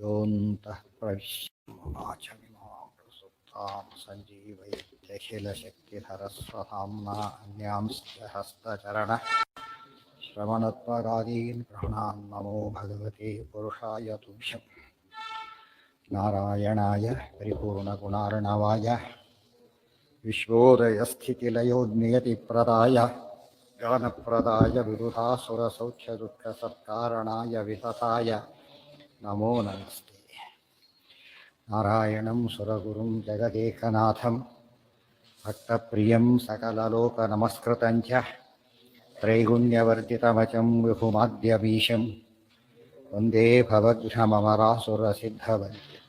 योऽन्तः प्रविश्यमाचमिमां सञ्जीवयत्यखिलशक्तिधरस्वधाम्ना अन्यांश्च हस्तचरणः श्रवणत्वगादीन् गृह्णान् नमो भगवते पुरुषाय तुभ्यम् नारायणाय परिपूर्णगुणार्णवाय विश्वोदयस्थितिलयोन्नियतिप्रदाय ज्ञानप्रदाय विबुधासुरसौख्यदुःखसत्कारणाय वितताय नमो नमस्ते। नारायणं सुरगुरुं जगदेकनाथं भक्तप्रियं सकललोकनमस्कृतं च त्रैगुण्यवर्जितमचं विभुमाद्यमीशं वन्दे भवघ्नममरासुरसिद्धवन्द्यं।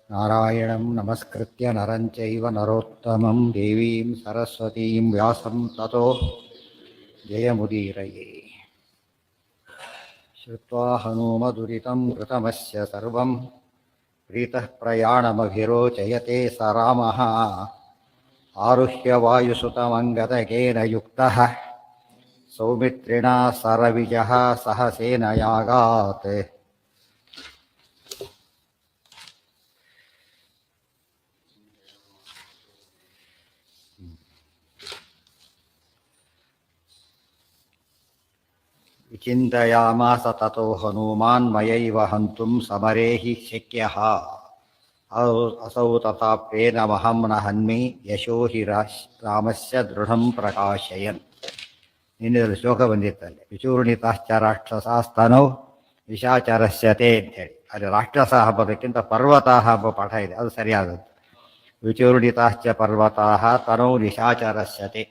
नारायणं नमस्कृत्य नरं चैव नरोत्तमं देवीं सरस्वतीं व्यासं ततो जयमुदीरये। श्रुत्वा हनूमदुरितं कृतमस्य सर्वं प्रीतः प्रयाणमभिरोचयते स रामः आरुह्य वायुसुतमङ्गदकेन युक्तः सौमित्रिणा सरविजः सह सेनयागात्। विचिन्तयामास ततो हनूमान् मयैव हन्तुं समरे हि शक्यः असौ तथाप्येनमहं न हन्मि यशो हि रामस्य दृढं प्रकाशयन्। ನಿನ್ನೆ ಶ್ಲೋಕ ಬಂದಿತ್ತಲ್ಲಿ ವಿಚೂರ್ಣಿತಾಶ್ಚ ರಾಕ್ಷಸಾಸ್ತನೌ ನಿಶಾಚರಸ್ಯತೆ ಅಂಥೇಳಿ. ಅಲ್ಲಿ ರಾಕ್ಷಸ ಹಬ್ಬದಕ್ಕಿಂತ ಪರ್ವತಾಹ ಹಬ್ಬ ಪಾಠ ಇದೆ, ಅದು ಸರಿಯಾದದ್ದು. ವಿಚೂರ್ಣಿತಾಶ್ಚ ಪರ್ವತಾಹ ತನೌ ನಿಶಾಚರಸ್ಯತೆ.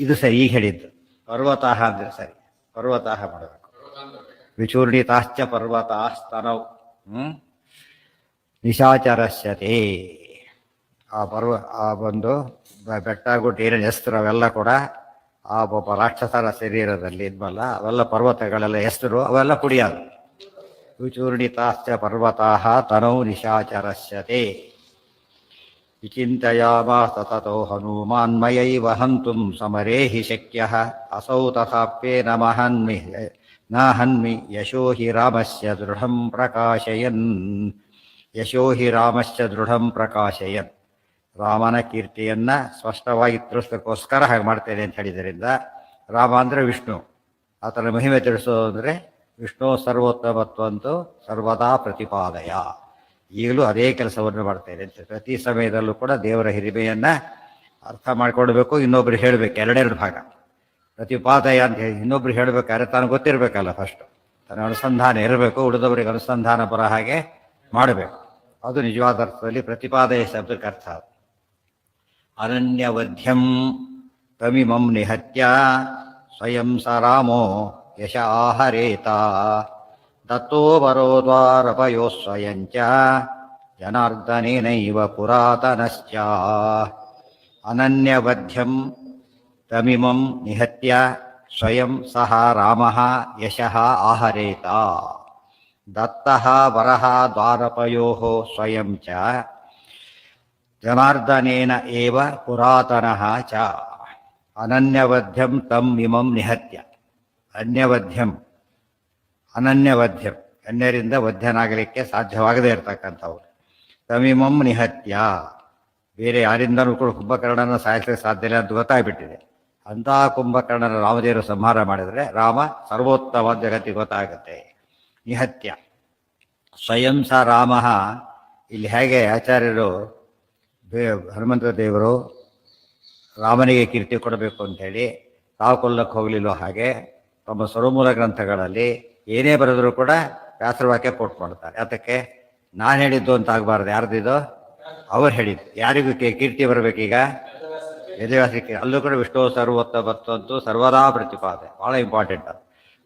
ಇದು ಸರಿ, ಈಗ ಹೇಳಿದ್ದು ಪರ್ವತಾಹ ಅಂದರೆ ಸರಿ, ಪರ್ವತಾಹ ಮಾಡಬೇಕು. ವಿಚೂರ್ಣಿತಾಶ್ಚ ಪರ್ವತಾಸ್ತನೌ ನಿಶಾಚರಸ್ಯತೆ. ಆ ಒಂದು ಬೆಟ್ಟ ಗುಡ್ಡ ಏನೇನು ಹೆಸರು ಅವೆಲ್ಲ ಕೂಡ ಆ ಒಬ್ಬ ರಾಕ್ಷಸರ ಶರೀರದಲ್ಲಿ ಇದ್ವಲ್ಲ, ಅವೆಲ್ಲ ಪರ್ವತಗಳೆಲ್ಲ ಹೆಸರು, ಅವೆಲ್ಲ ಕುಡಿಯೋದು. ವಿಚೂರ್ಣಿತಾಶ್ಚ ಪರ್ವತಾಹ ತನೌ ನಿಶಾಚರಸ್ಯತೆ. ವಿಚಿಂತಯಾಮಾಸ ತತೋ ಹನೂಮಾನ್ ಮಯೈವ ಹन्तುಂ ಸಮರೇ ಹಿ ಶಕ್ಯಃ ಅಸೌ ತಥಾಪ್ಯೇನ ನ ಹನ್ಮಿ ಯಶೋ ಹಿ ರಾಮಸ್ಯ ದೃಢಂ ಪ್ರಕಾಶಯನ್. ಯಶೋ ಹಿ ರಾಮಸ್ಯ ದೃಢಂ ಪ್ರಕಾಶಯನ್. ರಾಮನ ಕೀರ್ತಿಯನ್ನು ಸ್ಪಷ್ಟವಾಗಿ ತಿಳಿಸೋದಕ್ಕೋಸ್ಕರ ಹಾಗೆ ಮಾಡ್ತೇನೆ ಅಂತ ಹೇಳಿದ್ದರಿಂದ, ರಾಮ ಅಂದರೆ ವಿಷ್ಣು, ಆತನ ಮಹಿಮೆ ತಿಳಿಸೋದು ಅಂದರೆ ವಿಷ್ಣು ಸರ್ವೋತ್ತಮತ್ವಂತೂ ಸರ್ವದಾ ಪ್ರತಿಪಾದಯ. ಈಗಲೂ ಅದೇ ಕೆಲಸವನ್ನು ಮಾಡ್ತೇನೆ ಅಂತ ಪ್ರತಿ ಸಮಯದಲ್ಲೂ ಕೂಡ ದೇವರ ಹಿರಿಮೆಯನ್ನು ಅರ್ಥ ಮಾಡಿಕೊಡ್ಬೇಕು, ಇನ್ನೊಬ್ರಿಗೆ ಹೇಳಬೇಕು. ಎರಡೆರಡು ಭಾಗ ಪ್ರತಿಪಾದಯ ಅಂತ ಹೇಳಿ ಇನ್ನೊಬ್ರಿಗೆ ಹೇಳಬೇಕಾದ್ರೆ ತಾನು ಗೊತ್ತಿರಬೇಕಲ್ಲ, ಫಸ್ಟು ತನ್ನ ಅನುಸಂಧಾನ ಇರಬೇಕು, ಉಳಿದವರಿಗೆ ಅನುಸಂಧಾನ ಬರೋ ಹಾಗೆ ಮಾಡಬೇಕು. ಅದು ನಿಜವಾದ ಅರ್ಥದಲ್ಲಿ ಪ್ರತಿಪಾದಯ ಶಬ್ದಕ್ಕೆ ಅರ್ಥ. ಅನನ್ಯವಧ್ಯಂ ತಮಿಮಂ ನಿಹತ್ಯ ಸ್ವಯಂ ಸ ರಾಮೋ ಯಶ ಆಹರೇತ ದತ್ತೋ ವರೋದ್ವಾರಪಯೋ ಸ್ವಯಂಚ ಜನಾರ್ದನೇನೈವ ಪುರಾತನಶ್ಚ. ಅನನ್ಯವಧ್ಯಂ ತಮಿಮಂ ನಿಹತ್ಯ ಸ್ವಯಂ ಸಹ ರಾಮಃ ಯಶಃ ಆಹರೇತ ದತ್ತಃ ವರಃ ದ್ವಾರಪಯೋಃ ಸ್ವಯಂ ಚ ಜನಾರ್ದನೇನ ಏವ ಪುರಾತನಃ ಚ. ಅನನ್ಯವಧ್ಯಂ ತಮ್ ಇಮಂ ನಿಹತ್ಯ. ಅನ್ಯವಧ್ಯಂ, ಅನನ್ಯವಧ್ಯಂ ಅನ್ಯರಿಂದ ವಧ್ಯನಾಗಲಿಕ್ಕೆ ಸಾಧ್ಯವಾಗದೇ ಇರತಕ್ಕಂಥವ್ರು. ತಮಿಮಂ ನಿಹತ್ಯ, ಬೇರೆ ಯಾರಿಂದಲೂ ಕೂಡ ಕುಂಭಕರ್ಣನ ಸಾಯಿಸಲಿಕ್ಕೆ ಸಾಧ್ಯ ಇಲ್ಲ ಅಂತ ಗೊತ್ತಾಗ್ಬಿಟ್ಟಿದೆ. ಅಂತಹ ಕುಂಭಕರ್ಣನ ರಾಮದೇವರು ಸಂಹಾರ ಮಾಡಿದರೆ ರಾಮ ಸರ್ವೋತ್ತಮ ಜಗತ್ತಿಗೆ ಗೊತ್ತಾಗುತ್ತೆ. ನಿಹತ್ಯ ಸ್ವಯಂ ಸ ರಾಮ. ಇಲ್ಲಿ ಹೇಗೆ ಆಚಾರ್ಯರು ಹನುಮಂತ ದೇವರು ರಾಮನಿಗೆ ಕೀರ್ತಿ ಕೊಡಬೇಕು ಅಂಥೇಳಿ ತಾವು ಕೊಲ್ಲಕ್ಕೆ ಹೋಗಲಿಲ್ಲೋ ಹಾಗೆ ತಮ್ಮ ಸರ್ವಮೂಲ ಗ್ರಂಥಗಳಲ್ಲಿ ಏನೇ ಬರೆದರೂ ಕೂಡ ವ್ಯಾಸರವಾಕ್ಯ ಕೋಟ್ ಮಾಡ್ತಾರೆ. ಅದಕ್ಕೆ ನಾನು ಹೇಳಿದ್ದು ಅಂತ ಆಗಬಾರ್ದು, ಯಾರ್ದಿದ್ದು ಅವ್ರು ಹೇಳಿದ್ದು. ಯಾರಿಗೂ ಕೀರ್ತಿ ಬರಬೇಕೀಗ ವೇದವ್ಯಾಸಕ್ಕೆ. ಅಲ್ಲೂ ಕೂಡ ವಿಷ್ಣು ಸರ್ವೋತ್ತಮತ್ವಂತೂ ಸರ್ವದಾ ಪ್ರತಿಪಾದೆ, ಭಾಳ ಇಂಪಾರ್ಟೆಂಟ್. ಅದು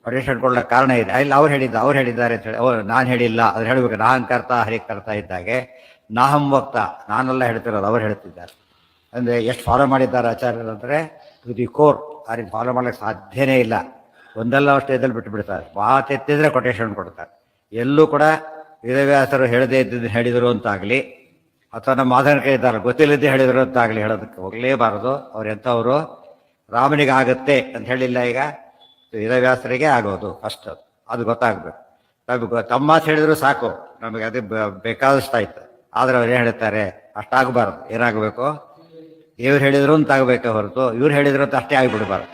ಪರ್ಮಿಷನ್ ಕೊಡಲಿಕ್ಕೆ ಕಾರಣ ಇದೆ. ಅಲ್ಲಿ ಅವ್ರು ಹೇಳಿದ್ದಾರೆ ಅಂತ ಹೇಳಿ ನಾನು ಹೇಳಿಲ್ಲ, ಅದು ಹೇಳಬೇಕು. ನಾಹಂಕರ್ತ ಹರಿಕರ್ತ ಇದ್ದಾಗೆ ನಾಹಂ ವಕ್ತ, ನಾನೆಲ್ಲ ಹೇಳ್ತಿರೋದು, ಅವ್ರು ಹೇಳ್ತಿದ್ದಾರೆ. ಅಂದರೆ ಎಷ್ಟು ಫಾಲೋ ಮಾಡಿದ್ದಾರೆ ಆಚಾರ್ಯರು ಅಂದರೆ ಟು ದಿ ಕೋರ್. ಆ ರೀತಿ ಫಾಲೋ ಮಾಡ್ಲಿಕ್ಕೆ ಸಾಧ್ಯನೇ ಇಲ್ಲ. ಒಂದೆಲ್ಲ ಅಷ್ಟು ಎದ್ದಲ್ಲಿ ಬಿಟ್ಟುಬಿಡ್ತಾರೆ. ಮಾತೆತ್ತಿದ್ರೆ ಕೊಟೇಶನ್ ಕೊಡ್ತಾರೆ. ಎಲ್ಲೂ ಕೂಡ ವೇದವ್ಯಾಸರು ಹೇಳದೇ ಇದ್ದಿದ್ದು ಹೇಳಿದರು ಅಂತಾಗಲಿ, ಅಥವಾ ನಮ್ಮ ಮಾದನಿಕ ಇದ್ದಾರೆ ಗೊತ್ತಿಲ್ಲದೆ ಹೇಳಿದರು ಅಂತಾಗಲಿ ಹೇಳೋದಕ್ಕೆ ಹೋಗಲೇಬಾರದು. ಅವ್ರು ಎಂಥವರು, ರಾಮನಿಗೆ ಆಗುತ್ತೆ ಅಂತ ಹೇಳಿಲ್ಲ. ಈಗ ವೇದವ್ಯಾಸರಿಗೆ ಆಗೋದು ಫಸ್ಟ್. ಅದು ಗೊತ್ತಾಗಬೇಕು. ತಮ್ಮ ಮಾತು ಹೇಳಿದ್ರು ಸಾಕು, ನಮಗೆ ಅದೇ ಬೇಕಾದಷ್ಟಾಯ್ತು. ಆದರೆ ಅವ್ರು ಏನು ಹೇಳ್ತಾರೆ, ಅಷ್ಟಾಗಬಾರ್ದು. ಏನಾಗಬೇಕು, ಇವ್ರು ಹೇಳಿದ್ರು ಅಂತ ಆಗಬೇಕೆ ಹೊರತು ಇವ್ರು ಹೇಳಿದ್ರು ಅಂತ ಅಷ್ಟೇ ಆಗಿಬಿಡ್ಬಾರ್ದು.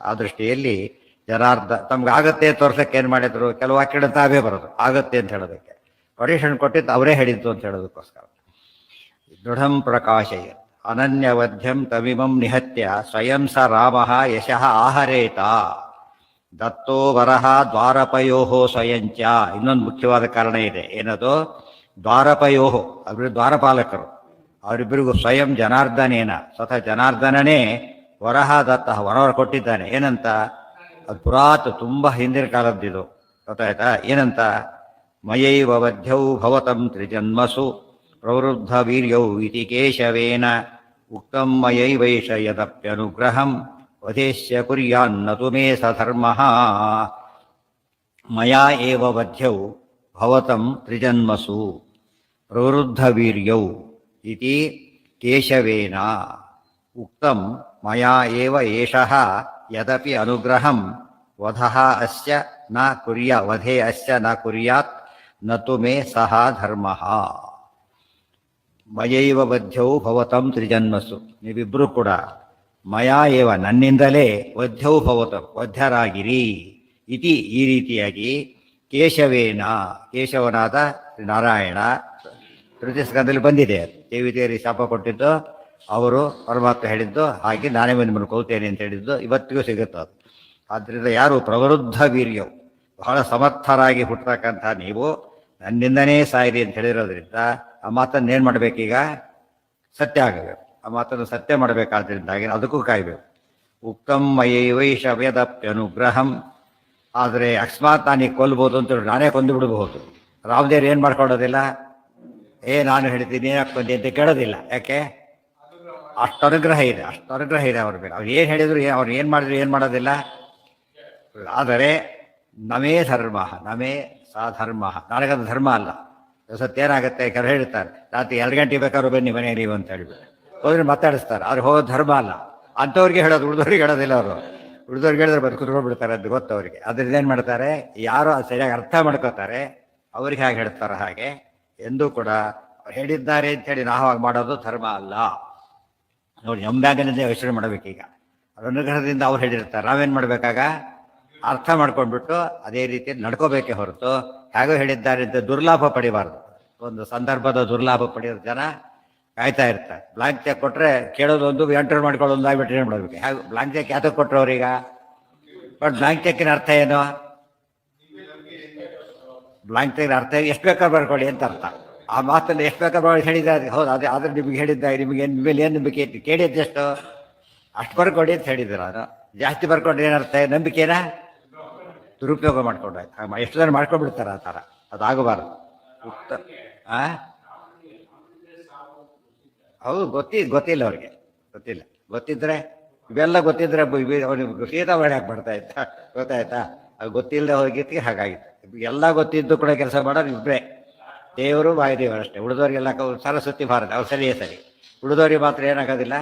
ಆ ದೃಷ್ಟಿಯಲ್ಲಿ ಜನಾರ್ದ ತಮ್ಗೆ ಆಗತ್ತೆ ತೋರ್ಸಕ್ಕೆ ಏನು ಮಾಡಿದ್ರು, ಕೆಲವು ವಾಕ್ಯಗಳು ತಾವೇ ಬರೋದು ಆಗತ್ತೆ ಅಂತ ಹೇಳೋದಕ್ಕೆ, ಪರ್ಮಿಷನ್ ಕೊಟ್ಟಿದ್ದು ಅವರೇ ಹೇಳಿದ್ದು ಅಂತ ಹೇಳೋದಕ್ಕೋಸ್ಕರ. ದೃಢಂ ಪ್ರಕಾಶಯ ಅನನ್ಯವಧ್ಯಂ ತಮಿಮಂ ನಿಹತ್ಯ ಸ್ವಯಂ ಸ ರಾಮ ಯಶಃ ಆಹರೇತ ದತ್ತೋ ವರಹ ದ್ವಾರಪಯೋ ಸ್ವಯಂಚ. ಇನ್ನೊಂದು ಮುಖ್ಯವಾದ ಕಾರಣ ಇದೆ, ಏನದು, ದ್ವಾರಪಯೋ, ಅವರು ದ್ವಾರಪಾಲಕರು, ಅವರಿಬ್ಬರಿಗೂ ಸ್ವಯಂ ಜನಾರ್ದನೇನ, ಸ್ವತಃ ಜನಾರ್ದನನೇ ವರಹ ದತ್ತ ವರವರ ಕೊಟ್ಟಿದ್ದಾನೆ. ಏನಂತ, ಅದು ಪುರಾತ್ ತುಂಬ ಹಿಂದಿನ ಕಾಲದ್ದಿದು, ಗೊತ್ತಾಯ್ತಾ? ಏನಂತ, ಮಯೈವ ವಧ್ಯೌ ಭವತಂ ತ್ರಿಜನ್ಮಸು ಪ್ರವೃದ್ಧ ವೀರ್ಯೌ ಇತಿ ಕೇಶವೇನ ಉಕ್ತಂ ಮಯೈವೈಷ ಯದಪ್ಯನುಗ್ರಹಂ ವಧೇಶ್ಯ ಕುರ್ಯಾನ್ನತು ಮೇ ಸಧರ್ಮಃ. ಮಯಾ ಏವ ವಧ್ಯೌ ಭವತಂ ತ್ರಿಜನ್ಮಸು ಪ್ರವೃದ್ಧ ವೀರ್ಯೌ ಇತಿ ಕೇಶವೇನ ಉಕ್ತಂ ಮಯಾ ಏವ ಏಷಃ ಯದಪಿ ಅನುಗ್ರಹಂ ವಧಃ ಅಸ್ಯ ನ ವಧೇ ಅಸ್ಯ ನ ಕುರ್ಯಾತ್ ನತು ಮೇ ಸಹ ಧರ್ಮಃ. ಮಯೈವ ವಧ್ಯೌ ಭವತಂ ತ್ರಿಜನ್ಮಸು, ನೀವಿಬ್ಬರೂ ಕೂಡ ಮಯಾ ಏವ ನನ್ನಿಂದಲೇ ವಧ್ಯೌ ಭವತಂ ವಧ್ಯರಾಗಿರಿ ಇತಿ ಈ ರೀತಿಯಾಗಿ ಕೇಶವೇನ ಕೇಶವನಾದ ನಾರಾಯಣ ತೃತೀಯ ಸ್ಕಂದದಲ್ಲಿ ಬಂದಿದೆ. ದೇವಿದೇವರಿಗೆ ಶಾಪ ಕೊಟ್ಟಿದ್ದು ಅವರು, ಪರಮಾತ್ಮ ಹೇಳಿದ್ದು ಹಾಗೆ ನಾನೇ ನಿಮ್ಮನ್ನು ಕೊಲ್ತೇನೆ ಅಂತ ಹೇಳಿದ್ದು ಇವತ್ತಿಗೂ ಸಿಗುತ್ತೆ ಅದು. ಆದ್ದರಿಂದ ಯಾರು ಪ್ರವೃದ್ಧ ವೀರ್ಯವು, ಬಹಳ ಸಮರ್ಥರಾಗಿ ಹುಟ್ಟತಕ್ಕಂಥ ನೀವು ನನ್ನಿಂದನೇ ಸಾಯಿರಿ ಅಂತ ಹೇಳಿರೋದ್ರಿಂದ ಆ ಮಾತನ್ನು ಏನು ಮಾಡಬೇಕೀಗ, ಸತ್ಯ ಆಗಬೇಕು. ಆ ಮಾತನ್ನು ಸತ್ಯ ಮಾಡಬೇಕಾದ್ರಿಂದಾಗಿ ಅದಕ್ಕೂ ಕಾಯಬೇಕು. ಉಕ್ತಂ ಮಯೈವೈಷ ವೇದಪ್ಯನುಗ್ರಹಂ. ಆದರೆ ಅಕಸ್ಮಾತ್ ನಾನೀಗ ಕೊಲ್ಬೋದು ಅಂತ ನಾನೇ ಕೊಂದು ಬಿಡಬಹುದು. ರಾಮದೇವ್ರು ಏನು ಮಾಡ್ಕೊಳ್ಳೋದಿಲ್ಲ, ನಾನು ಹೇಳ್ತೀನಿ ಏನು ಹಾಕ್ಕೊಂಡಿ ಅಂತ ಕೇಳೋದಿಲ್ಲ. ಯಾಕೆ, ಅಷ್ಟು ಅನುಗ್ರಹ ಇದೆ, ಅಷ್ಟು ಅನುಗ್ರಹ ಇದೆ ಅವ್ರ ಮೇಲೆ. ಅವ್ರು ಏನು ಹೇಳಿದ್ರು, ಅವ್ರು ಏನು ಮಾಡಿದ್ರು ಏನು ಮಾಡೋದಿಲ್ಲ. ಆದರೆ ನಮೇ ಧರ್ಮ, ನಮೇ ಸಾ ಧರ್ಮ, ನನಗದು ಧರ್ಮ ಅಲ್ಲ. ಸತ್ತೇನಾಗುತ್ತೆ, ಕೆಲವು ಹೇಳ್ತಾರೆ ರಾತ್ರಿ 2 ಗಂಟೆಗೆ ಬೇಕಾದ್ರೂ ಬನ್ನಿ ಮನೆ ನೀವು ಅಂತ ಹೇಳ್ಬಿಟ್ಟು ಹೋದ್ರೆ ಮಾತಾಡಿಸ್ತಾರೆ. ಅವ್ರು ಹೋಗೋದು ಧರ್ಮ ಅಲ್ಲ. ಅಂಥವ್ರಿಗೆ ಹೇಳೋದು, ಉಳಿದವ್ರಿಗೆ ಹೇಳೋದಿಲ್ಲ. ಅವರು ಉಳಿದವ್ರಿಗೆ ಹೇಳಿದ್ರೆ ಬಂದು ಕುತ್ಕೊಂಡ್ಬಿಡ್ತಾರೆ, ಅದು ಗೊತ್ತು ಅವರಿಗೆ. ಅದ್ರಿಂದ ಏನು ಮಾಡ್ತಾರೆ, ಯಾರು ಸರಿಯಾಗಿ ಅರ್ಥ ಮಾಡ್ಕೋತಾರೆ ಅವ್ರಿಗೆ ಹೇಗೆ ಹೇಳ್ತಾರೆ ಹಾಗೆ. ಎಂದೂ ಕೂಡ ಹೇಳಿದ್ದಾರೆ ಅಂತೇಳಿ ನಾವು ಹಾಗೆ ಮಾಡೋದು ಧರ್ಮ ಅಲ್ಲ. ನೋಡಿ, ಎಂಬ್ಯಾಗನಿಂದ ಯೋಚನೆ ಮಾಡಬೇಕೀಗ. ಅನುಗ್ರಹದಿಂದ ಅವ್ರು ಹೇಳಿರ್ತಾರೆ, ನಾವೇನು ಮಾಡಬೇಕಾಗ ಅರ್ಥ ಮಾಡ್ಕೊಂಡ್ಬಿಟ್ಟು ಅದೇ ರೀತಿಯಲ್ಲಿ ನಡ್ಕೋಬೇಕೇ ಹೊರತು ಹೇಗೋ ಹೇಳಿದ್ದಾರೆ ಅಂತ ದುರ್ಲಾಭ ಪಡಿಬಾರ್ದು. ಒಂದು ಸಂದರ್ಭದ ದುರ್ಲಾಭ ಪಡೆಯೋದು ಜನ ಕಾಯ್ತಾ ಇರ್ತಾರೆ. ಬ್ಲಾಂಕ್ ಚೆಕ್ ಕೊಟ್ಟರೆ ಕೇಳೋದೊಂದು, ಎಂಟರ್ ಮಾಡ್ಕೊಳ್ಳೋದು ಆಗ್ಬಿಟ್ಟು ಏನು ಮಾಡಬೇಕು. ಹೇಗೆ ಬ್ಲಾಂಕ್ ಚೆಕ್ ಯಾತಕ್ಕೆ ಕೊಟ್ಟರು ಅವ್ರೀಗ? ಬಟ್ ಬ್ಲಾಂಕ್ ಚೆಕ್ಕಿನ ಅರ್ಥ ಏನು? ಬ್ಲಾಂಕ್ ಚೆಕ್ಕಿನ ಅರ್ಥ ಎಷ್ಟು ಬೇಕಾದ್ರೆ ಬರ್ಕೊಳ್ಳಿ ಅಂತ ಅರ್ಥ. ಆ ಮಾತನ್ನು ಎಷ್ಟು ಬೇಕಾದ್ರೆ ಹೇಳಿದ್ದಾರೆ. ಹೌದು, ಅದೇ ಆದರೆ ನಿಮಗೆ ಹೇಳಿದ್ದ, ನಿಮಗೆ ನಿಮ್ಮಲ್ಲಿ ಏನು ನಂಬಿಕೆ ಇತ್ತು, ಕೇಳಿದ್ದೆಷ್ಟು ಅಷ್ಟು ಬರ್ಕೊಡಿ ಅಂತ ಹೇಳಿದ್ರು. ನಾನು ಜಾಸ್ತಿ ಬರ್ಕೊಂಡ್ರೆ ಏನರ್ಥ, ನಂಬಿಕೆನ ದುರುಪಯೋಗ ಮಾಡ್ಕೊಂಡಾಯ್ತು. ಎಷ್ಟು ಜನ ಮಾಡ್ಕೊಂಡ್ಬಿಡ್ತಾರೆ ಆ ಥರ. ಅದಾಗಬಾರ್ದು. ಹೌದು, ಗೊತ್ತಿಲ್ಲ ಅವ್ರಿಗೆ, ಗೊತ್ತಿಲ್ಲ. ಗೊತ್ತಿದ್ರೆ ಇವೆಲ್ಲ ಗೊತ್ತಿದ್ರೆ ಅವನಿಗೆ ಸೀತಾವಳಿ ಹಾಕಿ ಬರ್ತಾ ಇತ್ತ, ಗೊತ್ತಾಯ್ತಾ? ಅದು ಗೊತ್ತಿಲ್ಲದೆ ಹೋಗಿದ್ದಕ್ಕೆ ಹಾಗಾಗಿತ್ತು. ಎಲ್ಲ ಗೊತ್ತಿದ್ದು ಕೂಡ ಕೆಲಸ ಮಾಡೋರು ಇಬ್ಬರೇ, ದೇವರು ವಾಯುದೇವರು ಅಷ್ಟೇ. ಉಳಿದವ್ರಿಗೆಲ್ಲ ಸರಸ್ವತಿ ಭಾರತ ಅವ್ರು ಸರಿಯೇ ಸರಿ. ಉಳಿದವ್ರಿಗೆ ಮಾತ್ರ ಏನಾಗೋದಿಲ್ಲ,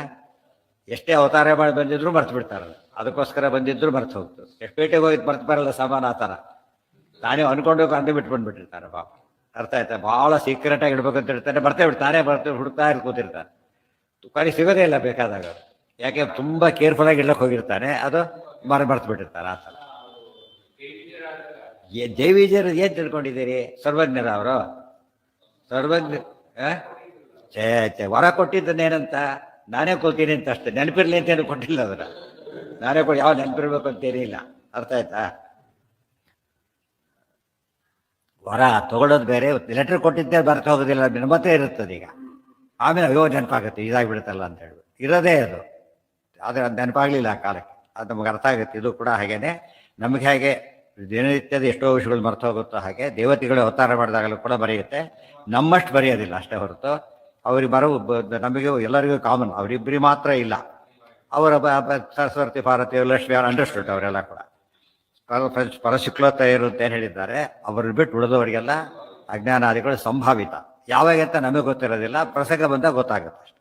ಎಷ್ಟೇ ಅವತಾರ ಮಾಡಿ ಬಂದಿದ್ರು ಮರ್ತು ಬಿಡ್ತಾರೆ. ಅದಕ್ಕೋಸ್ಕರ ಬಂದಿದ್ರು ಮರ್ತು ಹೋಗ್ತದೆ. ಎಷ್ಟು ಪೇಟೆಗೆ ಹೋಗಿದ್ದು ಮರ್ತು ಬರಲ್ಲ ಸಾಮಾನ ಆ ಥರ. ತಾನೇ ಅಂದ್ಕೊಂಡು ಅಂದು ಬಿಟ್ಬಿಟ್ಟಿರ್ತಾರೆ ಪಾಪ. ಅರ್ಥ ಆಯ್ತಾ? ಭಾಳ ಸೀಕ್ರೆಟಾಗಿ ಇಡ್ಬೇಕಂತ ಹೇಳ್ತಾರೆ, ಬರ್ತೇ ಬಿಡ್ತಾನೆ, ಹುಡುಕ್ತಾ ಕೂತಿರ್ತಾರೆ. ತುಕಾರಿ ಸಿಗೋದೇ ಇಲ್ಲ ಬೇಕಾದಾಗ. ಯಾಕೆ, ತುಂಬ ಕೇರ್ಫುಲ್ಲಾಗಿ ಇಡ್ಲಕ್ಕೆ ಹೋಗಿರ್ತಾನೆ, ಅದು ಮರ್ತು ಬಿಟ್ಟಿರ್ತಾರೆ ಆ ಥರ. ದೇವಿಜರು ಏನು ತಿಳ್ಕೊಂಡಿದ್ದೀರಿ? ಸರ್ವಜ್ಞರ ಅವರು, ಸರ್ವಜ್ಞ. ವರ ಕೊಟ್ಟಿದ್ದನ್ನೇನಂತ, ನಾನೇ ಕೊಲ್ತೀನಿ ಅಂತ ಅಷ್ಟೇ. ನೆನಪಿರ್ಲಿ ಅಂತೇನು ಕೊಟ್ಟಿಲ್ಲ ಅದನ್ನ. ನಾನೇ ಕೊಡಿ, ಯಾವ ನೆನಪಿರ್ಬೇಕು ಅಂತೇನಿಲ್ಲ. ಅರ್ಥ ಆಯ್ತಾ? ವರ ತಗೊಳ್ಳೋದು ಬೇರೆ, ಲೆಟರ್ ಕೊಟ್ಟಿದ್ದೇ ಬರ್ತಾ ಹೋಗೋದಿಲ್ಲ, ನೆನಪತ್ತೇ ಇರುತ್ತದೆ. ಈಗ ಆಮೇಲೆ ಅಯ್ಯೋ ನೆನಪಾಗುತ್ತೆ, ಇದಾಗಿಬಿಡುತ್ತಲ್ಲ ಅಂತ ಹೇಳಿ ಇರೋದೇ ಅದು. ಆದರೆ ಅದು ನೆನಪಾಗಲಿಲ್ಲ ಆ ಕಾಲಕ್ಕೆ. ಅದು ನಮಗೆ ಅರ್ಥ ಆಗುತ್ತೆ. ಇದು ಕೂಡ ಹಾಗೇನೆ, ನಮಗೆ ಹೇಗೆ ದಿನನಿತ್ಯದ ಎಷ್ಟೋ ವಿಷಯಗಳು ಮರ್ತು ಹೋಗುತ್ತೋ ಹಾಗೆ ದೇವತೆಗಳು ಅವತಾರ ಮಾಡಿದಾಗಲೂ ಕೂಡ ಬರೆಯುತ್ತೆ. ನಮ್ಮಷ್ಟು ಬರೆಯೋದಿಲ್ಲ ಅಷ್ಟೇ ಹೊರತು. ಅವ್ರಿಗೆ ನಮಗೆ ಎಲ್ಲರಿಗೂ ಕಾಮನ್, ಅವರಿಬ್ಬರಿಗೆ ಮಾತ್ರ ಇಲ್ಲ. ಅವರ ಸರಸ್ವತಿ, ಭಾರತಿ, ಲಕ್ಷ್ಮಿ ಅವರು ಅಂಡರ್ಸ್ಟುಡ್. ಅವರೆಲ್ಲ ಕೂಡ ಪರಶುಕ್ಲೋತ್ತಯರು ಅಂತ ಏನು ಹೇಳಿದ್ದಾರೆ, ಅವ್ರನ್ನ ಬಿಟ್ಟು ಉಳಿದವರಿಗೆಲ್ಲ ಅಜ್ಞಾನಾದಿಗಳು ಸಂಭಾವಿತ. ಯಾವಾಗ ಅಂತ ನಮಗೆ ಗೊತ್ತಿರೋದಿಲ್ಲ, ಪ್ರಸಂಗ ಬಂದಾಗ ಗೊತ್ತಾಗುತ್ತೆ ಅಷ್ಟೆ.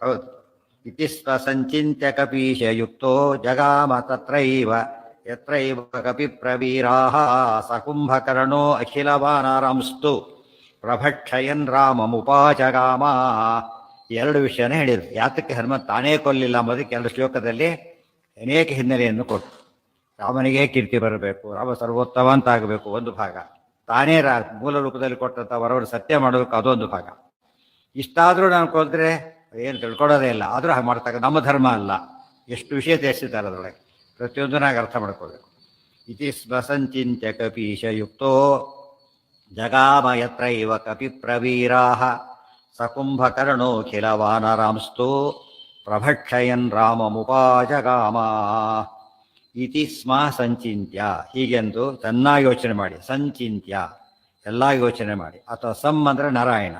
ಹೌದು, ಇತಿ ಸ್ವಸಂಚಿತ್ಯ ಕಪೀಶಯುಕ್ತೋ ಜಗಾಮ ತತ್ರೈವ ಯತ್ರೈವ ಕಪಿಪ್ರವೀರಾಃ ಸಕುಂಭಕರ್ಣೋ ಅಖಿಲವಾನರಂಸ್ತು ಪ್ರಭಕ್ಷಯನ್ ರಾಮಮುಪಾಚಗಾಮ. ಎರಡು ವಿಷಯನೇ ಹೇಳಿದರು. ಯಾತಕ್ಕೆ ಹನುಮಂತ ತಾನೇ ಕೊಲ್ಲಿಲ್ಲ ಅಂಬೋದಕ್ಕೆ ಎರಡು ಶ್ಲೋಕದಲ್ಲಿ ಅನೇಕ ಹಿನ್ನೆಲೆಯನ್ನು ಕೊಟ್ಟು, ರಾಮನಿಗೆ ಕೀರ್ತಿ ಬರಬೇಕು, ರಾಮ ಸರ್ವೋತ್ತಮ ಅಂತ ಆಗಬೇಕು ಒಂದು ಭಾಗ, ತಾನೇ ಮೂಲ ರೂಪದಲ್ಲಿ ಕೊಟ್ಟಂಥ ವರವರು ಸತ್ಯ ಮಾಡಬೇಕು ಅದೊಂದು ಭಾಗ. ಇಷ್ಟಾದರೂ ನಾನು ಕೊಲ್ದ್ರೆ ಏನು ತಿಳ್ಕೊಳ್ಳೋದೇ ಇಲ್ಲ, ಆದರೂ ಹಾಗೆ ಮಾಡ್ತಕ್ಕ ನಮ್ಮ ಧರ್ಮ ಅಲ್ಲ. ಎಷ್ಟು ವಿಷಯ ತಿಳಿಸಿದ್ದಾರೆ ಅದರೊಳಗೆ, ಪ್ರತಿಯೊಂದು ನಾವು ಅರ್ಥ ಮಾಡ್ಕೋಬೇಕು. ಇತಿ ಸ್ವಸಂಚಿತ್ಯ ಕಪೀಶಯುಕ್ತೋ ಜಗಾಮ ಯತ್ರೈವ ಕಪಿಪ್ರವೀರಾಃ ಸಕುಂಭಕರ್ಣೋಖಿಲ ವಾನರಾಂಸ್ತು ಪ್ರಭಕ್ಷಯನ್ ರಾಮಮುಪಾಜಗಾಮ. ಇತಿ ಸ್ಮ ಸಂಚಿತ್ಯ, ಹೀಗೆಂದು ಚೆನ್ನಾಗಿ ಯೋಚನೆ ಮಾಡಿ. ಸಂಚಿತ್ಯ ಎಲ್ಲ ಯೋಚನೆ ಮಾಡಿ. ಅಥವಾ ಸಂ ಅಂದರೆ ನಾರಾಯಣ,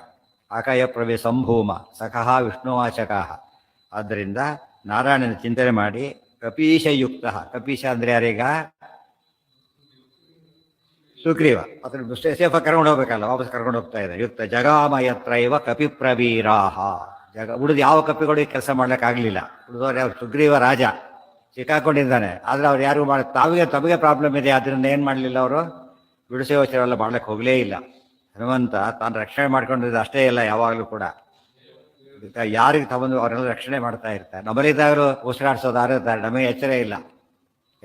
ಅಕಯ ಪ್ರವೇ ಸಂಭೂಮ ಸಖಃ ವಿಷ್ಣುವಾಚಕಃ. ಆದ್ದರಿಂದ ನಾರಾಯಣನ ಚಿಂತನೆ ಮಾಡಿ. ಕಪೀಶಯುಕ್ತ, ಕಪೀಶ ಅಂದರೆ ಯಾರೀಗ ಸುಗ್ರೀವ, ಅದನ್ನು ಸೇಫ ಕರ್ಕೊಂಡು ಹೋಗ್ಬೇಕಲ್ಲ, ವಾಪಸ್ ಕರ್ಕೊಂಡು ಹೋಗ್ತಾ ಇದೆ. ಯುಕ್ತ ಜಗಾಮ ಯತ್ರೈವ ಕಪಿಪ್ರವೀರಾಹ. ಉಳಿದು ಯಾವ ಕಪಿಗಳು ಕೆಲಸ ಮಾಡ್ಲಿಕ್ಕಾಗಲಿಲ್ಲ. ಉಳಿದವ್ರು ಯಾವ ಸುಗ್ರೀವ ರಾಜ ಸಿಕ್ಕಾಕೊಂಡಿದ್ದಾನೆ, ಆದರೆ ಅವ್ರು ಯಾರಿಗೂ ತಮಗೆ ಪ್ರಾಬ್ಲಮ್ ಇದೆ, ಅದರಿಂದ ಏನು ಮಾಡಲಿಲ್ಲ ಅವರು, ಬಿಡಿಸೋ ಯೋಚನೆ ಎಲ್ಲ ಮಾಡ್ಲಿಕ್ಕೆ ಹೋಗಲೇ ಇಲ್ಲ. ಹನುಮಂತ ತಾನು ರಕ್ಷಣೆ ಮಾಡ್ಕೊಂಡಿದ್ದು ಅಷ್ಟೇ ಇಲ್ಲ, ಯಾವಾಗಲೂ ಕೂಡ ಯಾರಿಗೆ ತಗೊಂಡು ಅವರೆಲ್ಲ ರಕ್ಷಣೆ ಮಾಡ್ತಾ ಇರ್ತಾರೆ. ನಮ್ಮಲ್ಲಿದ್ದಾಗಲೂ ಉಸಿರಾಡಿಸೋದು ಆರಿರ್ತಾರೆ, ನಮಗೆ ಎಚ್ಚರ ಇಲ್ಲ.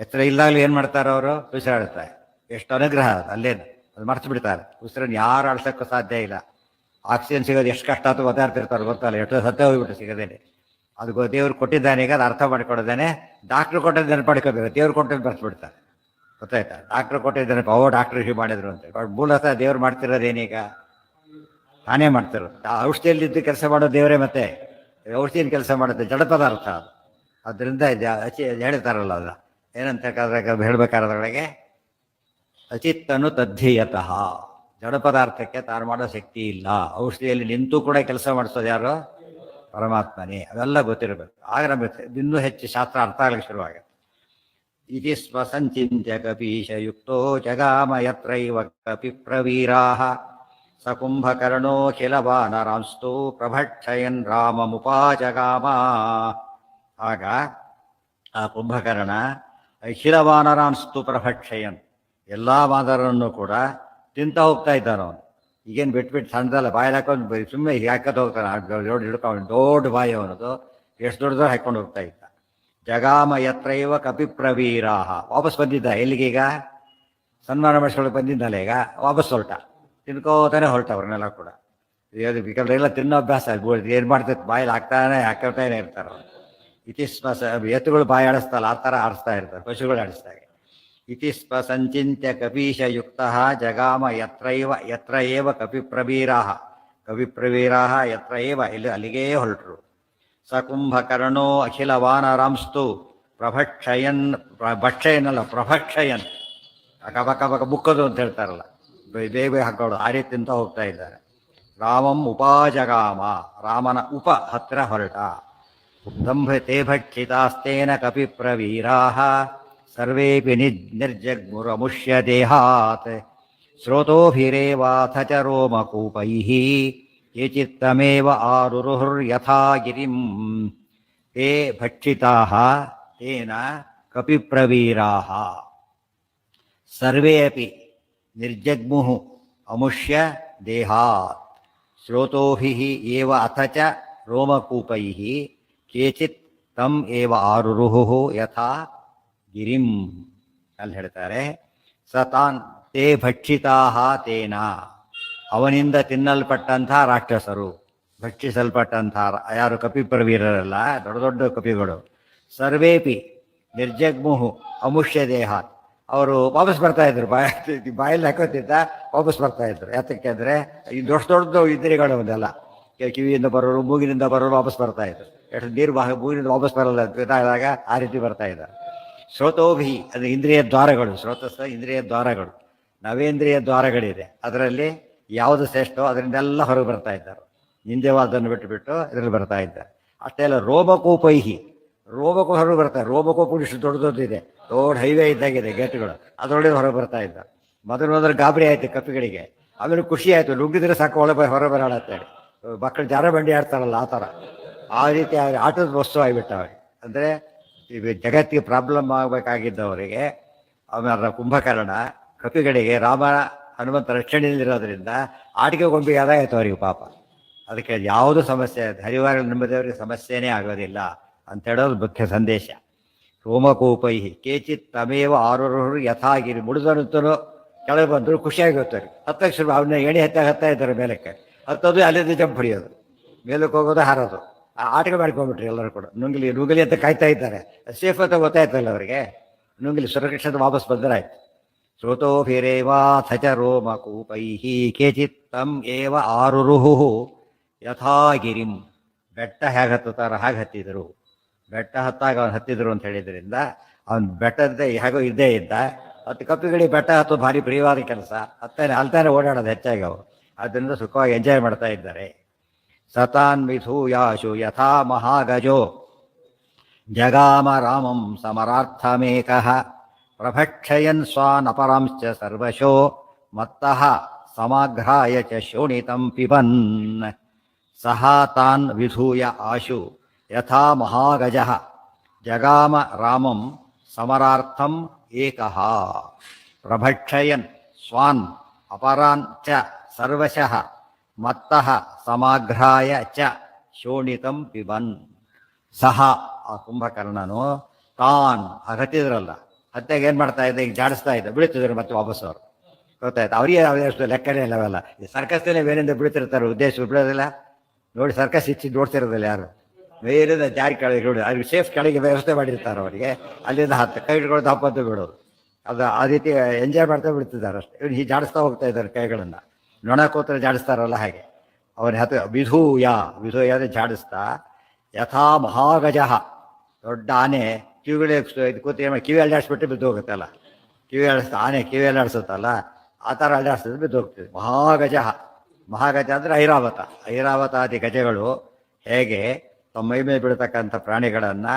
ಎಚ್ಚರ ಇಲ್ಲಾಗಲೂ ಏನು ಮಾಡ್ತಾರೆ ಅವರು, ಉಸಿರಾಡ್ತಾರೆ. ಎಷ್ಟು ಅನುಗ್ರಹ ಅಲ್ಲೇನು, ಅದು ಮರ್ತು ಬಿಡ್ತಾರೆ. ಉಸಿರನ್ನು ಯಾರು ಆಡ್ಸೋಕ್ಕೂ ಸಾಧ್ಯ ಇಲ್ಲ. ಆಕ್ಸಿಜನ್ ಸಿಗೋದು ಎಷ್ಟು ಕಷ್ಟ ಅಂತ ಗೊತ್ತಾಗ್ತಿರ್ತಾರೆ, ಗೊತ್ತಲ್ಲ, ಎಷ್ಟು ಸತ್ಯ ಹೋಗ್ಬಿಟ್ಟು ಸಿಗೋದೇನೆ. ಅದು ದೇವ್ರು ಕೊಟ್ಟಿದ್ದಾನೆ, ಈಗ ಅದು ಅರ್ಥ ಮಾಡಿಕೊಡೋದೇನೆ. ಡಾಕ್ಟ್ರು ಕೊಟ್ಟಿದ್ದು ನೆನಪು ಮಾಡ್ಕೋಬೇಕು, ದೇವ್ರು ಕೊಟ್ಟಿದ್ದು ಬರ್ತು ಬಿಡ್ತಾರೆ, ಗೊತ್ತಾಯ್ತಾ. ಡಾಕ್ಟ್ರು ಕೊಟ್ಟಿದ್ದಾನೆ, ಡಾಕ್ಟ್ರು ಇಶ್ಯೂ ಮಾಡಿದ್ರು ಅಂತ. ಮೂಲತಃ ದೇವ್ರು ಮಾಡ್ತಿರೋದೇನೀಗ, ತಾನೇ ಮಾಡ್ತಿರೋದು. ಔಷಧಿಯಲ್ಲಿದ್ದು ಕೆಲಸ ಮಾಡೋ ದೇವರೇ, ಮತ್ತೆ ಔಷಧಿನ ಕೆಲಸ ಮಾಡುತ್ತೆ, ಜಡ ಪದಾರ್ಥ ಅದು. ಅದರಿಂದ ಹೇಳ್ತಾರಲ್ಲ, ಅದು ಏನಂತ ಹೇಳ್ಬೇಕಾದ್ರೊಳಗೆ ಅಚಿತ್ತನು ತದ್ಧೀಯತಃ, ಜಡ ಪದಾರ್ಥಕ್ಕೆ ತಾನು ಮಾಡೋ ಶಕ್ತಿ ಇಲ್ಲ. ಔಷಧಿಯಲ್ಲಿ ನಿಂತು ಕೂಡ ಕೆಲಸ ಮಾಡಿಸೋದು ಯಾರು, ಪರಮಾತ್ಮನೇ. ಅವೆಲ್ಲ ಗೊತ್ತಿರಬೇಕು, ಆಗ ನಮಗೆ ಇನ್ನೂ ಹೆಚ್ಚು ಶಾಸ್ತ್ರ ಅರ್ಥ ಆಗಲಿಕ್ಕೆ ಶುರುವಾಗುತ್ತೆ. ಇತಿ ಸ್ವಸಂಚಿತ್ಯ ಕಪೀಶಯುಕ್ತೋ ಜಗಾಮ ಯತ್ರೈವ ಕಪಿಪ್ರವೀರಾಃ ಸಕುಂಭಕರ್ಣೋಖಿಲ ವಾನರಾಂಸ್ತು ಪ್ರಭಕ್ಷಯನ್ ರಾಮಮುಪಾಜಗಾಮ. ಆಗ ಆ ಕುಂಭಕರ್ಣ ಅಖಿಲ ವಾನರಾಂಸ್ತು ಪ್ರಭಕ್ಷಯನ್, ಎಲ್ಲ ವಾನರನ್ನು ಕೂಡ ತಿಂತ ಹೋಗ್ತಾ ಇದ್ದಾನ ಅವನು. ಈಗೇನು ಬಿಟ್ಬಿಟ್ಟು ಸಣ್ಣದಲ್ಲ, ಬಾಯಲ್ಲಿ ಹಾಕೊಂಡು ಸುಮ್ಮನೆ ಹೀಗೆ ಹಾಕೋದು ಹೋಗ್ತಾನೆ. ದೊಡ್ಡ ಹಿಡ್ಕೊಂಡು ದೊಡ್ಡ ಬಾಯಿ ಅವನದು, ಎಷ್ಟು ದೊಡ್ಡದು ಹಾಕೊಂಡು ಹೋಗ್ತಾ ಇದ್ದ. ಜಗಾಮ ಯತ್ರೈವ ಕಪಿಪ್ರವೀರಾಹ, ವಾಪಸ್ ಬಂದಿದ್ದ. ಎಲ್ಲಿಗೀಗ ಸನ್ಮಾನ ಮಾಡಿಸ್ಕೊಳ್ಳೋಕೆ ಬಂದಿದ್ದಲ್ಲ, ಈಗ ವಾಪಸ್ ಹೊರಟ, ತಿನ್ಕೋತಾನೆ ಹೊರಟ. ಅವ್ರನ್ನೆಲ್ಲ ಕೂಡ ಎಲ್ಲ ತಿನ್ನೋ ಅಭ್ಯಾಸ ಏನು ಮಾಡ್ತೈತೆ, ಬಾಯಲ್ಲಿ ಹಾಕ್ತಾನೆ ಇರ್ತಾರೆ. ಇತಿ ಎತ್ತುಗಳು ಬಾಯಿ ಆಡಿಸ್ತಲ್ಲ, ಆ ಥರ ಆಡಿಸ್ತಾ ಇರ್ತಾರೆ, ಪಶುಗಳು ಆಡಿಸ್ತಾಗೆ. ಇತಿ ಸ್ವಸಂಚಿತ್ಯ ಕಪೀಶಯುಕ್ತ ಜಗಾಮ ಯತ್ರ ಏವ ಕಪಿಪ್ರವೀರಾಹ, ಕವಿಪ್ರವೀರಾಹ ಯತ್ರ ಏವ, ಇಲ್ಲಿ ಅಲ್ಲಿಗೇ ಹೊರಟರು. ಸಕುಂಭಕರ್ಣೋ ಅಖಿಲ ವಾನರಾಂಸ್ತು ಪ್ರಭಕ್ಷಯನ್, ಭಕ್ಷಯನಲ್ಲ ಪ್ರಭಕ್ಷಯನ್, ಅಕಬಕ ಬುಕ್ಕದು ಅಂತ ಹೇಳ್ತಾರಲ್ಲ, ಬೇಗ ಹಾಕೋದು, ಆ ರೀತಿ ಅಂತ ಹೋಗ್ತಾ ಇದ್ದಾರೆ. ರಾಮಂ ಉಪಾಜಗಾಮ, ರಾಮನ ಉಪ ಹತ್ರ ಹೊರಟ. ದಂಭತೆ ಭಕ್ಷಿತಾಸ್ತೇನ ಕಪಿಪ್ರವೀರಾಹ ಸರ್ವೇಪಿ ನಿರ್ಜಗ್ಮುರಮುಷ್ಯ ದೇಹಾತ್ ಸ್ರೋತೋಭಿರೇವಾಥ ಚ ರೋಮಕೂಪೈಃ ಕೇಚಿತ್ತಮೇವ ಆರುರುಹುರ್ಯಥಾ ಗಿರಿಂ. ತೇ ಭಕ್ಷಿತಾಃ ತೇನ ಕಪಿಪ್ರವೀರಾಃ ಸರ್ವೇ ಅಪಿ ನಿರ್ಜಗ್ಮುಃ ಅಮುಷ್ಯ ದೇಹಾತ್ ಸ್ರೋತೋಭಿಃ ಏವ ಅಥ ಚ ರೋಮಕೂಪೈಃ ಕೇಚಿತ್ ತಂ ಏವ ಆರುರುಹುಃ ಯಥಾ ಗಿರಿಂ. ಅಲ್ಲಿ ಹೇಳ್ತಾರೆ, ಸತಾನ್ ತೇ ಭಕ್ಷಿತಾಹ ತೇನ, ಅವನಿಂದ ತಿನ್ನಲ್ಪಟ್ಟಂಥ ರಾಕ್ಷಸರು, ಭಕ್ಷಿಸಲ್ಪಟ್ಟಂಥ ಯಾರು ಕಪಿಪ್ರವೀರರಲ್ಲ, ದೊಡ್ಡ ದೊಡ್ಡ ಕಪಿಗಳು. ಸರ್ವೇಪಿ ನಿರ್ಜಗ್ಮುಹು ಅಮುಷ್ಯ ದೇಹ, ಅವರು ವಾಪಸ್ ಬರ್ತಾ ಇದ್ರು, ಬಾಯಲ್ಲಿ ಹಾಕೋತಿದ್ದ ವಾಪಸ್ ಬರ್ತಾ ಇದ್ರು. ಯಾತಕ್ಕೆ ಅಂದರೆ ಈ ದೊಡ್ಡ ಇಂದ್ರಿಯಗಳು ಒಂದೆಲ್ಲ, ಕಿವಿಯಿಂದ ಬರೋರು, ಮೂಗಿನಿಂದ ಬರೋರು ವಾಪಸ್ ಬರ್ತಾ ಇದ್ರು. ಎಷ್ಟು ನೀರು ಮೂಗಿನಿಂದ ವಾಪಸ್ ಬರಲ್ಲ ಇದ್ದಾಗ ಆ ರೀತಿ ಬರ್ತಾ ಇದ್ದಾರೆ. ಶ್ರೋತೋಭಿ ಅದು ಇಂದ್ರಿಯ ದ್ವಾರಗಳು, ಸ್ರೋತಸ್ಸ ಇಂದ್ರಿಯ ದ್ವಾರಗಳು, ನವೇಂದ್ರಿಯ ದ್ವಾರಗಳಿದೆ. ಅದರಲ್ಲಿ ಯಾವುದು ಶ್ರೇಷ್ಠೋ ಅದರಿಂದೆಲ್ಲ ಹೊರಗೆ ಬರ್ತಾ ಇದ್ದಾರೆ. ನಿಂದ್ಯವಾದನ್ನು ಬಿಟ್ಟು ಇದರಲ್ಲಿ ಬರ್ತಾ ಇದ್ದಾರೆ. ಅಷ್ಟೇ ಅಲ್ಲ, ರೋಮಕೂಪೈಹಿ, ರೋಮಕೂ ಹೊರಗೆ ಬರ್ತಾರೆ. ರೋಮಕೂಪ ಇಷ್ಟು ದೊಡ್ಡದಿದೆ, ದೊಡ್ಡ ಹೈವೇ ಇದ್ದಾಗಿದೆ ಗೇಟ್ಗಳು, ಅದರೊಳಗೆ ಹೊರಗೆ ಬರ್ತಾ ಇದ್ದಾರೆ. ಮೊದಲು ಗಾಬರಿ ಆಯಿತು ಕಪಿಗಳಿಗೆ, ಆಮೇಲೆ ಖುಷಿ ಆಯಿತು, ನುಗ್ಗಿದ್ರೆ ಸಾಕು ಹೊರಗೆ ಬರಾಡತ್ತೇಳಿ. ಮಕ್ಕಳು ಜಾರ ಬಂಡಿ ಆಡ್ತಾರಲ್ಲ ಆ ಥರ, ಆ ರೀತಿ ಆಟದ ವಸ್ತು ಆಗಿಬಿಟ್ಟ ಅವ್ರಿಗೆ. ಅಂದರೆ ಈಗ ಜಗತ್ತಿಗೆ ಪ್ರಾಬ್ಲಮ್ ಆಗಬೇಕಾಗಿದ್ದವರಿಗೆ ಆಮೇಲೆ ಕುಂಭಕರ್ಣ ಕಪಿಗಳಿಗೆ ರಾಮ ಹನುಮಂತ ರಕ್ಷಣೆಯಲ್ಲಿರೋದ್ರಿಂದ ಆಟಿಕೆ ಗೊಂಬೆಗೆ ಆದಾಯಿತು ಅವರಿಗೆ ಪಾಪ. ಅದಕ್ಕೆ ಯಾವುದು ಸಮಸ್ಯೆ ಹರಿವಾರ ನಂಬಿದವರಿಗೆ ಸಮಸ್ಯೆನೇ ಆಗೋದಿಲ್ಲ ಅಂತ ಹೇಳೋದು ಮುಖ್ಯ ಸಂದೇಶ. ರೋಮಕೂಪೈ ಕೇಚಿತ್ ತಮೇವ ಆರೋರು ಯಥಾಗಿರಿ ಮುಡಿದನುತ್ತನು ಕೆಳಗೆ ಬಂದರು ಖುಷಿಯಾಗಿ ಹೋಗ್ತಾರೆ. ಹತ್ತಕ್ಷರ ಅವನ್ನ ಎಣೆ ಹತ್ತಾ ಇದ್ದಾರೆ ಮೇಲಕ್ಕೆ ಹತ್ತೋದು ಅಲ್ಲಿಂದ ಜಂಪ್ ಹೊಡಿಯೋದು, ಮೇಲಕ್ಕೆ ಹೋಗೋದು ಹಾರೋದು. ಆಟಗಳು ಮಾಡ್ಕೊಂಡ್ಬಿಟ್ರಿ ಎಲ್ಲರೂ ಕೂಡ. ನುಂಗಲಿ ಅಂತ ಕಾಯ್ತಾ ಇದ್ದಾರೆ. ಸೇಫ್ ಅಂತ ಗೊತ್ತಾಯ್ತಲ್ಲ ಅವರಿಗೆ. ನುಂಗಲಿ ಸುರಕ್ಷಿತ ವಾಪಸ್ ಬಂದರಾಯ್ತು. ಶ್ರೋತೋಭಿರೇವಾಥ ಚ ರೋಮಕೂಪೈ ಕೇಚಿತ್ ತಮ್ ಏವ ಆರುರುಹು ಯಥಾಗಿರಿಂ. ಬೆಟ್ಟ ಹೇಗೆ ಹತ್ತುತ್ತಾರೋ ಹಾಗೆ ಹತ್ತಿದರು. ಬೆಟ್ಟ ಹತ್ತಾಗ ಅವನು ಹತ್ತಿದ್ರು ಅಂತ ಹೇಳಿದ್ರಿಂದ ಅವನು ಬೆಟ್ಟದ ಹೇಗೋ ಇದ್ದೇ ಇದ್ದ. ಹತ್ತು ಕಪ್ಪಿಗಳಿಗೆ ಬೆಟ್ಟ ಹತ್ತೋದು ಭಾರಿ ಪ್ರಿಯವಾದ ಕೆಲಸ. ಅಲ್ತಾನೆ ಓಡಾಡೋದು ಹೆಚ್ಚಾಗಿ ಅವರು. ಅದರಿಂದ ಸುಖವಾಗಿ ಎಂಜಾಯ್ ಮಾಡ್ತಾ ಇದ್ದಾರೆ. ಸತಾನ್ ವಿಧೂಯಾಶು ಯಥಾ ಮಹಾಗಜೋ ಜಗಾಮ ರಾಮಂ ಸಮರಾರ್ಥಮೇಕಃ ಪ್ರಭಕ್ಷಯನ್ ಸ್ವಾನ್ ಅಪರಾಂಶ್ಚ ಸರ್ವಶೋ ಮತ್ತಃ ಸಮಾಘ್ರಾಯ ಚ ಶೋಣಿತಂ ಪಿಬನ್. ಸಹ ತಾನ್ ವಿಧೂಯ ಆಶು ಯಥಾ ಮಹಾಗಜಃ ಜಗಾಮ ರಾಮಂ ಸಮರಾರ್ಥಂ ಏಕಃ ಪ್ರಭಕ್ಷಯನ್ ಸ್ವಾನ್ ಅಪರಾನ್ ಚ ಸರ್ವಶಃ ಮತ್ತಃ ಸಮಾಘ್ರಾಯ ಚ ಶೋಣಿತಂ ಪಿಬನ್. ಸಹ ಆ ಕುಂಭಕರ್ಣನು ತಾನ್ ಹತ್ತಿದ್ರಲ್ಲ, ಹತ್ತಾಗ ಏನು ಮಾಡ್ತಾ ಇದ್ದ, ಈಗ ಜಾಡಿಸ್ತಾ ಇದ್ದ, ಬೀಳ್ತಿದ್ರು ಮತ್ತೆ ವಾಪಸ್ ಅವರು. ಗೊತ್ತಾಯ್ತು ಅವರಿಗೆ ಅಷ್ಟು ಲೆಕ್ಕನೇ ಇಲ್ಲವೆಲ್ಲ. ಈ ಸರ್ಕಸ್ನೇ ಬೇರೆಯಿಂದ ಬೀಳ್ತಿರ್ತಾರೆ, ಉದ್ದೇಶ ಬಿಡೋದಿಲ್ಲ ನೋಡಿ. ಸರ್ಕಸ್ ಇಚ್ಚಿ ನೋಡ್ತಿರೋದಿಲ್ಲ ಯಾರು. ಬೇರೆದ ಜಾರಿ ಕೆಳಗೆ ನೋಡಿ ಅವ್ರಿಗೆ ಸೇಫ್ ಕೆಳಗೆ ವ್ಯವಸ್ಥೆ ಮಾಡಿರ್ತಾರೆ ಅವರಿಗೆ. ಅಲ್ಲಿಂದ ಕೈ ಹಿಡ್ಕೊಂಡು ದಪ್ಪಂತೂ ಬಿಡೋದು. ಅದು ಆ ರೀತಿ ಎಂಜಾಯ್ ಮಾಡ್ತಾ ಬಿಡ್ತಿದ್ದಾರೆ ಅಷ್ಟೇ. ಇವ್ರು ಹೀಗೆ ಜಾಡಿಸ್ತಾ ಹೋಗ್ತಾ ಇದ್ದಾರೆ ಕೈಗಳನ್ನು. ನೊಣ ಕೂತ್ರ ಜಾಡಿಸ್ತಾರಲ್ಲ ಹಾಗೆ ಅವನ ವಿಧೂಯ ಅಂದರೆ ಜಾಡಿಸ್ತಾ. ಯಥಾ ಮಹಾಗಜಃ ದೊಡ್ಡ ಆನೆ ಕಿವಿಗಳೇ ಕೂತಿ ಕಿವಿ ಅಲ್ಲಾಡಿಸ್ಬಿಟ್ಟು ಬಿದ್ದು ಹೋಗುತ್ತಲ್ಲ. ಕಿವಿ ಅಲ್ಲಾಡಿಸ್ತಾ ಆನೆ ಕಿವಿ ಅಲ್ಲಾಡಿಸುತ್ತಲ್ಲ ಆ ಥರ ಅಲ್ಲಾಡಿಸಿದ್ರೆ ಬಿದ್ದು ಹೋಗ್ತದೆ. ಮಹಾಗಜ ಅಂದರೆ ಐರಾವತಾದಿ ಗಜಗಳು ಹೇಗೆ ತಮ್ಮ ಮೈ ಮೇಲೆ ಬೀಳ್ತಕ್ಕಂಥ ಪ್ರಾಣಿಗಳನ್ನು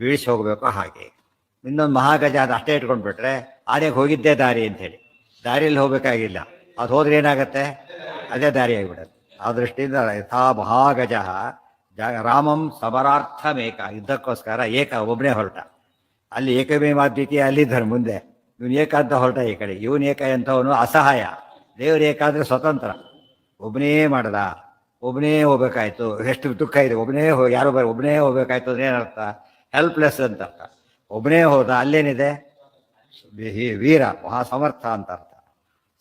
ಬೀಳಿಸಿ ಹೋಗಬೇಕು ಹಾಗೆ. ಇನ್ನೊಂದು ಮಹಾಗಜ ಅದು ಅಷ್ಟೇ ಇಟ್ಕೊಂಡ್ಬಿಟ್ರೆ ಆನೆಗೆ ಹೋಗಿದ್ದೇ ದಾರಿ ಅಂಥೇಳಿ, ದಾರಿಯಲ್ಲಿ ಹೋಗಬೇಕಾಗಿಲ್ಲ. ಅದು ಹೋದ್ರೆ ಏನಾಗುತ್ತೆ, ಅದೇ ದಾರಿ ಆಗಿಬಿಡುತ್ತೆ. ಆ ದೃಷ್ಟಿಯಿಂದ ಯಥಾ ಮಹಾಗಜ ರಾಮಂ ಸಮರಾರ್ಥಮೇಕ, ಯುದ್ಧಕ್ಕೋಸ್ಕರ ಒಬ್ಬನೇ ಹೊರಟ. ಅಲ್ಲಿ ಏಕಮೇವಾದ್ವಿತೀಯ ಅಲ್ಲಿದ್ದರು ಮುಂದೆ. ಇವನು ಏಕ ಅಂತ ಹೊರಟ ಈ ಕಡೆ. ಇವನು ಏಕ ಎಂಥವನು ಅಸಹಾಯ, ದೇವರು ಏಕ ಅಂದರೆ ಸ್ವತಂತ್ರ. ಒಬ್ಬನೇ ಮಾಡದ, ಒಬ್ಬನೇ ಹೋಗ್ಬೇಕಾಯ್ತು. ಎಷ್ಟು ದುಃಖ ಇದೆ, ಒಬ್ಬನೇ ಹೋಗ್ಬೇಕಾಯ್ತು ಅಂದ್ರೆ ಏನರ್ಥ, ಹೆಲ್ಪ್ಲೆಸ್ ಅಂತ ಅರ್ಥ. ಒಬ್ಬನೇ ಹೋದ ಅಲ್ಲೇನಿದೆ, ವೀರ ಮಹಾಸಮರ್ಥ ಅಂತ ಅರ್ಥ.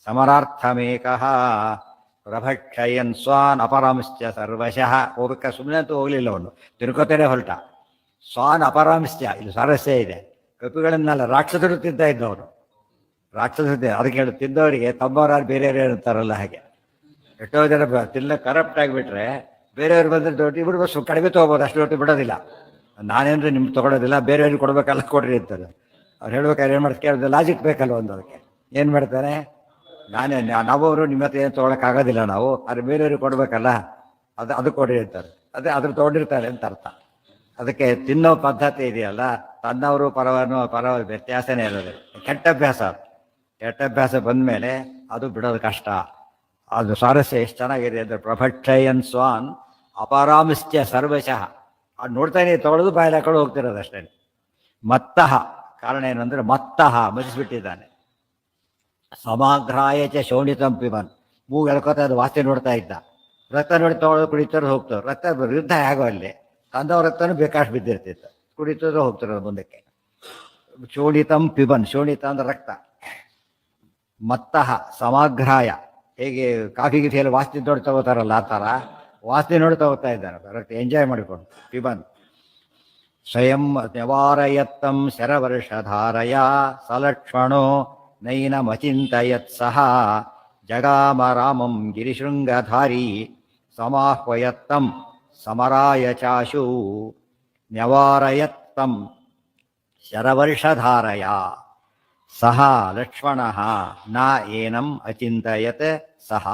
ಸಮರಾರ್ಥಮೇಕಃ ಪ್ರಭಕ್ಷಯನ್ ಸ್ವಾನ್ ಅಪರಾಂಶ್ಚ ಸರ್ವಶಃ. ಹೋಗ್ಬೇಕಾ ಸುಮ್ಮನೆ ಅಂತೂ ಹೋಗಲಿಲ್ಲ ಅವನು, ತಿನ್ಕೋತಾನೆ ಹೊರಟ. ಸ್ವಾನ್ ಅಪರಾಂಶ್ಚ, ಇಲ್ಲಿ ಸ್ವಾರಸ್ಯ ಇದೆ. ಕಪಿಗಳನ್ನೆಲ್ಲ ರಾಕ್ಷಸರು ತಿಂತ ಇದ್ದವನು. ಅದಕ್ಕೆ ಹೇಳಿ ತಿಂದವರಿಗೆ ತಮ್ಮವರಾರು ಬೇರೆಯವರು ಅಂತಾರಲ್ಲ ಹಾಗೆ. ಎಷ್ಟೋ ಜನ ತಿನ್ನ ಕರಪ್ಟ್ ಆಗಿಬಿಟ್ರೆ ಬೇರೆಯವ್ರು ಬಂದರೆ ದೊಡ್ಡ ಇಬ್ಬರು ಬಸ್ ಕಡಿಮೆ ತೊಗೋಬೋದು, ಅಷ್ಟು ದೊಡ್ಡ ಬಿಡೋದಿಲ್ಲ. ನಾನೇನ್ರಿ ನಿಮ್ಗೆ ತೊಗೊಳೋದಿಲ್ಲ, ಬೇರೆಯವ್ರಿಗೆ ಕೊಡಬೇಕಲ್ಲ ಕೊಡ್ರಿ ಅಂತಾರೆ. ಅವ್ರು ಹೇಳ್ಬೇಕಾದ್ರೆ ಏನು ಮಾಡ್ತಾರೆ, ಕೇಳಿದ್ರೆ ಲಾಜಿಕ್ ಬೇಕಲ್ಲ ಒಂದು. ಅದಕ್ಕೆ ಏನು ಮಾಡ್ತಾನೆ, ನಾವವರು ನಿಮ್ಮ ಹತ್ರ ಏನು ತೊಗೊಳಕ್ಕಾಗೋದಿಲ್ಲ ನಾವು, ಆದರೆ ಬೇರೆಯವ್ರಿಗೆ ಕೊಡಬೇಕಲ್ಲ, ಅದು ಕೊಡ್ರಿ ಅಂತಾರೆ. ಅದ್ರ ತೊಗೊಂಡಿರ್ತಾರೆ ಅಂತ ಅರ್ಥ. ಅದಕ್ಕೆ ತಿನ್ನೋ ಪದ್ಧತಿ ಇದೆಯಲ್ಲ, ತನ್ನವರು ಪರ ವ್ಯತ್ಯಾಸನೇ ಇರೋದು. ಕೆಟ್ಟ ಅಭ್ಯಾಸ ಬಂದ ಮೇಲೆ ಅದು ಬಿಡೋದು ಕಷ್ಟ. ಅದು ಸ್ವಾರಸ್ಯ ಎಷ್ಟು ಚೆನ್ನಾಗಿದೆ ಅಂದರೆ ಪ್ರಭಕ್ಷಯನ್ ಸ್ವಾನ್ ಅಪರಾಂಶ್ಚ ಸರ್ವಶಃ. ಅದು ನೋಡ್ತಾನೆ ತೊಗೊಳೋದು ಬಾಯಲ್ಲಿ ಹಾಕೊಂಡು ಹೋಗ್ತಿರೋದು ಅಷ್ಟೇ. ಮತ್ತಃ ಕಾರಣ ಏನಂದರೆ ಮದಿಸ್ಬಿಟ್ಟಿದ್ದಾನೆ. ಸಮಾಘ್ರಾಯ ಚ ಶೋಣಿತಂ ಪಿಬನ್, ಮೂಗು ಎಳ್ಕೋತಾ ಅದು ವಾಸನೆ ನೋಡ್ತಾ ಇದ್ದ. ರಕ್ತ ನೋಡಿ ತೊಗೊಳೋದು ಕುಡಿತರು ಹೋಗ್ತಾರೆ. ರಕ್ತ ವಿರುದ್ಧ ಹೇಗೋ ಅಲ್ಲಿ ತಂದವ್ರ ರಕ್ತನೂ ಬೇಕಾಷ್ಟು ಬಿದ್ದಿರ್ತಿತ್ತು, ಕುಡಿತರು ಹೋಗ್ತಿರೋದು ಮುಂದಕ್ಕೆ. ಶೋಣಿತಂ ಪಿಬನ್, ಶೋಣಿತ ಅಂದ್ರೆ ರಕ್ತ. ಮತ್ತಃ ಸಮಾಘ್ರಾಯ, ಹೇಗೆ ಕಾಫಿ ಗಿಫಿಯಲ್ಲಿ ವಾಸನೆ ನೋಡಿ ತಗೋತಾರಲ್ಲ ಆ ಥರ ವಾಸನೆ ನೋಡಿ ತಗೋತಾ ಇದ್ದಾನೆ. ರಕ್ತ ಎಂಜಾಯ್ ಮಾಡಿಕೊಂಡು. ಪಿಬನ್ ಸ್ವಯಂ ನಿವಾರಯತ್ತಂ ಶರವರ್ಷಧಾರಯ ಸಲಕ್ಷ್ಮಣೋ ನೈನಮಚಿಂತಯತ್ ಸಹ ಜಗಾಮ ರಾಮಂ ಗಿರಿಶೃಂಗಧಾರಿ ಸಮಾಹ್ವಯತ್ತಂ ಸಮರಾಯ ಚಾಶು ನ್ಯವಾರಯತ್ತಂ ಶರವರ್ಷಧಾರಯ ಸಹ ಲಕ್ಷ್ಮಣಃ ನ ಏನಂ ಅಚಿಂತಯತ್ ಸಹ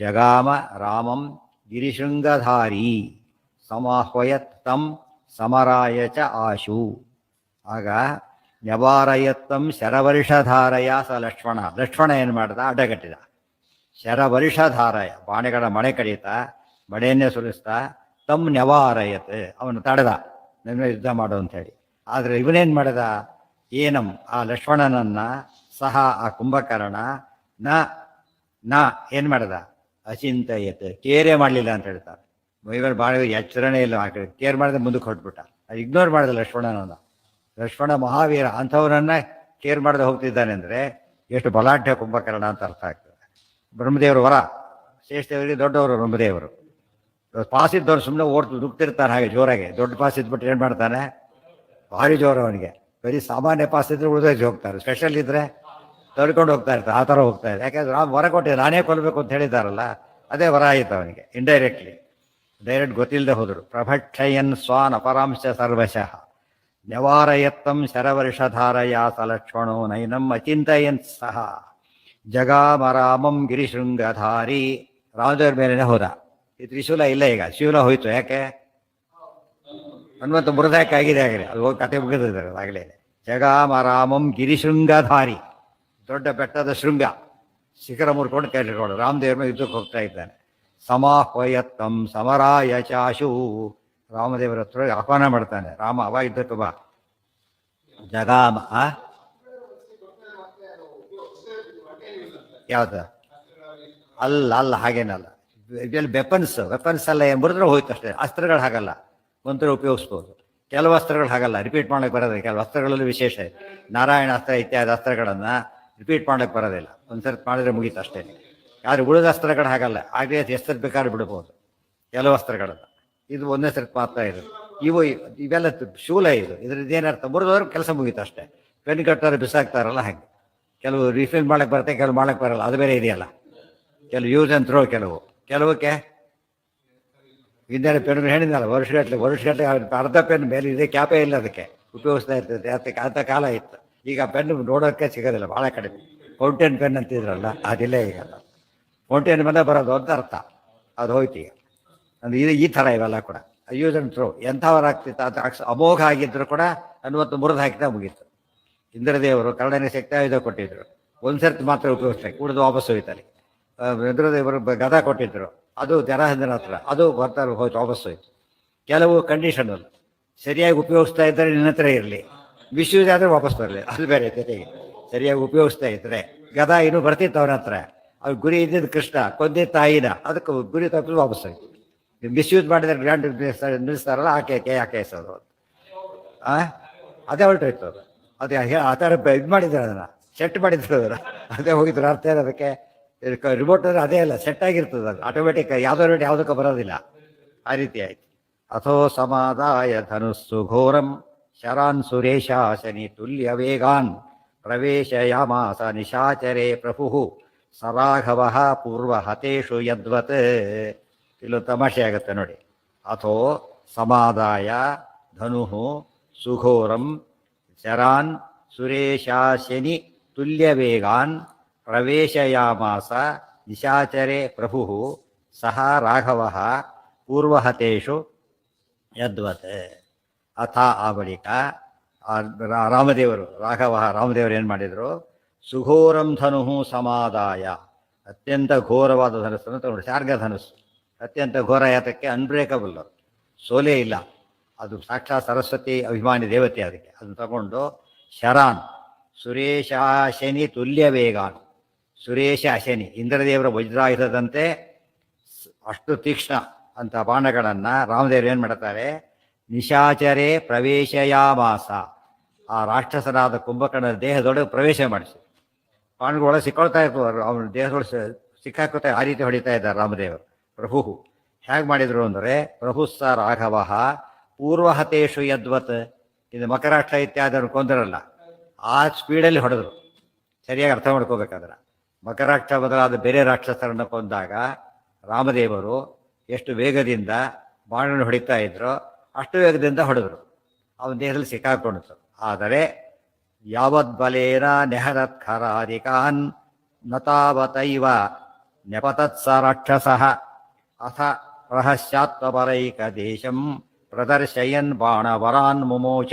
ಜಗಾಮ ರಾಮಂ ಗಿರಿಶೃಂಗಧಾರಿ ಸಮಾಹ್ವಯತ್ತಂ ಸಮರಾಯ ಚ ಆಶು. ಆಗ ನ್ಯವಾರಯತ್ತಂ ಶರವರ್ಷಧಾರಯ ಸ ಲಕ್ಷ್ಮಣ ಏನು ಮಾಡ್ದ, ಅಡ್ಡಗಟ್ಟಿದ. ಶರವರ್ಷಧಾರಯ, ಬಾಣೆಗಳ ಮಳೆ ಕಡಿತಾ, ಮಳೆಯನ್ನೇ ಸುರಿಸ್ತಾ ತಮ್ ನ್ಯವಾರಯತ್, ಅವನು ತಡೆದ ನನ್ನ ಯುದ್ಧ ಮಾಡು ಅಂತ ಹೇಳಿ. ಆದರೆ ಇವನೇನು ಮಾಡಿದ, ಏನಂ ಆ ಲಕ್ಷ್ಮಣನನ್ನ ಸಹ ಆ ಕುಂಭಕರ್ಣ ನ ನ ಏನು ಮಾಡಿದ, ಅಚಿಂತಯತ್ ಕೇರೇ ಮಾಡಲಿಲ್ಲ ಅಂತ ಹೇಳ್ತಾರೆ. ಇವರು ಭಾಳ ಎಚ್ಚರಣೆ ಇಲ್ಲ, ಕೇರ್ ಮಾಡಿದ್ರೆ ಮುಂದಕ್ಕೆ ಹೊಟ್ಬಿಟ್ಟ, ಇಗ್ನೋರ್ ಮಾಡಿದ ಲಕ್ಷ್ಮಣನನ್ನ. ಲಕ್ಷ್ಮಣ ಮಹಾವೀರ, ಅಂಥವರನ್ನ ಕೇರ್ ಮಾಡದೆ ಹೋಗ್ತಿದ್ದಾನೆ ಅಂದರೆ ಎಷ್ಟು ಬಲಾಢ್ಯ ಕುಂಭಕರ್ಣ ಅಂತ ಅರ್ಥ ಆಗ್ತದೆ. ಬ್ರಹ್ಮದೇವರು ವರ, ಶ್ರೇಷ್ಠದೇವರಿಗೆ ದೊಡ್ಡವರು ಬ್ರಹ್ಮದೇವರು. ಪಾಸ್ ಇದ್ದವ್ರು ಸುಮ್ಮನೆ ಓಡ್ತು ದುಗ್ತಿರ್ತಾನೆ ಹಾಗೆ ಜೋರಾಗಿ. ದೊಡ್ಡ ಪಾಸ್ ಇದ್ಬಿಟ್ಟು ಏನು ಮಾಡ್ತಾನೆ, ಭಾರಿ ಜೋರು ಅವನಿಗೆ. ಬರೀ ಸಾಮಾನ್ಯ ಪಾಸ್ ಇದ್ರೆ ಉಳಿದೋಗಿ ಹೋಗ್ತಾರೆ, ಸ್ಪೆಷಲ್ ಇದ್ರೆ ತಡ್ಕೊಂಡು ಹೋಗ್ತಾ ಇರ್ತಾರೆ, ಆ ಥರ ಹೋಗ್ತಾ ಇದೆ. ಯಾಕೆಂದ್ರೆ ನಾವು ವರ ಕೊಟ್ಟಿದ್ದೆ, ನಾನೇ ಕೊಲ್ಲಬೇಕು ಅಂತ ಹೇಳಿದಾರಲ್ಲ, ಅದೇ ವರ ಆಯಿತು ಅವನಿಗೆ ಇಂಡೈರೆಕ್ಟ್ಲಿ. ಡೈರೆಕ್ಟ್ ಗೊತ್ತಿಲ್ಲದೆ ಹೋದರು. ಪ್ರಭಕ್ಷಯನ್ ಸ್ವಾನ್ ಅಪರಾಂಶ ಸರ್ವಶಃ ನ್ಯವಾರಯತ್ತಂ ಶರವರ್ಷಧಾರಯ ಸಲಕ್ಷ್ಮಣೋ ನೈನಂ ಅಚಿಂತಯನ್ ಸಹ ಜಗಾಮರಾಮಂ ಗಿರಿಶೃಂಗಧಾರಿ. ರಾಮದೇವ್ರ ಮೇಲೇನೆ ಹೋದ. ಈ ತ್ರಿಶೂಲ ಇಲ್ಲ, ಈಗ ಶಿವಲ ಹೋಯ್ತು. ಯಾಕೆ, ಹನುಮಂತ ಮೃದಾಯಕ ಆಗಿದೆ ಆಗಲಿ, ಅದು ಹೋಗಿ ಕತೆ ಮುಗಿದಿದ್ದಾರೆ ಆಗಲೇ. ಜಗಾಮರಾಮಂ ಗಿರಿಶೃಂಗಧಾರಿ, ದೊಡ್ಡ ಬೆಟ್ಟದ ಶೃಂಗ ಶಿಖರ ಮುರ್ಕೊಂಡು ಕೇಳಿಕೊಂಡು ರಾಮದೇವ್ರ ಮೇಲೆ ಯುದ್ಧಕ್ಕೆ ಹೋಗ್ತಾ ಇದ್ದಾನೆ. ಸಮಾಹ್ವಯತ್ತಂ ಸಮರಾಯ ಚಾಶು, ರಾಮದೇವರ ಹತ್ರ ಆಹ್ವಾನ ಮಾಡ್ತಾನೆ. ರಾಮ ಅವ ಯುದ್ಧಕ್ಕೆ ಬಾ. ಜಗಾಮ ಯಾವ್ದು ಅಲ್ಲ, ಅಲ್ಲ ಹಾಗೇನಲ್ಲ. ಇದೆಲ್ಲ ವೆಪನ್ಸ್ ಎಲ್ಲ ಏನು ಮುರಿದ್ರೆ ಹೋಯ್ತು ಅಷ್ಟೇ. ಅಸ್ತ್ರಗಳು ಹಾಗಲ್ಲ, ಮಂತ್ರ ಉಪಯೋಗಿಸ್ಬೋದು. ಕೆಲವು ಅಸ್ತ್ರಗಳು ಹಾಗಲ್ಲ, ರಿಪೀಟ್ ಮಾಡೋಕ್ಕೆ ಬರೋದಿಲ್ಲ. ಕೆಲವು ಅಸ್ತ್ರಗಳಲ್ಲಿ ವಿಶೇಷ ಇದೆ. ನಾರಾಯಣ ಅಸ್ತ್ರ ಇತ್ಯಾದಿ ಅಸ್ತ್ರಗಳನ್ನು ರಿಪೀಟ್ ಮಾಡೋಕ್ಕೆ ಬರೋದಿಲ್ಲ, ಒಂದ್ಸರ್ತಿ ಮಾಡಿದ್ರೆ ಮುಗೀತು ಅಷ್ಟೇ. ಆದರೆ ಉಳಿದ ಅಸ್ತ್ರಗಳು ಹಾಗಲ್ಲ, ಆಗಲೇ ಎಷ್ಟು ಬೇಕಾದ್ರೆ ಬಿಡ್ಬೋದು ಕೆಲವು ಅಸ್ತ್ರಗಳನ್ನು. ಇದು ಒಂದೇ ಸರ್ತಿ ಮಾತ್ರ ಇದು. ಇವೆಲ್ಲ ಶೂಲ ಇದು. ಇದೇನರ್ಥ, ಮುರಿದವ್ರು ಕೆಲಸ ಮುಗೀತು ಅಷ್ಟೇ. ಪೆನ್ ಕಟ್ಟೋರು ಬಿಸಾಕ್ತಾರಲ್ಲ ಹಾಗೆ. ಕೆಲವು ರಿಫಿಲ್ ಮಾಡಕ್ಕೆ ಬರುತ್ತೆ, ಕೆಲವು ಮಾಡಕ್ಕೆ ಬರಲ್ಲ, ಅದು ಬೇರೆ ಇದೆಯಲ್ಲ. ಕೆಲವು ಯೂಸ್ ಆ್ಯಂಡ್ ಥ್ರೋ, ಕೆಲವಕ್ಕೆ ಇನ್ನೇನು ಪೆನ್ ಹೇಳಿದ್ನಲ್ಲ, ವರ್ಷಗಟ್ಟಲೆ ಅರ್ಧ ಪೆನ್ ಮೇಲೆ ಇದೆ, ಕ್ಯಾಪೇ ಇಲ್ಲ ಅದಕ್ಕೆ, ಉಪಯೋಗಿಸ್ತಾ ಇರ್ತದೆ. ಅದಕ್ಕೆ ಅಂಥ ಕಾಲ ಇತ್ತು. ಈಗ ಪೆನ್ ನೋಡೋಕ್ಕೆ ಸಿಗೋದಿಲ್ಲ, ಭಾಳ ಕಡಿಮೆ. ಫೌಂಟೇನ್ ಪೆನ್ ಅಂತಿದ್ರಲ್ಲ, ಅದಿಲ್ಲ ಈಗ. ಫೌಂಟೇನ್ ಮೇಲೆ ಬರೋದು ಅಂತ ಅರ್ಥ, ಅದು ಹೋಯ್ತು ಈಗ. ಅಂದರೆ ಇದು ಈ ಥರ ಇವೆಲ್ಲ ಕೂಡ ಯೂಸ್ ಆ್ಯಂಡ್ ಥ್ರೋ. ಎಂಥವರಾಗ್ತಿತ್ತು ಅದು ಅಮೋಘ ಆಗಿದ್ದರೂ ಕೂಡ ಅನ್ನುವಂಥ ಮುರಿದು ಹಾಕಿತಾ ಮುಗೀತು. ಇಂದ್ರದೇವರು ಕರ್ಣನಿಗೆ ಶಕ್ತಾಯುಧ ಕೊಟ್ಟಿದ್ದರು, ಒಂದು ಸರ್ತಿ ಮಾತ್ರ ಉಪಯೋಗಿಸ್ತಾರೆ, ಉಳಿದು ವಾಪಸ್ ಹೋಯ್ತಾರೆ. ಇಂದ್ರದೇವರು ಗದಾ ಕೊಟ್ಟಿದ್ದರು, ಅದು ಜರಾಸಂಧನ ಹತ್ರ, ಅದು ಬರ್ತಾರೆ ಹೋಯ್ತು, ವಾಪಸ್ ಹೋಯ್ತು. ಕೆಲವು ಕಂಡೀಷನ್ ಸರಿಯಾಗಿ ಉಪಯೋಗಿಸ್ತಾ ಇದ್ದರೆ ನಿನ್ನ ಹತ್ರ ಇರಲಿ, ಮಿಸ್ಯೂಸ್ ಆದರೆ ವಾಪಸ್ ಬರಲಿ, ಅದು ಬೇರೆ ಜೊತೆಗೆ. ಸರಿಯಾಗಿ ಉಪಯೋಗಿಸ್ತಾ ಇದ್ದರೆ ಗದಾ ಇನ್ನೂ ಬರ್ತಿತ್ತು ಅವನ ಹತ್ರ, ಅವ್ರು ಗುರಿ ಇದ್ದಿದ್ದು ಕೃಷ್ಣ, ಕೊಂದಿದ್ದ ತಾಯಿನ, ಅದಕ್ಕೆ ಗುರಿ ತಪ್ಪಿದ್ರು ವಾಪಸ್ ಹೋಯ್ತು. ಮಿಸ್ಯೂಸ್ ಮಾಡಿದ್ರೆ ಗ್ರ್ಯಾಂಡ್ ನಿಲ್ಲಿಸ್ತಾರಲ್ಲ, ಯಾಕೆ ಹೆಸರು ಅದೇ ಹೊರಟೋಯ್ತು. ಅದು ಅದೇ ಆ ಥರ ಇದು ಮಾಡಿದ್ರು, ಅದನ್ನು ಸೆಟ್ ಮಾಡಿದ್ರು, ಅದನ್ನು ಅದೇ ಹೋಗಿದ್ರು. ಅರ್ಥ ಇದೆ ಅದಕ್ಕೆ. ರಿಮೋಟ್ ಅಂದರೆ ಅದೇ ಅಲ್ಲ, ಸೆಟ್ ಆಗಿರ್ತದೆ, ಅದು ಆಟೋಮೆಟಿಕ್, ಯಾವುದಕ್ಕೆ ಬರೋದಿಲ್ಲ. ಆ ರೀತಿ ಆಯ್ತು. ಅಥೋ ಸಮಾದಾಯ ಧನುಸ್ಸು ಘೋರಂ ಶರಾನ್ ಸುರೇಶಾಶನಿ ತುಲ್ಯ ವೇಗಾನ್ ಪ್ರವೇಶಯಾಮಾಸ ನಿಶಾಚರೇ ಪ್ರಭು ಸರಾಘವ ಪೂರ್ವ ಹತೇಶು ಯದ್ವತ್. ಇಲ್ಲೊಂದು ತಮಾಷೆ ಆಗುತ್ತೆ ನೋಡಿ. ಅಥೋ ಸಮಾದಾಯ ಧನು ಸುಘೋರಂ ಶರಾನ್ ಸುರೇಶಾಶನಿ ತುಲ್ಯ ವೇಗಾನ್ ಪ್ರವೇಶಯಾಮಾಸ ನಿಶಾಚರೇ ಪ್ರಭು ಸಹ ರಾಘವ ಪೂರ್ವಹತೇಶು ಯದ್ವತ್. ಅಥ ಆ ಬಳಿಕ ರಾಮದೇವರು ರಾಮದೇವರು ಏನು ಮಾಡಿದರು, ಸುಘೋರಂ ಧನು ಸಮಾದಾಯ, ಅತ್ಯಂತ ಘೋರವಾದ ಧನಸ್ಸನ್ನು ತಗೊಂಡು, ಶಾರ್ಗ ಧನುಸ್ಸು ಅತ್ಯಂತ ಘೋರ ಯಾತಕ್ಕೆ, ಅನ್ಬ್ರೇಕಬಲ್, ಸೋಲೇ ಇಲ್ಲ. ಅದು ಸಾಕ್ಷಾತ್ ಸರಸ್ವತಿ ಅಭಿಮಾನಿ ದೇವತೆ, ಅದಕ್ಕೆ ಅದನ್ನು ತಗೊಂಡು ಶರಾನ್ ಸುರೇಶಾಶನಿ ತುಲ್ಯ ವೇಗಾನ್, ಸುರೇಶ ಅಶನಿ ಇಂದ್ರದೇವರ ವಜ್ರಾಯುಧದಂತೆ ಅಷ್ಟು ತೀಕ್ಷ್ಣ ಅಂತ ಬಾಣಗಳನ್ನು ರಾಮದೇವರು ಏನು ಮಾಡ್ತಾರೆ, ನಿಶಾಚರೇ ಪ್ರವೇಶಯಾಮಾಸ, ಆ ರಾಕ್ಷಸನಾದ ಕುಂಭಕರ್ಣನ ದೇಹದೊಳಗೆ ಪ್ರವೇಶ ಮಾಡಿಸಿ. ಬಾಣಗಳೊಳಗೆ ಸಿಕ್ಕೊಳ್ತಾ ಇರ್ತಾರೆ, ಅವನ ದೇಹದೊಳಗೆ ಸಿಕ್ಕಾಕೋತಾ, ಆ ರೀತಿ ಹೊಡಿತಾ ಇದ್ದಾರೆ ರಾಮದೇವರು. ಪ್ರಭು ಹೇಗೆ ಮಾಡಿದರು ಅಂದರೆ, ಪ್ರಭುಸ್ಸ ರಾಘವ ಪೂರ್ವಹತೇಶು ಯದ್ವತ್. ಇದು ಮಕರಾಕ್ಷ ಇತ್ಯಾದಿ ಕೊಂದರಲ್ಲ, ಆ ಸ್ಪೀಡಲ್ಲಿ ಹೊಡೆದ್ರು. ಸರಿಯಾಗಿ ಅರ್ಥ ಮಾಡ್ಕೋಬೇಕಾದ್ರೆ, ಮಕರಾಕ್ಷ ಬದಲಾದ ಬೇರೆ ರಾಕ್ಷಸರನ್ನು ಕೊಂದಾಗ ರಾಮದೇವರು ಎಷ್ಟು ವೇಗದಿಂದ ಬಾಣವನ್ನು ಹೊಡಿತಾ ಇದ್ರು, ಅಷ್ಟು ವೇಗದಿಂದ ಹೊಡೆದ್ರು. ಅವನ ದೇಹದಲ್ಲಿ ಸಿಕ್ಕಾಕೊಂಡಿತು. ಆದರೆ ಯಾವದ್ಬಲೇನ ನೆಹರತ್ ಖರಾಧಿಕಾನ್ ನತಾವತೈವ ನೆಪತತ್ಸ ರಾಕ್ಷಸಃ ಅಥ ರಹಸ್ಯಾತ್ಮಪರೈಕ ದೇಶಂ ಪ್ರದರ್ಶಯನ್ ಬಾಣವರಾನ್ ಮುಮೋಚ.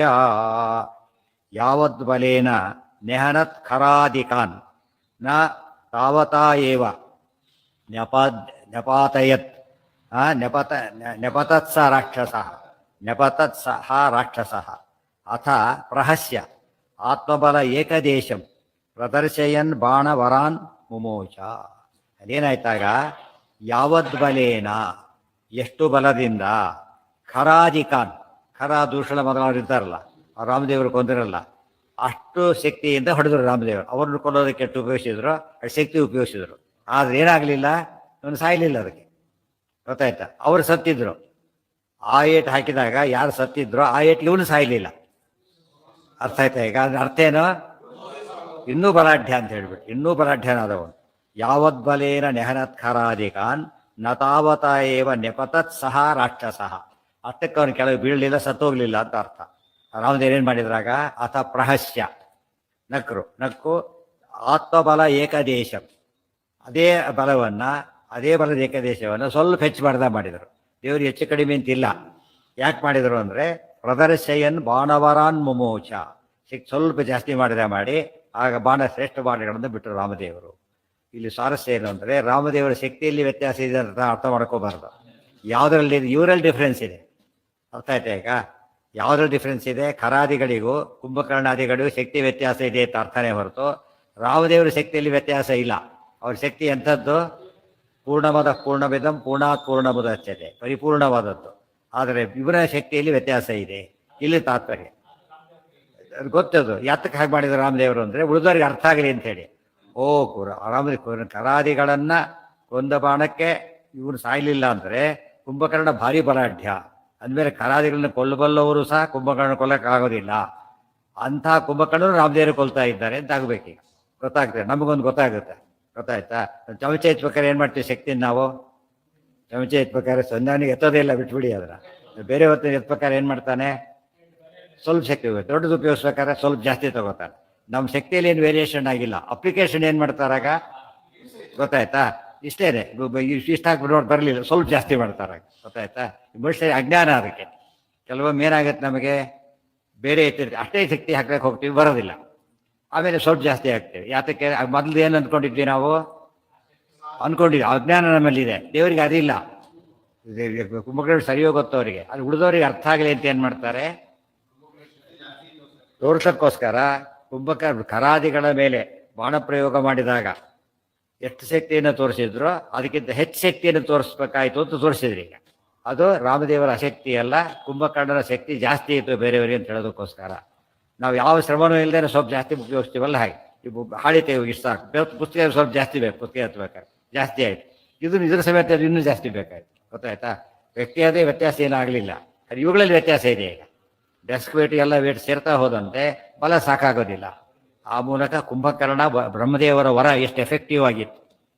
ಯಾವದ್ಬಲೇನ ನೆಹನತ್ ಖರಾಧಿಕಾನ್ ನ ತಾವತಾ ಏವ ನೆಪಾತಯತ್ ನೆಪತತ್ಸ ರಾಕ್ಷಸ ನೆಪತತ್ಸಹ ರಾಕ್ಷಸ ಅಥ ಪ್ರಹಸ್ಯ ಆತ್ಮಬಲ ಏಕದೇಶಂ ಪ್ರದರ್ಶಯನ್ ಬಾಣವರಾನ್ ಮುಮೋಚ. ಅದೇನಾಯ್ತಾಗ ಯಾವದ್ಬಲೇನ ಎಷ್ಟು ಬಲದಿಂದ ಖರಾಧಿಕಾನ್ ಖರ ದೂಷಣ ಮೊದಲವರು ಇರ್ತಾರಲ್ಲ ಅವ್ರು ರಾಮದೇವರು ಕೊಂದಿರಲ್ಲ ಅಷ್ಟು ಶಕ್ತಿಯಿಂದ ಹೊಡೆದರು ರಾಮದೇವರು. ಅವ್ರನ್ನ ಕೊಲ್ಲೋದಕ್ಕೆ ಎಷ್ಟು ಉಪಯೋಗಿಸಿದ್ರು ಅಷ್ಟು ಶಕ್ತಿ ಉಪಯೋಗಿಸಿದ್ರು. ಆದ್ರೆ ಏನಾಗಲಿಲ್ಲ, ಇವನು ಸಾಯಲಿಲ್ಲ. ಅದಕ್ಕೆ ಗೊತ್ತಾಯ್ತಾ, ಅವರು ಸತ್ತಿದ್ರು. ಆ ಏಟ್ ಹಾಕಿದಾಗ ಯಾರು ಸತ್ತಿದ್ರು ಆ ಏಟ್ ಇವನು ಸಾಯಲಿಲ್ಲ. ಅರ್ಥ ಆಯ್ತಾ? ಈಗ ಅದ್ರ ಅರ್ಥ ಏನು? ಇನ್ನೂ ಬಲಾಢ್ಯ ಅಂತ ಹೇಳ್ಬಿಟ್ಟು ಇನ್ನೂ ಬಲಾಢ್ಯನಾದವನು. ಯಾವದ್ಬಲೇನ ನೆಹನತ್ ಖರಾಧಿಕಾನ್ ನ ತಾವತ ಏವ ನೆಪತತ್ ಸಹ ರಾಕ್ಷಸಃ. ಅಷ್ಟಕ್ಕೆ ಅವನು ಕೆಳಗೆ ಬೀಳಲಿಲ್ಲ, ಸತ್ತೋಗ್ಲಿಲ್ಲ ಅಂತ ಅರ್ಥ. ರಾಮದೇವ್ ಏನ್ ಮಾಡಿದ್ರಾಗ ಅಥ ಪ್ರಹಸ್ಯ ನಕ್ಕು ಆತ್ಮಬಲ ಏಕದೇಶ, ಅದೇ ಬಲವನ್ನ ಅದೇ ಬಲದ ಏಕದೇಶವನ್ನು ಸ್ವಲ್ಪ ಹೆಚ್ಚು ಮಾಡಿದರು. ದೇವರು ಹೆಚ್ಚು ಕಡಿಮೆ ಅಂತಿಲ್ಲ. ಯಾಕೆ ಮಾಡಿದರು ಅಂದರೆ ಪ್ರದರ್ಶಯನ್ ಬಾಣವರಾನ್ ಮುಮೋಚ, ಸ್ವಲ್ಪ ಜಾಸ್ತಿ ಮಾಡಿ ಆಗ ಬಾಣ ಶ್ರೇಷ್ಠ ಬಾಣಗಳನ್ನು ಬಿಟ್ಟರು ರಾಮದೇವರು. ಇಲ್ಲಿ ಸ್ವಾರಸ್ಯ ಏನು ಅಂದರೆ ರಾಮದೇವರ ಶಕ್ತಿಯಲ್ಲಿ ವ್ಯತ್ಯಾಸ ಇದೆ ಅಂತ ಅರ್ಥ ಮಾಡ್ಕೋಬಾರ್ದು. ಯಾವುದರಲ್ಲಿ ಇವರಲ್ಲಿ ಡಿಫ್ರೆನ್ಸ್ ಇದೆ. ಅರ್ಥ ಆಯ್ತಾ? ಈಗ ಯಾವುದ್ರಲ್ಲಿ ಡಿಫ್ರೆನ್ಸ್ ಇದೆ? ಖರಾದಿಗಳಿಗೂ ಕುಂಭಕರ್ಣಾದಿಗಳಿಗೂ ಶಕ್ತಿ ವ್ಯತ್ಯಾಸ ಇದೆ ಅಂತ ಅರ್ಥನೇ ಹೊರತು ರಾಮದೇವರ ಶಕ್ತಿಯಲ್ಲಿ ವ್ಯತ್ಯಾಸ ಇಲ್ಲ. ಅವ್ರ ಶಕ್ತಿ ಎಂಥದ್ದು? ಪೂರ್ಣವಾದ ಪೂರ್ಣವಿದಂ ಪೂರ್ಣಾತ್ ಪೂರ್ಣಮುದಚ್ಯತೆ, ಪರಿಪೂರ್ಣವಾದದ್ದು. ಆದರೆ ಇವರ ಶಕ್ತಿಯಲ್ಲಿ ವ್ಯತ್ಯಾಸ ಇದೆ. ಇಲ್ಲಿ ತಾತ್ಪರ್ಯ ಗೊತ್ತದು. ಯಾತಕ್ಕೆ ಹಾಗೆ ಮಾಡಿದ್ರು ರಾಮದೇವರು ಅಂದರೆ ಉಳಿದವ್ರಿಗೆ ಅರ್ಥ ಆಗಲಿ ಅಂಥೇಳಿ. ಓ ಖರಾದಿಗಳನ್ನು ಕೊಂದ ಬಾಣಕ್ಕೆ ಇವನು ಸಾಯಲಿಲ್ಲ ಅಂದರೆ ಕುಂಭಕರ್ಣ ಭಾರಿ ಬಲಾಢ್ಯ ಅಂದಮೇಲೆ ಖರಾದಿಗಳನ್ನ ಕೊಲ್ಲಬಲ್ಲವರು ಸಹ ಕುಂಭಕರ್ಣ ಕೊಲ್ಲಕ್ಕಾಗೋದಿಲ್ಲ. ಅಂಥ ಕುಂಭಕರ್ಣರು ರಾಮದೇವರು ಕೊಲ್ತಾ ಇದ್ದಾರೆ ಅಂತ ಆಗಬೇಕೀಗ. ಗೊತ್ತಾಗ್ತದೆ, ನಮಗೊಂದು ಗೊತ್ತಾಗುತ್ತೆ. ಗೊತ್ತಾಯ್ತಾ? ಚಮಚ ಎತ್ಬೇಕಾದ್ರೆ ಏನು ಮಾಡ್ತೀವಿ ಶಕ್ತಿನ ನಾವು? ಚಮಚ ಎತ್ಬೇಕಾದ್ರೆ ಸಂಧಾನಿಗೆ ಎತ್ತೋದೇ ಇಲ್ಲ, ಬಿಟ್ಬಿಡಿ. ಅದರ ಬೇರೆ ಹೊತ್ತಿನ ಎತ್ಬೇಕಾದ್ರೆ ಏನು ಮಾಡ್ತಾನೆ? ಸ್ವಲ್ಪ ಶಕ್ತಿ ಹೋಗುತ್ತೆ. ದೊಡ್ಡದು ಉಪಯೋಗಿಸ್ಬೇಕಾದ್ರೆ ಸ್ವಲ್ಪ ಜಾಸ್ತಿ ತಗೋತಾನೆ. ನಮ್ಮ ಶಕ್ತಿಯಲ್ಲಿ ಏನು ವೇರಿಯೇಷನ್ ಆಗಿಲ್ಲ. ಅಪ್ಲಿಕೇಶನ್ ಏನು ಮಾಡ್ತಾರಾಗ? ಗೊತ್ತಾಯ್ತಾ? ಇಷ್ಟೇನೆ, ಇಷ್ಟ ಹಾಕಿ ಬರಲಿಲ್ಲ, ಸ್ವಲ್ಪ ಜಾಸ್ತಿ ಮಾಡ್ತಾರೆ. ಗೊತ್ತಾಯ್ತಾ? ಮನುಷ್ಯ ಅಜ್ಞಾನ. ಅದಕ್ಕೆ ಕೆಲವೊಮ್ಮೆ ಏನಾಗುತ್ತೆ, ನಮಗೆ ಬೇರೆ ಎತ್ತಿರ್ತೀವಿ, ಅಷ್ಟೇ ಶಕ್ತಿ ಹಾಕಕ್ಕೆ ಹೋಗ್ತೀವಿ, ಬರೋದಿಲ್ಲ. ಆಮೇಲೆ ಸ್ವಲ್ಪ ಜಾಸ್ತಿ ಆಗ್ತೇವೆ. ಯಾತಕ್ಕೆ? ಮೊದಲು ಏನು ಅಂದ್ಕೊಂಡಿದ್ವಿ ನಾವು? ಅಂದ್ಕೊಂಡಿದ್ವಿ ಅಜ್ಞಾನ ನಮ್ಮಲ್ಲಿದೆ. ದೇವರಿಗೆ ಅದಿಲ್ಲ. ಕುಂಭಕರ್ಣ ಸರಿಯೋ ಗೊತ್ತು ಅವರಿಗೆ. ಅದು ಉಳಿದವರಿಗೆ ಅರ್ಥ ಆಗಲಿ ಅಂತ ಏನು ಮಾಡ್ತಾರೆ? ತೋರ್ಸಕ್ಕೋಸ್ಕರ ಖರಾದಿಗಳ ಮೇಲೆ ಬಾಣ ಪ್ರಯೋಗ ಮಾಡಿದಾಗ ಎಷ್ಟು ಶಕ್ತಿಯನ್ನು ತೋರಿಸಿದ್ರು ಅದಕ್ಕಿಂತ ಹೆಚ್ಚು ಶಕ್ತಿಯನ್ನು ತೋರಿಸ್ಬೇಕಾಯ್ತು ಅಂತ ತೋರಿಸಿದ್ರಿ. ಈಗ ಅದು ರಾಮದೇವರ ಅಶಕ್ತಿ ಅಲ್ಲ, ಕುಂಭಕರ್ಣನ ಶಕ್ತಿ ಜಾಸ್ತಿ ಇತ್ತು ಬೇರೆಯವರಿಗೆ ಅಂತ ಹೇಳೋದಕ್ಕೋಸ್ಕರ. ನಾವು ಯಾವ ಶ್ರಮನೂ ಇಲ್ಲದೆ ಸ್ವಲ್ಪ ಜಾಸ್ತಿ ಉಪಯೋಗಿಸ್ತೀವಲ್ಲ, ಹಾಗೆ ಇವು ಹಾಳಿತೇವೆ ಇಷ್ಟು ಸಾಕು. ಪುಸ್ತಕ ಸ್ವಲ್ಪ ಜಾಸ್ತಿ ಬೇಕು, ಪುಸ್ತಕ ಎತ್ತಬೇಕಾದ್ರೆ ಜಾಸ್ತಿ ಆಯ್ತು. ಇದ್ರ ಸಮೇತ ಅದು ಇನ್ನೂ ಜಾಸ್ತಿ ಬೇಕಾಯ್ತು. ಗೊತ್ತಾಯ್ತಾ? ವ್ಯಕ್ತಿಯಾದೇ ವ್ಯತ್ಯಾಸ ಏನಾಗಲಿಲ್ಲ, ಅದು ಇವುಗಳಲ್ಲಿ ವ್ಯತ್ಯಾಸ ಇದೆ. ಈಗ ಡೆಸ್ಕ್ ವೇಟ್ ಎಲ್ಲ ವೇಟ್ ಸೇರ್ತಾ ಹೋದಂತೆ ಬಲ ಸಾಕಾಗೋದಿಲ್ಲ. ಆ ಮೂಲಕ ಕುಂಭಕರ್ಣ ಬ್ರಹ್ಮದೇವರ ವರ ಎಷ್ಟು ಎಫೆಕ್ಟಿವ್ ಆಗಿತ್ತು.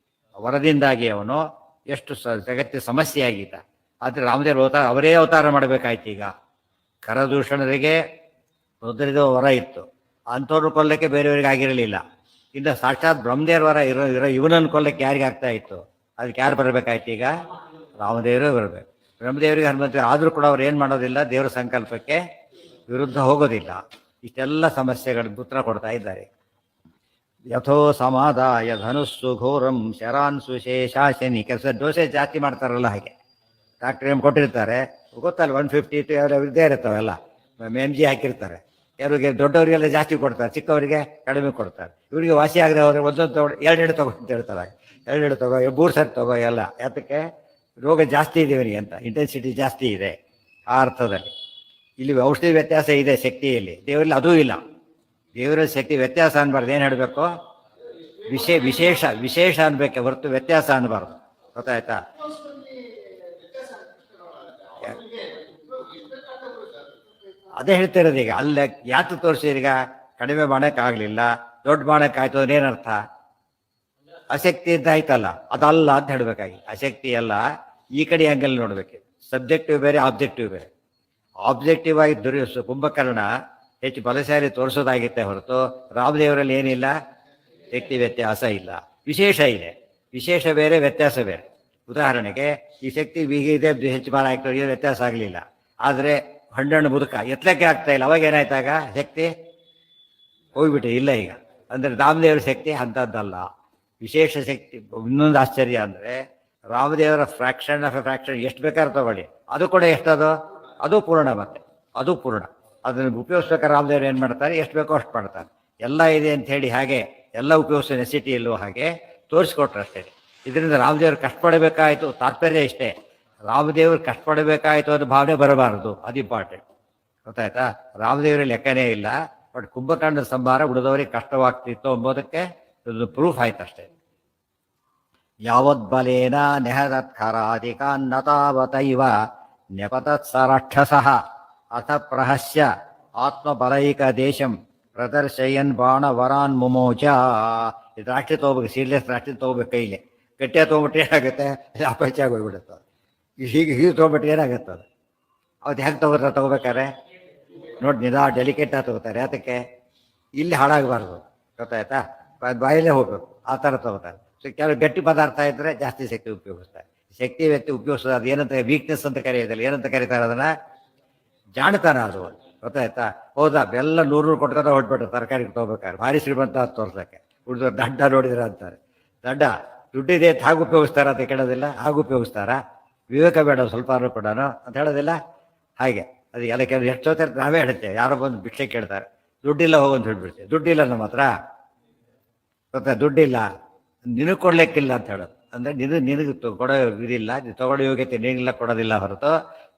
ವರದಿಂದಾಗಿ ಅವನು ಎಷ್ಟು ಜಗತ್ತಿನ ಸಮಸ್ಯೆ ಆಗಿದ್ದ. ಆದರೆ ರಾಮದೇವರು ಅವರೇ ಅವತಾರ ಮಾಡಬೇಕಾಯ್ತು. ಈಗ ಕರದೂಷಣರಿಗೆ ರುದ್ರದೇವ ವರ ಇತ್ತು, ಅಂಥವ್ರನ್ನ ಕೊಲ್ಲಕ್ಕೆ ಬೇರೆಯವ್ರಿಗೆ ಆಗಿರಲಿಲ್ಲ. ಇನ್ನು ಸಾಕ್ಷಾತ್ ಬ್ರಹ್ಮದೇವರ ವರ ಇರೋ ಇವನನ್ನು ಕೊಲ್ಲಕ್ಕೆ ಯಾರಿಗೆ ಆಗ್ತಾ ಇತ್ತು? ಅದಕ್ಕೆ ಯಾರು ಬರಬೇಕಾಯ್ತು? ಈಗ ರಾಮದೇವರೇ ಬರಬೇಕು. ಬ್ರಹ್ಮದೇವರಿಗೆ ಹನುಮಂತ ಆದರೂ ಕೂಡ ಅವ್ರು ಏನು ಮಾಡೋದಿಲ್ಲ, ದೇವರ ಸಂಕಲ್ಪಕ್ಕೆ ವಿರುದ್ಧ ಹೋಗೋದಿಲ್ಲ. ಇಷ್ಟೆಲ್ಲ ಸಮಸ್ಯೆಗಳಿಗೆ ಉತ್ತರ ಕೊಡ್ತಾ ಇದ್ದಾರೆ. ಯಥೋ ಸಮಾದಾಯ ಧನುಸ್ಸು ಘೋರಂ ಶರಾನ್ ಸುಶೇಷಾಶನಿ. ಕೆಲಸ ಡೋಸೆ ಜಾಸ್ತಿ ಮಾಡ್ತಾರಲ್ಲ, ಹಾಗೆ ಡಾಕ್ಟರ್ ಏನು ಕೊಟ್ಟಿರ್ತಾರೆ ಗೊತ್ತಲ್ಲ, 150 ಇದ್ದೇ ಇರ್ತಾವೆಲ್ಲ. MG ಹಾಕಿರ್ತಾರೆ. ಯಾರಿಗೆ ದೊಡ್ಡವರಿಗೆಲ್ಲ ಜಾಸ್ತಿ ಕೊಡ್ತಾರೆ, ಚಿಕ್ಕವರಿಗೆ ಕಡಿಮೆ ಕೊಡ್ತಾರೆ. ಇವರಿಗೆ ವಾಸಿ ಆಗದೆ ಹೋದರೆ ಒಂದೊಂದು ತಗೊಂಡು 2 ತಗೋ ಅಂತ ಹೇಳ್ತಾರೆ. 2 ತಗೋ, 3 ಸರಿ ತಗೋ ಎಲ್ಲ. ಯಾತಕ್ಕೆ? ರೋಗ ಜಾಸ್ತಿ ಇದೆ ಇವನಿಗೆ ಅಂತ, ಇಂಟೆನ್ಸಿಟಿ ಜಾಸ್ತಿ ಇದೆ. ಆ ಅರ್ಥದಲ್ಲಿ ಇಲ್ಲಿ ಔಷಧಿ ವ್ಯತ್ಯಾಸ ಇದೆ ಶಕ್ತಿಯಲ್ಲಿ, ದೇವರಲ್ಲಿ ಅದೂ ಇಲ್ಲ. ದೇವರ ಶಕ್ತಿ ವ್ಯತ್ಯಾಸ ಅನ್ಬಾರ್ದು. ಏನು ಹೇಳಬೇಕು? ವಿಶೇಷ ಅನ್ಬೇಕೆ ಹೊರತು ವ್ಯತ್ಯಾಸ ಅನ್ಬಾರ್ದು. ಗೊತ್ತಾಯ್ತಾ? ಅದೇ ಹೇಳ್ತಿರೋದು. ಈಗ ಅಲ್ಲ ಯಾತು ತೋರಿಸಿದ್ರೆ ಈಗ ಕಡಿಮೆ ಬಾಣಕ್ಕಾಗಲಿಲ್ಲ, ದೊಡ್ಡ ಬಾಣಕ್ಕಾಯ್ತು ಅಂದ್ರೆ ಏನರ್ಥ? ಅಶಕ್ತಿ ಅಂತ ಆಯ್ತಲ್ಲ, ಅದಲ್ಲ ಅಂತ ಹೇಳಬೇಕಾಗಿ. ಅಶಕ್ತಿ ಅಲ್ಲ, ಈ ಕಡೆ ಆ್ಯಂಗಲ್ ನೋಡ್ಬೇಕು. ಸಬ್ಜೆಕ್ಟಿವ್ ಬೇರೆ, ಆಬ್ಜೆಕ್ಟಿವ್ ಬೇರೆ. ಆಬ್ಜೆಕ್ಟಿವ್ ಆಗಿ ಕುಂಭಕರ್ಣ ಹೆಚ್ಚು ಬಲಶಾಲಿ ತೋರಿಸೋದಾಗಿತ್ತೆ ಹೊರತು ರಾಮದೇವರಲ್ಲಿ ಏನಿಲ್ಲ, ಶಕ್ತಿ ವ್ಯತ್ಯಾಸ ಇಲ್ಲ. ವಿಶೇಷ ಇದೆ. ವಿಶೇಷ ಬೇರೆ, ವ್ಯತ್ಯಾಸ ಬೇರೆ. ಉದಾಹರಣೆಗೆ ಈ ಶಕ್ತಿ ಇದೆ, ಹೆಚ್ಚು ಬಾಣ ಆಗ್ತದೆ, ಇದು ವ್ಯತ್ಯಾಸ ಆಗಲಿಲ್ಲ. ಆದರೆ ಹಣ್ಣು ಮುದುಕ ಎತ್ತಲಕ್ಕೆ ಆಗ್ತಾ ಇಲ್ಲ, ಅವಾಗ ಏನಾಯ್ತಾಗ ಶಕ್ತಿ ಹೋಗ್ಬಿಟ್ಟು ಇಲ್ಲ. ಈಗ ಅಂದರೆ ರಾಮದೇವರ ಶಕ್ತಿ ಅಂಥದ್ದಲ್ಲ, ವಿಶೇಷ ಶಕ್ತಿ. ಇನ್ನೊಂದು ಆಶ್ಚರ್ಯ ಅಂದರೆ ರಾಮದೇವರ ಫ್ರಾಕ್ಷನ್ ಆಫ್ ಎ ಫ್ರಾಕ್ಷನ್ ಎಷ್ಟು ಬೇಕಾದ್ರೆ ತಗೊಳ್ಳಿ, ಅದು ಕೂಡ ಎಷ್ಟದು, ಅದು ಪೂರ್ಣ. ಮತ್ತೆ ಅದು ಪೂರ್ಣ. ಅದನ್ನು ಉಪಯೋಗಿಸ್ಬೇಕಾದ್ರೆ ರಾಮದೇವರು ಏನು ಮಾಡ್ತಾರೆ, ಎಷ್ಟು ಬೇಕೋ ಅಷ್ಟು ಮಾಡ್ತಾರೆ. ಎಲ್ಲ ಇದೆ ಅಂತ ಹೇಳಿ ಹಾಗೆ ಎಲ್ಲ ಉಪಯೋಗಿಸೋ ನೆಸಿಟಿ ಇಲ್ಲೋ ಹಾಗೆ ತೋರಿಸ್ಕೊಟ್ರು ಅಷ್ಟೇ. ಇದರಿಂದ ರಾಮದೇವ್ರು ಕಷ್ಟಪಡಬೇಕಾಯಿತು, ತಾತ್ಪರ್ಯ ಇಷ್ಟೇ. ರಾಮದೇವ್ರು ಕಷ್ಟಪಡಬೇಕಾಯಿತು ಅನ್ನೋ ಭಾವನೆ ಬರಬಾರದು, ಅದು ಇಂಪಾರ್ಟೆಂಟ್. ಗೊತ್ತಾಯ್ತಾ? ರಾಮದೇವರ ಲೆಕ್ಕನೇ ಇಲ್ಲ, ಬಟ್ ಕುಂಭಕಾಂಡದ ಸಂಹಾರ ಉಳಿದವರಿಗೆ ಕಷ್ಟವಾಗ್ತಿತ್ತು ಎಂಬುದಕ್ಕೆ ಇದು ಪ್ರೂಫ್ ಆಯ್ತು ಅಷ್ಟೇ. ಯಾವದ್ಬಲೇನ ನೆಹದತ್ಖರಾಧಿಕಾನ್ನ ತಾವತೈವ ನೆಪತತ್ ಸ ರಾಕ್ಷಸಃ ಅಥ ಪ್ರಹಸ್ಯ ಆತ್ಮಬಲೈಕ ದೇಶಂ ಪ್ರದರ್ಶಯನ್ ಬಾಣವರಾನ್ ಮುಮೋಚ. ಇದು ರಾಷ್ಟ್ರೀಯ ತೊಗೋಬೇಕು, ಸೀರಿಯಸ್ ರಾಷ್ಟ್ರೀಯ ತೊಗೋಬೇಕು. ಕೈಲಿ ಗಟ್ಟಿಯಾಗಿ ತೊಗೊಂಬಿಟ್ಟು ಏನಾಗುತ್ತೆ, ಅಪರಿಚಯ ಹೋಗ್ಬಿಡುತ್ತೆ. ಹೀಗೆ ತೊಗೊಂಬಿಟ್ಟು ಏನಾಗುತ್ತೆ ಅದು. ಅವತ್ತು ಹೆಂಗೆ ತೊಗೋಬೇಕಾರೆ ನೋಡಿ, ಡೆಲಿಕೇಟಾಗಿ ತೊಗೋತಾರೆ. ಅದಕ್ಕೆ ಇಲ್ಲಿ ಹಾಳಾಗಬಾರ್ದು, ಗೊತ್ತಾಯ್ತಾ? ಬಾಯಲ್ಲೇ ಹೋಗ್ಬೇಕು, ಆ ಥರ ತೊಗೋತಾರೆ. ಸೊ ಕೆಲವು ಗಟ್ಟಿ ಪದಾರ್ಥ ಇದ್ದರೆ ಜಾಸ್ತಿ ಶಕ್ತಿ ಉಪಯೋಗಿಸ್ತಾರೆ. ಶಕ್ತಿ ವ್ಯಕ್ತಿ ಉಪಯೋಗಿಸೋದು ಅದು ಏನಂತ ವೀಕ್ನೆಸ್ ಅಂತ ಕರೆಯೋದಿಲ್ಲ, ಏನಂತ ಕರೀತಾರೆ ಅದನ್ನು, ಜಾಣತಾನ ಅದು. ಗೊತ್ತಾಯ್ತಾ? ಹೌದಾ, ಬೆಲ್ಲ 100 ಕೊಟ್ಕೊಂಡು ಹೊಟ್ಬಿಟ್ರು ತರಕಾರಿ ತೊಗೋಬೇಕಾದ್ರೆ, ಭಾರಿ ಶ್ರೀಮಂತ ಅದು ತೋರ್ಸೋಕ್ಕೆ. ಉಳಿದವ್ರು ದಡ್ಡ ನೋಡಿದ್ರೆ ಅಂತಾರೆ. ದಡ್ಡ ದುಡ್ಡಿದೆ ಅಂತ ಹಾಗೆ ಉಪಯೋಗಿಸ್ತಾರ ಅಂತ ಕೇಳೋದಿಲ್ಲ, ಹಾಗೆ ಉಪಯೋಗಿಸ್ತಾರ. ವಿವೇಕ ಬೇಡ ಸ್ವಲ್ಪ ಕೂಡ ಅಂತ ಹೇಳೋದಿಲ್ಲ. ಹಾಗೆ ಅದು ಎಲ್ಲ ಕೆಲವು ಎಷ್ಟು ಹೋಗ್ತಾರೆ ನಾವೇ ಹೇಳ್ತೇವೆ. ಯಾರೋ ಬಂದು ಭಿಕ್ಷೆ ಕೇಳ್ತಾರೆ, ದುಡ್ಡಿಲ್ಲ ಹೋಗಂತ ಹೇಳ್ಬಿಡ್ತೇವೆ. ದುಡ್ಡಿಲ್ಲ ನಮ್ಮ ಹತ್ರ, ಗೊತ್ತಾ? ದುಡ್ಡಿಲ್ಲ, ನಿನಗೆ ಕೊಡ್ಲಿಕ್ಕಿಲ್ಲ ಅಂತ ಹೇಳೋದು. ಅಂದರೆ ನಿನಗೆ ಕೊಡೋ ಇದಿಲ್ಲ, ತಗೊಳ್ಳೋ ಯೋಗ್ಯತೆ ನೀನಿಲ್ಲ, ಕೊಡೋದಿಲ್ಲ ಹೊರತು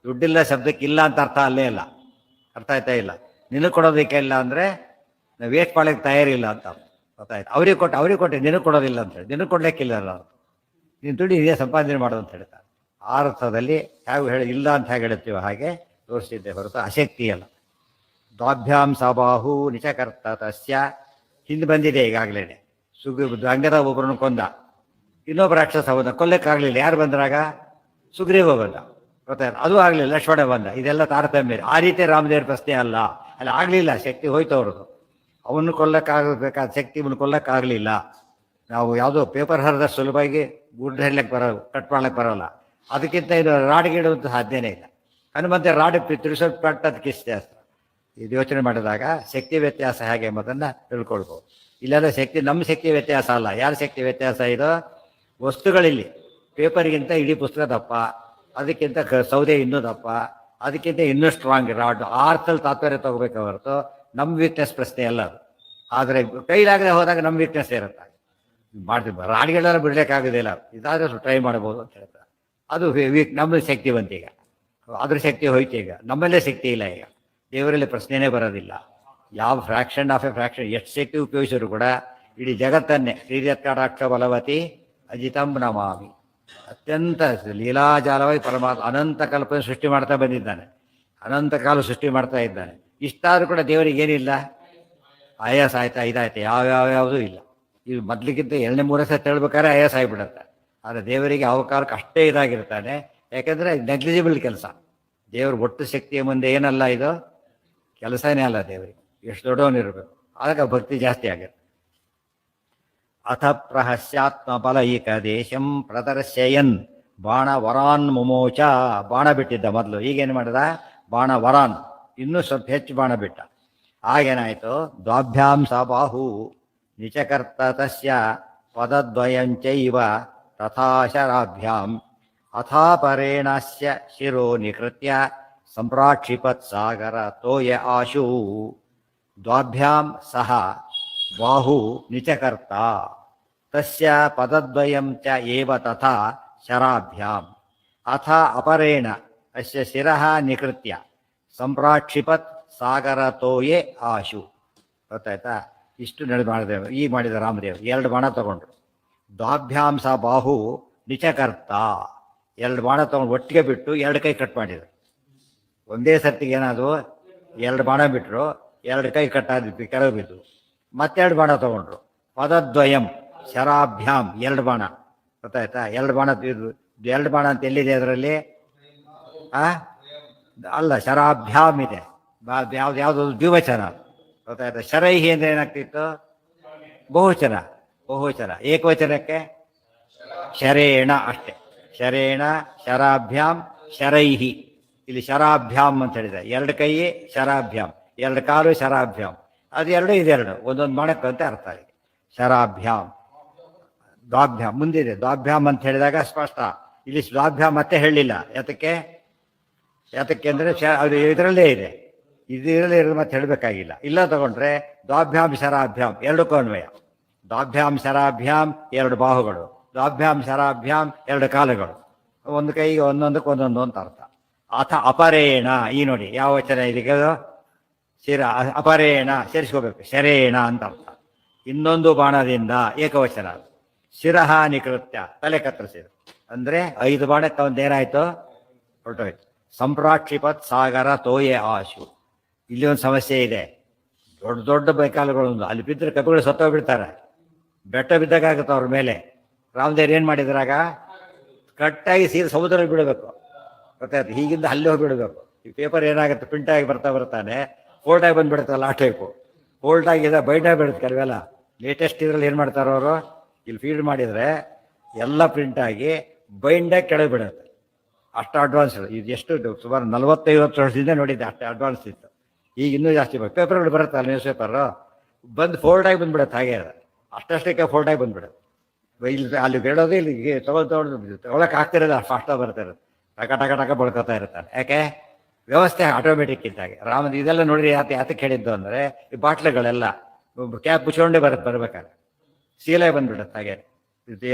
ದುಡ್ಡಿಲ್ಲ ಶಬ್ದಕ್ಕೆ ಇಲ್ಲ ಅಂತ ಅರ್ಥ ಅಲ್ಲೇ ಇಲ್ಲ. ಅರ್ಥ ಆಯ್ತಾ? ಇಲ್ಲ, ನಿನಗೆ ಕೊಡೋದಕ್ಕೆ ಇಲ್ಲ ಅಂದರೆ ನಾವು ವೇಸ್ಟ್ ಮಾಡೋಕ್ಕೆ ತಯಾರಿಲ್ಲ ಅಂತ. ಗೊತ್ತಾಯ್ತು? ಅವ್ರಿಗೆ ಕೊಟ್ಟೆ ನಿನಗೆ ಕೊಡೋದಿಲ್ಲ ಅಂತ ಹೇಳಿ, ನಿನಗೆ ಕೊಡ್ಲಿಕ್ಕಿಲ್ಲ ಅಲ್ಲ, ನೀನು ದುಡ್ಡು ಇದೇ ಸಂಪಾದನೆ ಮಾಡೋದು ಅಂತ ಹೇಳ್ತಾರೆ. ಆ ಅರ್ಥದಲ್ಲಿ ಹೇಗೆ ಇಲ್ಲ ಅಂತ ಹೇಗೆ ಹೇಳ್ತೀವೋ ಹಾಗೆ ತೋರಿಸಿದ್ದೆ ಹೊರತು ಅಶಕ್ತಿ ಅಲ್ಲ. ದ್ವಾಭ್ಯಾಂ ಸಬಾಹು ನಿಚಕರ್ತ ತಸ್ಯ. ಹಿಂದೆ ಬಂದಿದೆ ಈಗಾಗಲೇ. ಅಂಗದ ಒಬ್ಬರನ್ನು ಕೊಂದ, ಇನ್ನೊಬ್ಬ ರಾಕ್ಷಸ ಬಂದ, ಕೊಲ್ಲಕ್ಕಾಗಲಿಲ್ಲ. ಯಾರು ಬಂದ್ರಾಗ? ಸುಗ್ರೀವ ಬಂದ. ಗೊತ್ತಾಯ್ತು? ಅದು ಆಗಲಿಲ್ಲ, ಲಕ್ಷ್ಮಣ ಬಂದ. ಇದೆಲ್ಲ ತಾರತಮ್ಯ. ಆ ರೀತಿ ರಾಮದೇವ್ರ ಪ್ರಶ್ನೆ ಅಲ್ಲ, ಅಲ್ಲಿ ಆಗಲಿಲ್ಲ, ಶಕ್ತಿ ಹೋಯ್ತು ಅವ್ರದ್ದು. ಅವನು ಕೊಲ್ಲಕ್ಕಾಗಬೇಕಾದ ಶಕ್ತಿ ಇವನು ಕೊಲ್ಲಕ್ಕಾಗಲಿಲ್ಲ. ನಾವು ಯಾವುದೋ ಪೇಪರ್ ಹರಿದ ಸುಲಭವಾಗಿ ಗುಡ್ಡ ಹೇಳಕ್ಕೆ ಬರೋಲ್ಲ, ಕಟ್ ಮಾಡ್ಲಿಕ್ಕೆ ಬರೋಲ್ಲ. ಅದಕ್ಕಿಂತ ಇದು ರಾಡ್ಗಿಡುವಂಥ ಸಾಧ್ಯನೇ ಇಲ್ಲ. ಹನುಮಂತ ರಾಡ್ ತಿರುಸೋದು ಪಟ್ಟ ಅದಕ್ಕೆ ವ್ಯತ್ಯಾಸ. ಇದು ಯೋಚನೆ ಮಾಡಿದಾಗ ಶಕ್ತಿ ವ್ಯತ್ಯಾಸ ಹೇಗೆ ಎಂಬುದನ್ನು ತಿಳ್ಕೊಳ್ಬೋದು. ಇಲ್ಲಾಂದರೆ ಶಕ್ತಿ ನಮ್ಮ ಶಕ್ತಿ ವ್ಯತ್ಯಾಸ ಅಲ್ಲ. ಯಾರ ಶಕ್ತಿ ವ್ಯತ್ಯಾಸ ಇದು? ವಸ್ತುಗಳಿಲ್ಲಿ ಪೇಪರ್ಗಿಂತ ಇಡೀ ಪುಸ್ತಕ ದಪ್ಪ, ಅದಕ್ಕಿಂತ ಸೌದೆ ಇನ್ನೂ ದಪ್ಪ, ಅದಕ್ಕಿಂತ ಇನ್ನೂ ಸ್ಟ್ರಾಂಗ್ ರಾಡ್. ಆ ಅರ್ಥದಲ್ಲಿ ತಾತ್ಪರ್ಯ ತಗೋಬೇಕು ಹೊರತು ನಮ್ಮ ವೀಕ್ನೆಸ್ ಪ್ರಶ್ನೆ ಅಲ್ಲ ಅದು. ಆದರೆ ಕೈಲಾಗದೆ ಹೋದಾಗ ನಮ್ಮ ವೀಕ್ನೆಸ್ ಇರುತ್ತೆ. ಮಾಡ್ತೀವಿ, ರಾಡ್ಗಳೆಲ್ಲ ಬಿಡಲಿಕ್ಕಾಗೋದಿಲ್ಲ, ಇದಾದರೆ ಟ್ರೈ ಮಾಡ್ಬೋದು ಅಂತ ಹೇಳ್ತಾರೆ. ಅದು ನಮ್ಮ ಶಕ್ತಿ ಬಂತು. ಈಗ ಅದ್ರ ಶಕ್ತಿ ಹೋಯ್ತು, ಈಗ ನಮ್ಮಲ್ಲೇ ಶಕ್ತಿ ಇಲ್ಲ. ಈಗ ದೇವರಲ್ಲಿ ಪ್ರಶ್ನೆನೇ ಬರೋದಿಲ್ಲ. ಯಾವ ಫ್ರಾಕ್ಷನ್ ಆಫ್ ಎ ಫ್ರಾಕ್ಷನ್ ಎಷ್ಟು ಶಕ್ತಿ ಉಪಯೋಗಿಸಿದ್ರು ಕೂಡ ಇಡೀ ಜಗತ್ತನ್ನೇ ಶ್ರೀಯತ್ಕಟಾಕ್ಷ ಬಲವತಿ ಅಜಿತಂ ನಮಾಮಿ. ಅತ್ಯಂತ ಲೀಲಾಜಾಲವಾಗಿ ಪರಮಾತ್ಮ ಅನಂತ ಕಲ್ಪನೆ ಸೃಷ್ಟಿ ಮಾಡ್ತಾ ಬಂದಿದ್ದಾನೆ, ಅನಂತ ಕಾಲ ಸೃಷ್ಟಿ ಮಾಡ್ತಾ ಇದ್ದಾನೆ. ಇಷ್ಟಾದರೂ ಕೂಡ ದೇವರಿಗೆ ಏನಿಲ್ಲ, ಆಯಾಸ ಆಯ್ತಾ ಇದಾಯ್ತಾ ಯಾವ್ಯಾವುದೂ ಇಲ್ಲ. ಇದು ಮೊದಲಿಗಿಂತ 2-3 ಸತಿ ಹೇಳ್ಬೇಕಾದ್ರೆ ಆಯಾಸ ಆಗಿಬಿಡುತ್ತೆ. ಆದರೆ ದೇವರಿಗೆ ಯಾವ ಕಾಲಕ್ಕೆ ಅಷ್ಟೇ ಇದಾಗಿರ್ತಾನೆ. ಯಾಕೆಂದರೆ ನೆಗ್ಲಿಜಿಬಲ್ ಕೆಲಸ. ದೇವ್ರ ಒಟ್ಟು ಶಕ್ತಿಯ ಮುಂದೆ ಏನಲ್ಲ, ಇದು ಕೆಲಸನೇ ಅಲ್ಲ ದೇವರಿಗೆ. ಎಷ್ಟು ದೊಡ್ಡವನಿರಬೇಕು, ಆಗ ಭಕ್ತಿ ಜಾಸ್ತಿ ಆಗುತ್ತೆ. ಅಥ ಪ್ರಹಸ್ಯಾತ್ಮ ಬಲೈಕ ದೇಶಂ ಪ್ರದರ್ಶಯನ್ ಬಾಣವರಾನ್ ಮುಮೋಚ. ಬಾಣ ಬಿಟ್ಟಿದ್ದ ಮೊದಲು, ಈಗೇನು ಮಾಡಿದ? ಬಾಣ ವರಾನ್, ಇನ್ನೂ ಸ್ವಲ್ಪ ಹೆಚ್ಚು ಬಾಣ ಬಿಟ್ಟ. ಆಗೇನಾಯಿತು? ದ್ವಾಭ್ಯಾಂ ಸಬಾಹು ನಿಚಕರ್ತ ತಸ್ಯ ಪದದ್ವಯಂಚೈವ ತಥಾಶರಾಭ್ಯಾಂ ಅಥಾಪರೇಣಸ್ಯ ಶಿರೋ ನಿಕೃತ್ಯ ಸಂಪ್ರಾಕ್ಷಿಪತ್ ಸಾಗರ ತೋಯ ಆಶು. ದ್ವಾಭ್ಯಾಂ ಸಹ ಬಾಹು ನಿಚಕರ್ತ ತಸ್ಯ ಪದದ್ವಯಂ ಚ ಏವ ತಥಾ ಶರಾಭ್ಯಾಂ ಅಥ ಅಪರೇಣ ಅಸ್ಯ ಶಿರಃ ನಿಕೃತ್ಯ ಸಂಪ್ರಾಕ್ಷಿಪತ್ ಸಾಗರ ತೋಯೆ ಆಶು. ಗೊತ್ತಾಯ್ತಾ? ಇಷ್ಟು ಮಾಡಿದೇವೆ. ಈಗ ಮಾಡಿದ ರಾಮದೇವ್ 2 ಬಾಣ ತಗೊಂಡ್ರು. ದ್ವಾಭ್ಯಾಂ ಸ ಬಾಹು ನಿಚಕರ್ತ, 2 ಬಾಣ ತಗೊಂಡು ಒಟ್ಟಿಗೆ ಬಿಟ್ಟು 2 ಕೈ ಕಟ್ ಮಾಡಿದರು. ಒಂದೇ ಸರ್ತಿಗೆ ಏನಾದ್ರು 2 ಬಾಣ ಬಿಟ್ಟರು, 2 ಕೈ ಕಟ್ಟಾದಿತ್ತು, ಕೆಳಗೆ ಬಿದ್ದು. ಮತ್ತೆ 2 ಬಾಣ ತಗೊಂಡ್ರು. ಪದದ್ವಯಂ ಶರಾಭ್ಯಾಂ 2 ಬಾಣ. ಗೊತ್ತಾಯ್ತಾ? 2 ಬಾಣ 2 ಬಾಣ ಅಂತ ಎಲ್ಲಿದೆ ಅದರಲ್ಲಿ? ಅಲ್ಲ, ಶರಾಭ್ಯಾಂ ಇದೆ. ಯಾವ್ದು ದ್ವಿವಚನ. ಗೊತ್ತಾಯ್ತಾ? ಶರೈಹಿ ಅಂದ್ರೆ ಏನಾಗ್ತಿತ್ತು? ಬಹುವಚನ. ಏಕವಚನಕ್ಕೆ ಶರೇಣ ಅಷ್ಟೇ. ಶರೇಣ ಶರಾಭ್ಯಾಂ ಶರೈಹಿ. ಇಲ್ಲಿ ಶರಾಭ್ಯಾಂ ಅಂತ ಹೇಳಿದೆ. 2 ಕೈ ಶರಾಭ್ಯಾಂ, 2 ಕಾಲು ಶರಾಭ್ಯಾಂ. ಅದು 2 ಇದೆರಡು ಒಂದೊಂದು ಮಾಡಕ್ಕಂತ ಅರ್ಥ. ಶರಾಭ್ಯಾಂ ದ್ವಾಭ್ಯಾಮ್ ಮುಂದಿದೆ. ದ್ವಾಭ್ಯಾಮ್ ಅಂತ ಹೇಳಿದಾಗ ಸ್ಪಷ್ಟ. ಇಲ್ಲಿ ದ್ವಾಭ್ಯಾಮ್ ಮತ್ತೆ ಹೇಳಲಿಲ್ಲ. ಯಾತಕ್ಕೆ ಅಂದರೆ ಅದು ಇದರಲ್ಲೇ ಇದೆ. ಇದರಲ್ಲೇ ಇರೋದು ಮತ್ತೆ ಹೇಳಬೇಕಾಗಿಲ್ಲ. ಇಲ್ಲ ತಗೊಂಡ್ರೆ ದ್ವಾಭ್ಯಾಮ್ ಶರಾಭ್ಯಾಮ್ ಎರಡಕ್ಕೂ ಅನ್ವಯ. ದ್ವಾಭ್ಯಾಮ್ ಶರಾಭ್ಯಾಮ್ ಎರಡು ಬಾಹುಗಳು, ದ್ವಾಭ್ಯಾಮ್ ಶರಾಭ್ಯಾಮ್ ಎರಡು ಕಾಲುಗಳು, ಒಂದು ಕೈಗೆ ಒಂದೊಂದಕ್ಕೆ ಒಂದೊಂದು ಅಂತ ಅರ್ಥ. ಅಥ ಅಪರೇಣ, ಈ ನೋಡಿ ಯಾವ ವಚನ ಇದಕ್ಕೆ ಶಿರ ಅಪರೇಣ ಸೇರಿಸ್ಕೋಬೇಕು, ಶರೇಣ ಅಂತ ಅರ್ಥ. ಇನ್ನೊಂದು ಬಾಣದಿಂದ ಏಕವಚನ ಶಿರಹ ನಿಕೃತ್ಯ ತಲೆ ಕತ್ತರಿಸಿದ್ರು ಅಂದ್ರೆ 5 ಬಾಣಕ್ಕೆ ಒಂದೇನಾಯ್ತು, ಹೊರಟೋಯ್ತು. ಸಂಪ್ರಾಕ್ಷಿಪತ್ ಸಾಗರ ತೋಯೆ ಆಶು. ಇಲ್ಲಿ ಒಂದು ಸಮಸ್ಯೆ ಇದೆ. ದೊಡ್ಡ ದೊಡ್ಡ ಬೈಕಾಲುಗಳು ಅಲ್ಲಿ ಬಿದ್ದರೆ ಕಪಿಗಳು ಸತ್ತೋಗ್ಬಿಡ್ತಾರೆ, ಬೆಟ್ಟ ಬಿದ್ದಾಗುತ್ತೆ ಅವ್ರ ಮೇಲೆ. ರಾಮದೇವ್ರು ಏನು ಮಾಡಿದ್ರಾಗ ಕಟ್ಟಾಗಿ ಸೀರೆ ಸಮುದ್ರದಲ್ಲಿ ಬಿಡಬೇಕು, ಗೊತ್ತಾಯ್ತು. ಹೀಗಿಂದ ಅಲ್ಲಿ ಹೋಗಿ ಬಿಡಬೇಕು. ಈ ಪೇಪರ್ ಏನಾಗುತ್ತೆ, ಪ್ರಿಂಟ್ ಆಗಿ ಬರ್ತಾನೆ ಫೋಲ್ಟಾಗಿ ಬಂದುಬಿಡುತ್ತಲ್ಲ ಆ ಟೈಪು. ಫೋಲ್ಟ್ ಆಗಿದೆ ಬೈಟಾಗಿ ಬಿಡುತ್ತೆ ಕೆಲವೆಲ್ಲ. ಲೇಟೆಸ್ಟ್ ಇದರಲ್ಲಿ ಏನು ಮಾಡ್ತಾರೆ ಅವರು, ಇಲ್ಲಿ ಫೀಡ್ ಮಾಡಿದರೆ ಎಲ್ಲ ಪ್ರಿಂಟ್ ಆಗಿ ಬೈಂಡಾಗಿ ಕೆಳಗೆ ಬಿಡುತ್ತೆ. ಅಷ್ಟು ಅಡ್ವಾನ್ಸ್. ಇದು ಎಷ್ಟು ಸುಮಾರು 40-50 ವರ್ಷದಿಂದ ನೋಡಿದ್ದೆ, ಅಷ್ಟು ಅಡ್ವಾನ್ಸ್ ಇತ್ತು. ಈಗ ಇನ್ನೂ ಜಾಸ್ತಿ ಪೇಪರ್ಗಳು ಬರುತ್ತಲ್ಲ, ನ್ಯೂಸ್ ಪೇಪರು ಬಂದು ಫೋಲ್ಟಾಗಿ ಬಂದುಬಿಡುತ್ತೆ. ಹಾಗೆ ಅಷ್ಟಷ್ಟಕ್ಕೆ ಫೋಲ್ಟಾಗಿ ಬಂದುಬಿಡುತ್ತೆ. ಇಲ್ಲಿ ಅಲ್ಲಿ ಬೇಡೋದು ಇಲ್ಲಿ ತೊಗೊಳಕ್ಕೆ ಆಗ್ತಿರೋದು ಫಾಸ್ಟಾಗಿ ಬರ್ತಾ ಇರೋದು. ಟಕ ಬಳ್ಕೊತಾ ಇರ್ತಾರೆ. ಯಾಕೆ ವ್ಯವಸ್ಥೆ ಆಟೋಮೆಟಿಕ್ ಇದ್ದಾಗೆ. ರಾಮದ ಇದೆಲ್ಲ ನೋಡಿರಿ ಯಾತಕ್ಕೆ ಹೇಳಿದ್ದು ಅಂದರೆ ಈ ಬಾಟ್ಲುಗಳೆಲ್ಲ ಕ್ಯಾಪ್ ಮುಚ್ಕೊಂಡೇ ಬರ್ಬೇಕಾದ್ರೆ ಸೀಲೆ ಬಂದ್ಬಿಡುತ್ತೆ. ಹಾಗೆ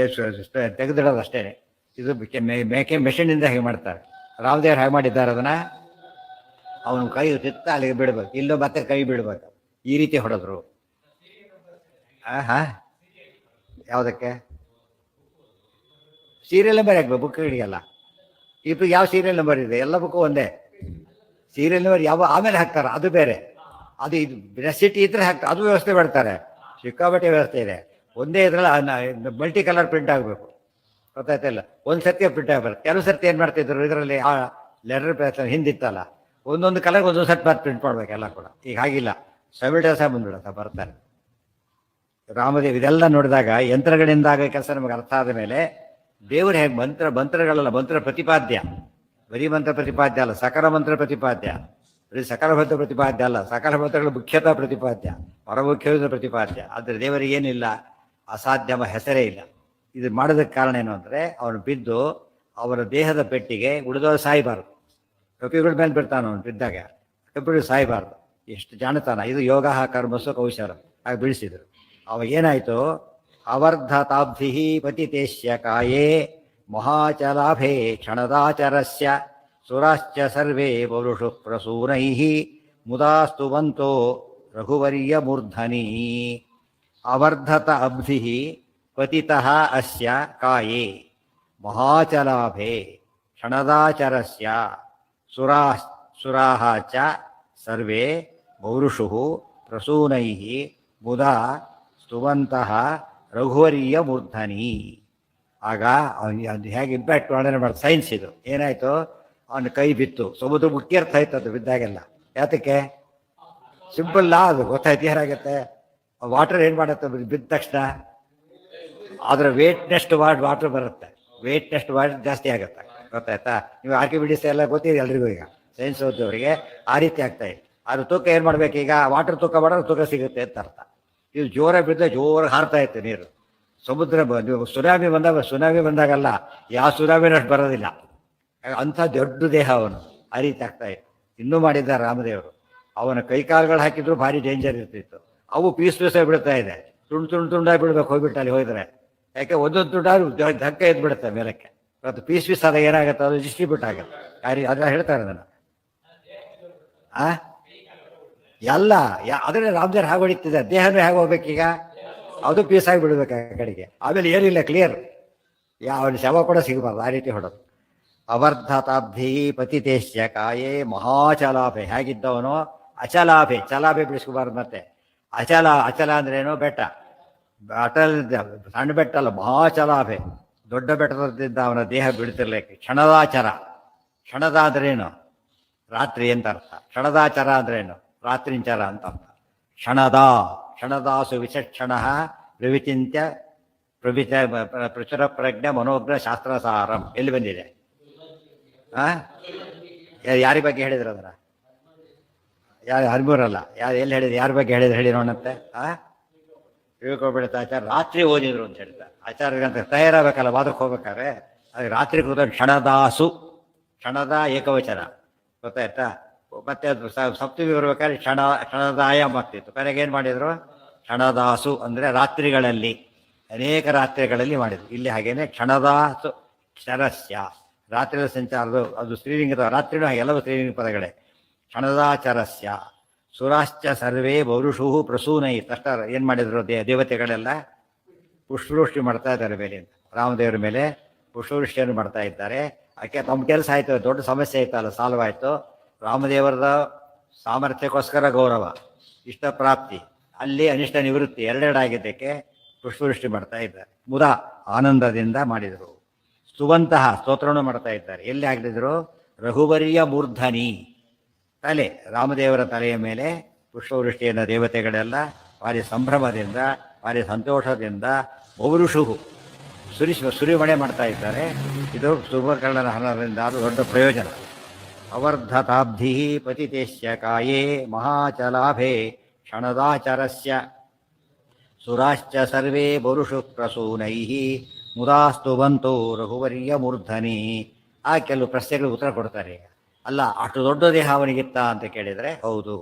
ತೆಗೆದಿಡೋದು ಅಷ್ಟೇ. ಇದು ಮೇಕೆ ಮೆಷಿನಿಂದ ಹೇಗೆ ಮಾಡ್ತಾರೆ. ರಾಮದೇವ್ರು ಹೇಗೆ ಮಾಡಿದ್ದಾರೆ ಅದನ್ನು, ಅವನು ಕೈ ತಿತ್ತ ಅಲ್ಲಿಗೆ ಬಿಡ್ಬೇಕು, ಇಲ್ಲೋ ಮತ್ತೆ ಕೈ ಬಿಡ್ಬೇಕು, ಈ ರೀತಿ ಹೊಡೆದ್ರು. ಯಾವುದಕ್ಕೆ ಸೀರಿಯಲ್ ನಂಬರ್ ಹಾಕ್ಬೇಕು ಬುಕ್ಗಳಿಗೆಲ್ಲ. ఇప్పుడు ಯಾವ ಸೀರಿಯಲ್ ನಂಬರ್ ಇದೆ, ಎಲ್ಲ ಬುಕ್ಕು ಒಂದೇ ಸೀರಿಯಲ್ ನಂಬರ್. ಯಾವ ಆಮೇಲೆ ಹಾಕ್ತಾರೆ ಅದು ಬೇರೆ. ಅದು ಇದು ನೆಸಿಟಿ ಇದ್ರೆ ಹಾಕ್ತಾರೆ, ಅದು ವ್ಯವಸ್ಥೆ ಮಾಡ್ತಾರೆ. ಸಿಕ್ಕಾಪಟ್ಟೆ ವ್ಯವಸ್ಥೆ ಇದೆ. ಒಂದೇ ಇದ್ರಲ್ಲಿ ಮಲ್ಟಿ ಕಲರ್ ಪ್ರಿಂಟ್ ಆಗಬೇಕು, ಗೊತ್ತಾಯ್ತಲ್ಲ. ಒಂದು ಸರ್ತಿ ಪ್ರಿಂಟ್ ಆಗಬಾರ್ದು. ಕೆಲವು ಸರ್ತಿ ಏನು ಮಾಡ್ತಿದ್ರು ಇದರಲ್ಲಿ ಆ ಲೆಟರ್ ಹಿಂದಿತ್ತಲ್ಲ, ಒಂದೊಂದು ಕಲರ್ಗೆ ಒಂದೊಂದು ಸರ್ತಿ ಪ್ರಿಂಟ್ ಮಾಡ್ಬೇಕೆಲ್ಲ ಕೂಡ. ಈಗ ಹಾಗಿಲ್ಲ, ಸೈಮಿಲ್ಟೇನಿಯಸ್ ಬಂದ್ಬಿಡುತ್ತೆ, ಬರ್ತಾರೆ. ರಾಮದೇವ್ ಇದೆಲ್ಲ ನೋಡಿದಾಗ ಯಂತ್ರಗಳಿಂದಾಗ ಕೆಲಸ ನಮಗೆ ಅರ್ಥ ಆದ ಮೇಲೆ ದೇವರು ಹೇಗೆ ಮಂತ್ರಗಳಲ್ಲ, ಮಂತ್ರ ಪ್ರತಿಪಾದ್ಯ, ಬರೀ ಮಂತ್ರ ಪ್ರತಿಪಾದ್ಯ ಅಲ್ಲ, ಸಕಲ ಮಂತ್ರ ಪ್ರತಿಪಾದ್ಯ. ಬರೀ ಸಕಲ ಮಂತ್ರ ಪ್ರತಿಪಾದ್ಯ ಅಲ್ಲ, ಸಕಲ ಮಂತ್ರಗಳು ಮುಖ್ಯತಃ ಪ್ರತಿಪಾದ್ಯ, ಪರಮುಖ್ಯವಾದ ಪ್ರತಿಪಾದ್ಯ. ಆದರೆ ದೇವರಿಗೆ ಏನಿಲ್ಲ, ಅಸಾಧ್ಯ ಹೆಸರೇ ಇಲ್ಲ. ಇದು ಮಾಡೋದಕ್ಕೆ ಕಾರಣ ಏನು ಅಂದರೆ ಅವನು ಬಿದ್ದು ಅವರ ದೇಹದ ಪೆಟ್ಟಿಗೆ ಉಳಿದವರು ಸಾಯಬಾರ್ದು. ಕಪಿಗಳ ಮೇಲೆ ಬಿಡ್ತಾನೆ ಅವನು ಬಿದ್ದಾಗ, ಕಪಿಗಳು ಸಾಯಬಾರ್ದು. ಎಷ್ಟು ಜಾಣತಾನ ಇದು. ಯೋಗ ಕರ್ಮಸ್ಸು ಕೌಶಲ ಆಗಿ ಬಿಡಿಸಿದರು. ಅವಾಗ ಏನಾಯಿತು, ಅವರ್ಧತಾಬ್ಧಿ ಪತಿತೇಶ್ಯ ಕಾಯೇ ಮಹಾಚಲಾಭೇ ಕ್ಷಣದಾಚರಸ್ಯ ಸುರಾಶ್ಚ ಸರ್ವೇ ಪೌರುಷು ಪ್ರಸೂನೈ ಮುದಾಸ್ತುವಂತೋ ರಘುವರ್ಯ ಮೂರ್ಧನಿ. ಅವರ್ಧತ ಅಬ್ಧಿ ಪತಿತಃ ಅಸ್ಯ ಕಾಯೇ ಮಹಾಚಲಾಭೇ ಕ್ಷಣದಾಚರಸ್ಯ ಸುರಾಃ ಚ ಸರ್ವೇ ಪೌರುಷು ಪ್ರಸೂನೈ ಮುದಾ ಸ್ತುವಂತಹ ರಘುವರ್ಯ ಮೂರ್ಧನಿ. ಆಗ ಅದು ಹೇಗೆ ಇಂಪ್ಯಾಕ್ಟ್ ಮಾಡಿ ಸೈನ್ಸ್ ಇದು. ಏನಾಯಿತು, ಅವನ ಕೈ ಬಿತ್ತು, ಸಮುದ್ರ ಮುಖ್ಯರ್ಥ ಆಯ್ತು ಅದು ಬಿದ್ದಾಗೆಲ್ಲ. ಯಾತಕ್ಕೆ, ಸಿಂಪಲ್ ಲಾ ಅದು, ಗೊತ್ತಾಯ್ತು ಏನಾಗುತ್ತೆ. ವಾಟರ್ ಏನು ಮಾಡುತ್ತೆ ಬಿದ್ದ ತಕ್ಷಣ, ಅದರ ವೇಟ್ನೆಸ್ಟ್ ವಾಟರ್ ಬರುತ್ತೆ, ವೇಟ್ನೆಸ್ಟ್ ವಾಟರ್ ಜಾಸ್ತಿ ಆಗುತ್ತೆ, ಗೊತ್ತಾಯ್ತಾ. ನೀವು ಆರ್ಕಿಮಿಡೀಸ್ ಎಲ್ಲ ಗೊತ್ತಿದೆ ಎಲ್ರಿಗೂ, ಈಗ ಸೈನ್ಸ್ ಓದೋರಿಗೆ ಆ ರೀತಿ ಆಗ್ತಾಯಿದೆ. ಅದ್ರ ತೂಕ ಏನು ಮಾಡ್ಬೇಕು, ಈಗ ವಾಟರ್ ತೂಕ ಮಾಡೋದು ತೂಕ ಸಿಗುತ್ತೆ ಅಂತ ಅರ್ಥ. ಇದು ಜೋರ ಬಿದ್ದ ಜೋರಾಗಿ ಹಾರ್ತಾ ಇತ್ತು ನೀರು. ಸಮುದ್ರ ಸುನಾಮಿ ಬಂದಾಗಲ್ಲ, ಯಾವ ಸುನಾಮಿನಷ್ಟು ಬರೋದಿಲ್ಲ. ಅಂಥ ದೊಡ್ಡ ದೇಹ ಅವನು, ಆ ರೀತಿ ಆಗ್ತಾ ಇತ್ತು. ಇನ್ನೂ ಮಾಡಿದ್ದಾರೆ ರಾಮದೇವರು. ಅವನ ಕೈಕಾಲುಗಳು ಹಾಕಿದ್ರು ಭಾರಿ ಡೇಂಜರ್ ಇರ್ತಿತ್ತು. ಅವು ಪೀಸಾಗಿ ಬಿಡ್ತಾ ಇದೆ, ತುಂಡಾಗಿ ಬಿಡ್ಬೇಕು ಹೋಗ್ಬಿಟ್ಟು ಅಲ್ಲಿ ಹೋದ್ರೆ. ಯಾಕೆ ಒಂದೊಂದು ತುಂಡಾದ್ರು ಧಕ್ಕ ಎದ್ಬಿಡುತ್ತೆ ಮೇಲಕ್ಕೆ. ಇವತ್ತು ಪೀಸ್ ಆದಾಗ ಏನಾಗುತ್ತೆ, ಅದು ಡಿಸ್ಟ್ರಿಬ್ಯೂಟ್ ಆಗುತ್ತೆ. ಅದನ್ನ ಹೇಳ್ತಾರೆ ಅದನ್ನು ಎಲ್ಲ. ಅದನ್ನೇ ರಾಮದೇವ್ರು ಹಾಗೆ ಹೊಡಿತಿದ್ದ, ದೇಹನೂ ಹೇಗೆ ಹೋಗ್ಬೇಕೀಗ, ಅದು ಪೀಸಾಗಿ ಬಿಡ್ಬೇಕು ಆ ಕಡೆಗೆ. ಆಮೇಲೆ ಏನಿಲ್ಲ, ಕ್ಲಿಯರ್, ಅವನ ಶವ ಕೂಡ ಸಿಗಬಾರ್ದು, ಆ ರೀತಿ ಹೊಡೋದು. ಅವರ್ಧತಾಬ್ಧಿ ಪತಿತೇಶ್ಯ ಕಾಯೇ ಮಹಾಚಲಾಭೆ. ಹೇಗಿದ್ದವನು ಅಚಲಾಭೆ, ಚಲಾಭೆ ಬಿಡಿಸ್ಕೋಬಾರ್ದು. ಮತ್ತೆ ಅಚಲ ಅಂದ್ರೇನು, ಬೆಟ್ಟ, ಅಟಲ್ ಸಣ್ಣ ಬೆಟ್ಟ ಅಲ್ಲ, ಮಹಾಚಲಾಭೆ, ದೊಡ್ಡ ಬೆಟ್ಟದಿಂದ ಅವನ ದೇಹ ಬೀಳ್ತಿರ್ಲಿಕ್ಕೆ. ಕ್ಷಣದಾಚರ, ಕ್ಷಣದ ಅಂದ್ರೇನು, ರಾತ್ರಿ ಅಂತ ಅರ್ಥ. ಕ್ಷಣದಾಚರ ಅಂದ್ರೇನು, ರಾತ್ರಿಂಚರ ಅಂತ ಅರ್ಥ. ಕ್ಷಣದಾಸು ವಿಚಕ್ಷಣ ಪ್ರವಿಚಿಂತ್ಯ ಪ್ರಚುರ ಪ್ರಜ್ಞ ಮನೋಜ್ಞ ಶಾಸ್ತ್ರಸಾರಂ. ಎಲ್ಲಿ ಬಂದಿದೆ, ಯಾರಿ ಬಗ್ಗೆ ಹೇಳಿದ್ರು ಅದರ, ಯಾರು ಹರಿಮೂರಲ್ಲ, ಎಲ್ಲಿ ಹೇಳಿದ್ರು, ಯಾರ ಬಗ್ಗೆ ಹೇಳಿದ್ರು ಹೇಳಿ ನೋಡಂತೆ. ತಿಳ್ಕೊಬಿಡುತ್ತೆ ಆಚಾರ ರಾತ್ರಿ ಓದಿದ್ರು ಅಂತ ಹೇಳ್ತಾರೆ. ಆಚಾರ್ಯಗಂತ ತಯಾರಾಗಬೇಕಲ್ಲ ವಾದಕ್ಕೆ ಹೋಗ್ಬೇಕಾದ್ರೆ, ಅದು ರಾತ್ರಿ ಕೂತ ಕ್ಷಣದಾಸು, ಕ್ಷಣದ ಏಕವಚನ ಗೊತ್ತಾಯ್ತಾ. ಮತ್ತೆ ಅದು ಸಪ್ತಮಿ ಬರ್ಬೇಕಾದ್ರೆ ಕ್ಷಣದಾಯ ಮಾಡ್ತಿತ್ತು. ಕೊನೆಗೆ ಏನು ಮಾಡಿದ್ರು, ಕ್ಷಣದಾಸು ಅಂದರೆ ರಾತ್ರಿಗಳಲ್ಲಿ, ಅನೇಕ ರಾತ್ರಿಗಳಲ್ಲಿ ಮಾಡಿದ್ರು. ಇಲ್ಲಿ ಹಾಗೇನೆ ಕ್ಷಣದಾಸು ಚರಸ್ಯ, ರಾತ್ರಿ ಸಂಚಾರದು ಅದು ಸ್ತ್ರೀಲಿಂಗದ, ರಾತ್ರಿನೂ ಹಾಗೆ ಎಲ್ಲವೂ ಸ್ತ್ರೀಲಿಂಗ ಪದಗಳೇ. ಕ್ಷಣದಾಚರಸ್ಯ ಸುರಾಶ್ಚ ಸರ್ವೇ ಪೌರುಷು ಪ್ರಸೂನೈ. ತಷ್ಟ ಏನು ಮಾಡಿದ್ರು, ದೇವತೆಗಳೆಲ್ಲ ಪುಷ್ಪವೃಷ್ಟಿ ಮಾಡ್ತಾ ಇದ್ದಾರೆ ಮೇಲಿಂದ, ರಾಮದೇವರ ಮೇಲೆ ಪುಷ್ಪವೃಷ್ಟಿಯನ್ನು ಮಾಡ್ತಾ ಇದ್ದಾರೆ. ಅದಕ್ಕೆ ತಮ್ಮ ಕೆಲಸ ಆಯಿತು, ದೊಡ್ಡ ಸಮಸ್ಯೆ ಆಯ್ತಲ್ಲ, ಸಾಲ್ವ್ ಆಯಿತು. ರಾಮದೇವರದ ಸಾಮರ್ಥ್ಯಕ್ಕೋಸ್ಕರ ಗೌರವ, ಇಷ್ಟ ಪ್ರಾಪ್ತಿ, ಅಲ್ಲಿ ಅನಿಷ್ಟ ನಿವೃತ್ತಿ ಎರಡೆರಡಾಗಿದ್ದಕ್ಕೆ ಪುಷ್ಪವೃಷ್ಟಿ ಮಾಡ್ತಾ ಇದ್ದಾರೆ. ಮುದ ಆನಂದದಿಂದ ಮಾಡಿದರು. ಸ್ತುವಂತಹ ಸ್ತೋತ್ರವನ್ನು ಮಾಡ್ತಾ ಇದ್ದಾರೆ. ಎಲ್ಲಿ ಆಗಲಿದ್ರು, ರಘುವರಿಯ ಮೂರ್ಧನಿ, ತಲೆ ರಾಮದೇವರ ತಲೆಯ ಮೇಲೆ ಪುಷ್ಪವೃಷ್ಟಿಯನ್ನು ದೇವತೆಗಳೆಲ್ಲ ಭಾರಿ ಸಂಭ್ರಮದಿಂದ ಭಾರಿ ಸಂತೋಷದಿಂದ ಪೌರುಷು ಸುರಿಮಣೆ ಮಾಡ್ತಾ ಇದ್ದಾರೆ. ಇದು ಸುಭಕರ್ಣನ ಹನದಿಂದ ಅದು ದೊಡ್ಡ ಪ್ರಯೋಜನ. ಅವರ್ಧತಾಬ್ಧಿ ಪತಿತೇಶ್ಯ ಕಾಯೇ ಮಹಾಚಲಾಭೆ ಕ್ಷಣದಾಚರಸ್ಯ ಸುರಾಶ್ಚ ಸರ್ವೇ ಪೌರುಷು ಪ್ರಸೂನೈ ಮುದಾಸ್ತು ಬಂತು ರಘುವರ್ಯ ಮೂರ್ಧನಿ. ಆ ಕೆಲವು ಪ್ರಶ್ನೆಗಳು ಉತ್ತರ ಕೊಡ್ತಾರೆ. ಅಲ್ಲ, ಅಷ್ಟು ದೊಡ್ಡ ದೇಹ ಅವನಿಗಿತ್ತ ಅಂತ ಕೇಳಿದರೆ ಹೌದು.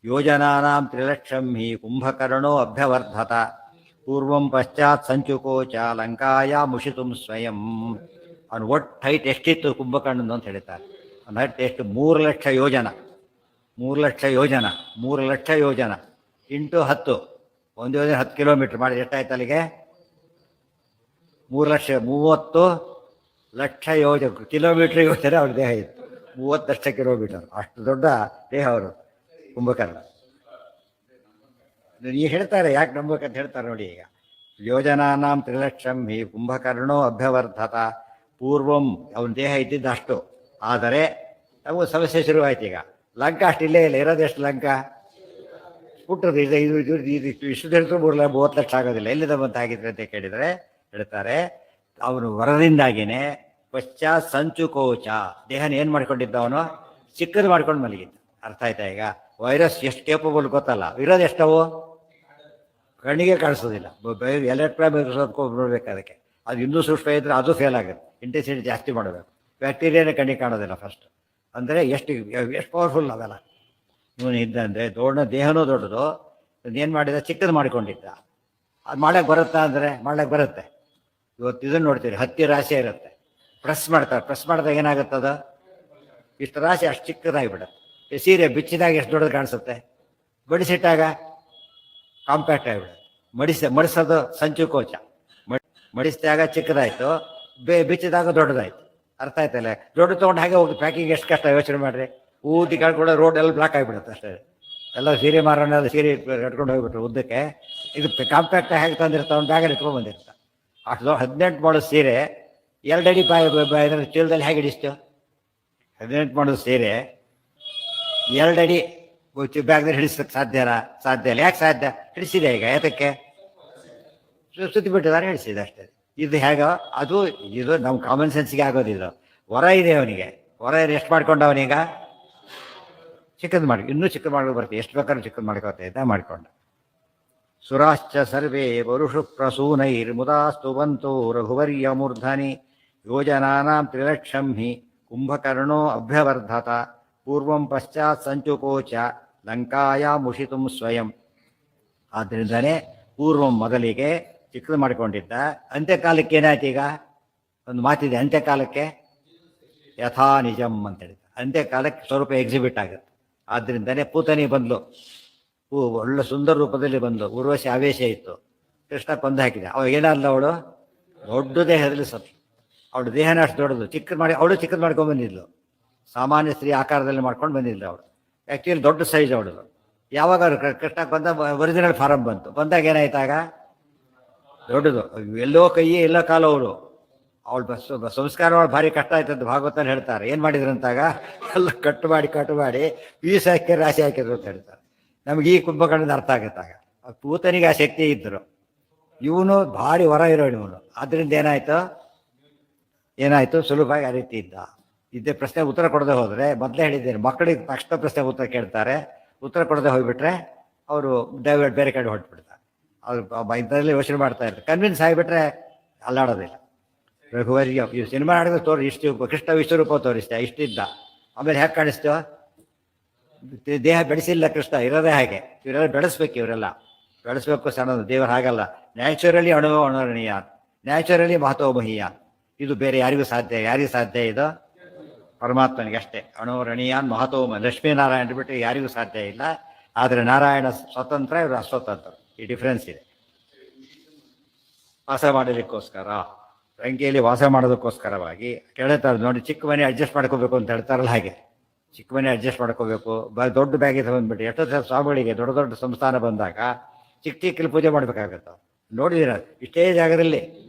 ಯೋಜನಾನಾಂ ತ್ರಿಲಕ್ಷಂ ಹಿ ಕುಂಭಕರ್ಣೋ ಅಭ್ಯವರ್ಧತ ಪೂರ್ವಂ ಪಶ್ಚಾತ್ ಸಂಚುಕೋಚ ಲಂಕಾಯ ಮುಷಿತುಂ ಸ್ವಯಂ. ಅವನು ಒಟ್ಟು ಹೈಟ್ ಎಷ್ಟಿತ್ತು ಕುಂಭಕರ್ಣನು ಅಂತ ಹೇಳ್ತಾರೆ. ಅವನ ಹೈಟ್ ಎಷ್ಟು, 3,00,000 ಯೋಜನ. 3,00,000 ಯೋಜನ, 3,00,000 ಯೋಜನ ಇಂಟು 10, ಒಂದು ಯೋಜನೆ 10 ಕಿಲೋಮೀಟ್ರ್ ಮಾಡಿ ಎಷ್ಟಾಯ್ತು ಅಲ್ಲಿಗೆ? 3,30,00,000 ಯೋಜನೆ ಕಿಲೋಮೀಟ್ರ್ ಯೋಜನೆ ಅವ್ರ ದೇಹ ಇತ್ತು. 30,00,000 ಕಿಲೋಮೀಟರ್, ಅಷ್ಟು ದೊಡ್ಡ ದೇಹ ಅವರು ಕುಂಭಕರ್ಣ. ಈ ಹೇಳ್ತಾರೆ, ಯಾಕೆ ನಂಬಬೇಕಂತ ಹೇಳ್ತಾರೆ ನೋಡಿ. ಈಗ ಯೋಜನಾನಾಂ ತ್ರಿಲಕ್ಷಂ ಹಿ ಕುಂಭಕರ್ಣೋ ಅಭ್ಯವರ್ಧತ ಪೂರ್ವಂ, ಅವನ ದೇಹ ಇದ್ದಿದ್ದು ಅಷ್ಟು. ಆದರೆ ಅವು ಸಮಸ್ಯೆ ಶುರುವಾಯ್ತು. ಈಗ ಲಂಕಾ ಅಷ್ಟು ಇಲ್ಲೇ ಇಲ್ಲ, ಇರೋದೆಷ್ಟು ಲಂಕಾ ಪುಟ್ಟದು. ಇಷ್ಟು ಹೇಳಿದ್ರು 30,00,000 ಆಗೋದಿಲ್ಲ. ಎಲ್ಲಿಂದ ಬಂತಾಗಿದ್ರೆ ಅಂತ ಕೇಳಿದರೆ ಹೇಳ್ತಾರೆ, ಅವನು ವರದಿಂದಾಗಿನೇ ಪಶ್ಚಾತ್ ಸಂಚುಕೋಚ, ದೇಹನ ಏನು ಮಾಡ್ಕೊಂಡಿದ್ದ ಅವನು, ಚಿಕ್ಕದು ಮಾಡ್ಕೊಂಡು ಮಲಗಿದ್ದ. ಅರ್ಥ ಆಯ್ತಾ? ಈಗ ವೈರಸ್ ಎಷ್ಟು ಕೇಪಬಲ್ ಗೊತ್ತಲ್ಲ, ಇರೋದು ಎಷ್ಟವು ಕಣ್ಣಿಗೆ ಕಾಣಿಸೋದಿಲ್ಲ. ಎಲೆಕ್ಟ್ರಾನ್ ಮೈಕ್ರೋಸ್ಕೋಪ್ ಅದಕ್ಕೆ. ಅದು ಇನ್ನೂ ಸೂಕ್ಷ್ಮ ಇದ್ದರೆ ಅದು ಫೇಲ್ ಆಗುತ್ತೆ. ಇಂಟೆನ್ಸಿಟಿ ಜಾಸ್ತಿ ಮಾಡಬೇಕು. ಬ್ಯಾಕ್ಟೀರಿಯಾನೇ ಕಣ್ಣಿಗೆ ಕಾಣೋದಿಲ್ಲ ಫಸ್ಟ್. ಅಂದರೆ ಎಷ್ಟು ಪವರ್ಫುಲ್ ಅವೆಲ್ಲ. ಇವನು ಇದ್ದಂದರೆ ದೊಡ್ಡ ದೇಹನೂ ದೊಡ್ಡದು, ಏನು ಮಾಡಿದ, ಚಿಕ್ಕದು ಮಾಡಿಕೊಂಡಿದ್ದ. ಅದು ಮಾಡೋಕ್ಕೆ ಬರುತ್ತಾ ಅಂದರೆ ಮಾಡೋಕ್ಕೆ ಬರುತ್ತೆ. ಇವತ್ತು ಇದನ್ನು ನೋಡ್ತೀರಿ, ಹತ್ತಿ ರಾಶಿ ಇರುತ್ತೆ, ಪ್ರೆಸ್ ಮಾಡ್ತಾರೆ. ಪ್ರೆಸ್ ಮಾಡಿದಾಗ ಏನಾಗುತ್ತದ, ಇಷ್ಟು ರಾಶಿ ಅಷ್ಟು ಚಿಕ್ಕದಾಗಿಬಿಡುತ್ತೆ. ಸೀರೆ ಬಿಚ್ಚಿದಾಗ ಎಷ್ಟು ದೊಡ್ಡದು ಕಾಣಿಸುತ್ತೆ, ಬಡಿಸಿಟ್ಟಾಗ ಕಾಂಪ್ಯಾಕ್ಟ್ ಆಗಿಬಿಡುತ್ತೆ. ಮಡಿಸೋದು ಸಂಚುಕೋಚ, ಮಡಿಸಿದಾಗ ಚಿಕ್ಕದಾಯಿತು, ಬಿಚ್ಚಿದಾಗ ದೊಡ್ಡದಾಯ್ತು. ಅರ್ಥ ಆಯ್ತಲ್ಲ? ದೊಡ್ಡ ತೊಗೊಂಡು ಹಾಗೆ ಹೋಗಿ ಪ್ಯಾಕಿಂಗ್ ಎಷ್ಟು ಕಷ್ಟ ಯೋಚನೆ ಮಾಡಿರಿ. ಊಟಿ ಕಳ್ಕೊಂಡು ರೋಡ್ ಎಲ್ಲ ಬ್ಲಾಕ್ ಆಗಿಬಿಡುತ್ತೆ ಅಷ್ಟೇ. ಎಲ್ಲ ಸೀರೆ ಮಾರೋನೆಲ್ಲ ಸೀರೆ ಕಟ್ಕೊಂಡು ಹೋಗ್ಬಿಟ್ರು ಉದ್ದಕ್ಕೆ. ಇದು ಕಾಂಪ್ಯಾಕ್ಟ್ ಹೇಗೆ ತಂದಿರ್ತಾವೆ, ಒಂದು ಬ್ಯಾಗಲ್ಲಿ ಇಟ್ಕೊಂಡು ಬಂದಿರ್ತಾರೆ. ಅಷ್ಟು 18 ಮಾಡೋ ಸೀರೆ 2 ಅಡಿ ಚೀಲದಲ್ಲಿ ಹೇಗೆ ಹಿಡಿಸ್ತು? 18 ಮಾಡೋದು ಸೀರೆ 2 ಅಡಿ ಬ್ಯಾಗ್ದಲ್ಲಿ ಹಿಡಿಸೋಕ್ಕೆ ಸಾಧ್ಯನಾ? ಸಾಧ್ಯ ಇಲ್ಲ. ಯಾಕೆ ಸಾಧ್ಯ? ಹಿಡಿಸಿದೆ. ಈಗ ಯಾತಕ್ಕೆ? ಸುತ್ತಿ ಬಿಟ್ಟಿದ್ದಾರೆ, ಹಿಡಿಸಿದೆ ಅಷ್ಟೇ. ಇದು ಹೇಗೋ ಅದು, ಇದು ನಮ್ಮ ಕಾಮನ್ ಸೆನ್ಸ್ಗೆ ಆಗೋದಿಲ್ಲ. ಹೊರ ಇದೆ ಅವನಿಗೆ, ಹೊರ ಎಷ್ಟು ಮಾಡ್ಕೊಂಡ ಅವನೀಗ, ಚಿಕ್ಕದು ಮಾಡಿ, ಇನ್ನೂ ಚಿಕ್ಕದು ಮಾಡ್ಕೊಂಡು ಬರ್ತೀವಿ, ಎಷ್ಟು ಬೇಕಾದ್ರೂ ಚಿಕ್ಕದು ಮಾಡ್ಕೋತಾ ಮಾಡಿಕೊಂಡ. ಸುರಾಶ್ಚ ಸರ್ವೇ ಪರುಷು ಪ್ರಸೂನೈರ್ಮುದಾಸ್ತು ಬಂತು ರಘುವರ್ಯ ಮೂರ್ಧನಿ ಯೋಜನಾನಾಂ ತ್ರಿಲಕ್ಷಂ ಹಿ ಕುಂಭಕರ್ಣೋ ಅಭ್ಯವರ್ಧತ ಪೂರ್ವಂ ಪಶ್ಚಾತ್ ಸಂಚುಕೋಚ ಲಂಕಾಯ ಮುಷಿತುಂ ಸ್ವಯಂ. ಆದ್ದರಿಂದನೇ ಪೂರ್ವಂ ಮೊದಲಿಗೆ ಚಿಕ್ಕದು ಮಾಡಿಕೊಂಡಿದ್ದ. ಅಂತ್ಯಕಾಲಕ್ಕೆ ಏನಾಯ್ತು? ಈಗ ಒಂದು ಮಾತಿದೆ, ಅಂತ್ಯಕಾಲಕ್ಕೆ ಯಥಾ ನಿಜಂ ಅಂತ ಹೇಳಿದ. ಅಂತ್ಯಕಾಲಕ್ಕೆ ಸ್ವಲ್ಪ ಎಕ್ಸಿಬಿಟ್ ಆಗುತ್ತೆ. ಆದ್ದರಿಂದನೇ ಪೂತನಿ ಬಂದ್ಲು, ಒಳ್ಳೆ ಸುಂದರ ರೂಪದಲ್ಲಿ ಬಂದು, ಊರ್ವಶಿ ಆವೇಶ ಇತ್ತು, ಕೃಷ್ಣ ಕೊಂದು ಹಾಕಿದೆ. ಅವಾಗ ಏನಾದ್ಲು, ಅವಳು ದೊಡ್ಡ ದೇಹದಲ್ಲಿ ಸತ್ತು. ಅವಳು ದೇಹನ ಅಷ್ಟು ದೊಡ್ಡದು, ಚಿಕ್ಕದು ಮಾಡಿ ಅವಳು ಚಿಕ್ಕದು ಮಾಡ್ಕೊಂಡು ಬಂದಿದ್ಲು. ಸಾಮಾನ್ಯ ಸ್ತ್ರೀ ಆಕಾರದಲ್ಲಿ ಮಾಡ್ಕೊಂಡು ಬಂದಿದ್ಲು ಅವಳು. ಆ್ಯಕ್ಚುಲಿ ದೊಡ್ಡ ಸೈಜ್ ಅವಳು. ಯಾವಾಗ ಕೃಷ್ಣ ಕೊಂದ ಒರಿಜಿನಲ್ ಫಾರಮ್ ಬಂದಾಗ ಏನಾಯ್ತಾಗ ದೊಡ್ಡದು, ಎಲ್ಲೋ ಕೈಯೇ ಎಲ್ಲೋ ಕಾಲು. ಅವಳು ಸಂಸ್ಕಾರ ಮಾಡಿ ಭಾರಿ ಕಷ್ಟ ಆಯ್ತಂತ ಭಾಗವತಲ್ಲಿ ಹೇಳ್ತಾರೆ. ಏನು ಮಾಡಿದ್ರಂತಾಗ ಎಲ್ಲ ಕಟ್ಟು ಮಾಡಿ ಪೀಸ್ ಹಾಕಿ ರಾಶಿ ಹಾಕಿದ್ರು ಅಂತ ಹೇಳ್ತಾರೆ. ನಮ್ಗೆ ಈ ಕುಂಭಕರ್ಣದ ಅರ್ಥ ಆಗುತ್ತಾಗ. ಪೂತನಿಗೆ ಆ ಶಕ್ತಿ ಇದ್ದರು, ಇವನು ಭಾರಿ ಹೊರ ಇರೋ ಇವನು. ಆದ್ದರಿಂದ ಏನಾಯ್ತು ಸುಲಭವಾಗಿ ಆ ರೀತಿ ಇದ್ದೇ ಪ್ರಶ್ನೆ ಉತ್ತರ ಕೊಡದೆ ಹೋದರೆ, ಮೊದಲೇ ಹೇಳಿದ್ದೇನೆ, ಮಕ್ಕಳಿಗೆ ತಕ್ಷಣ ಪ್ರಶ್ನೆ ಉತ್ತರ ಕೇಳ್ತಾರೆ. ಉತ್ತರ ಕೊಡದೆ ಹೋಗ್ಬಿಟ್ರೆ ಅವರು ಡೈವರ್ಟ್ ಬೇರೆ ಕಡೆ ಹೊರಟ್ಬಿಡ್ತಾರೆ. ಇದರಲ್ಲಿ ಯೋಚನೆ ಮಾಡ್ತಾ ಇರ್ತಾರೆ. ಕನ್ವಿನ್ಸ್ ಆಗಿಬಿಟ್ರೆ ಅಲ್ಲಾಡೋದಿಲ್ಲ. ರಘುವರಿಗೆ ಈ ಸಿನಿಮಾ ಆಡಿದ್ರೆ ಇಷ್ಟು ಕೃಷ್ಣ ವಿಶ್ವರೂಪ ತೋರಿಸ್ತೆ, ಇಷ್ಟಿದ್ದ, ಆಮೇಲೆ ಹೇಗೆ ಕಾಣಿಸ್ತೇವ? ದೇಹ ಬೆಳೆಸಿಲ್ಲ ಕೃಷ್ಣ, ಇರೋದೇ ಹಾಗೆ. ಇವರೆಲ್ಲ ಬೆಳೆಸ್ಬೇಕು, ಇವರೆಲ್ಲ ಬೆಳೆಸ್ಬೇಕು. ಸಣ್ಣ ದೇವರು ಹಾಗಲ್ಲ. ನ್ಯಾಚುರಲಿ ಅಣುರಣೀಯ, ನ್ಯಾಚುರಲಿ ಮಹತೋಮಹೀಯ. ಇದು ಬೇರೆ ಯಾರಿಗೂ ಸಾಧ್ಯ ಇದು ಪರಮಾತ್ಮನಿಗೆ ಅಷ್ಟೇ. ಅಣುರಣೀಯಾನ್ ಮಹತೋಮ. ಲಕ್ಷ್ಮೀನಾರಾಯಣ ಬಿಟ್ಟು ಯಾರಿಗೂ ಸಾಧ್ಯ ಇಲ್ಲ. ಆದರೆ ನಾರಾಯಣ ಸ್ವತಂತ್ರ, ಇವರು ಅಸ್ವತಂತ್ರ. ಈ ಡಿಫ್ರೆನ್ಸ್ ಇದೆ. ವಾಸ ಮಾಡಲಿಕ್ಕೋಸ್ಕರ, ರಂಗಿಯಲ್ಲಿ ವಾಸ ಮಾಡೋದಕ್ಕೋಸ್ಕರವಾಗಿ ಕೇಳ್ತಾರೆ ನೋಡಿ. ಚಿಕ್ಕ ಮನೆ ಅಡ್ಜಸ್ಟ್ ಮಾಡ್ಕೋಬೇಕು ಅಂತ ಹೇಳ್ತಾರಲ್ಲ, ಹಾಗೆ ಚಿಕ್ಕ ಮನೆ ಅಡ್ಜಸ್ಟ್ ಮಾಡ್ಕೋಬೇಕು. ದೊಡ್ಡ ಬ್ಯಾಗಿ ತಗೊಂಡ್ಬಿಟ್ಟು ಎಷ್ಟೋ ಸ್ವಾಮಿಗಳಿಗೆ ದೊಡ್ಡ ದೊಡ್ಡ ಸಂಸ್ಥಾನ ಬಂದಾಗ ಚಿಕ್ಕಲ್ಲಿ ಪೂಜೆ ಮಾಡಬೇಕಾಗತ್ತ. ನೋಡಿದಿರ ಇಷ್ಟೇ ಜಾಗದಲ್ಲಿ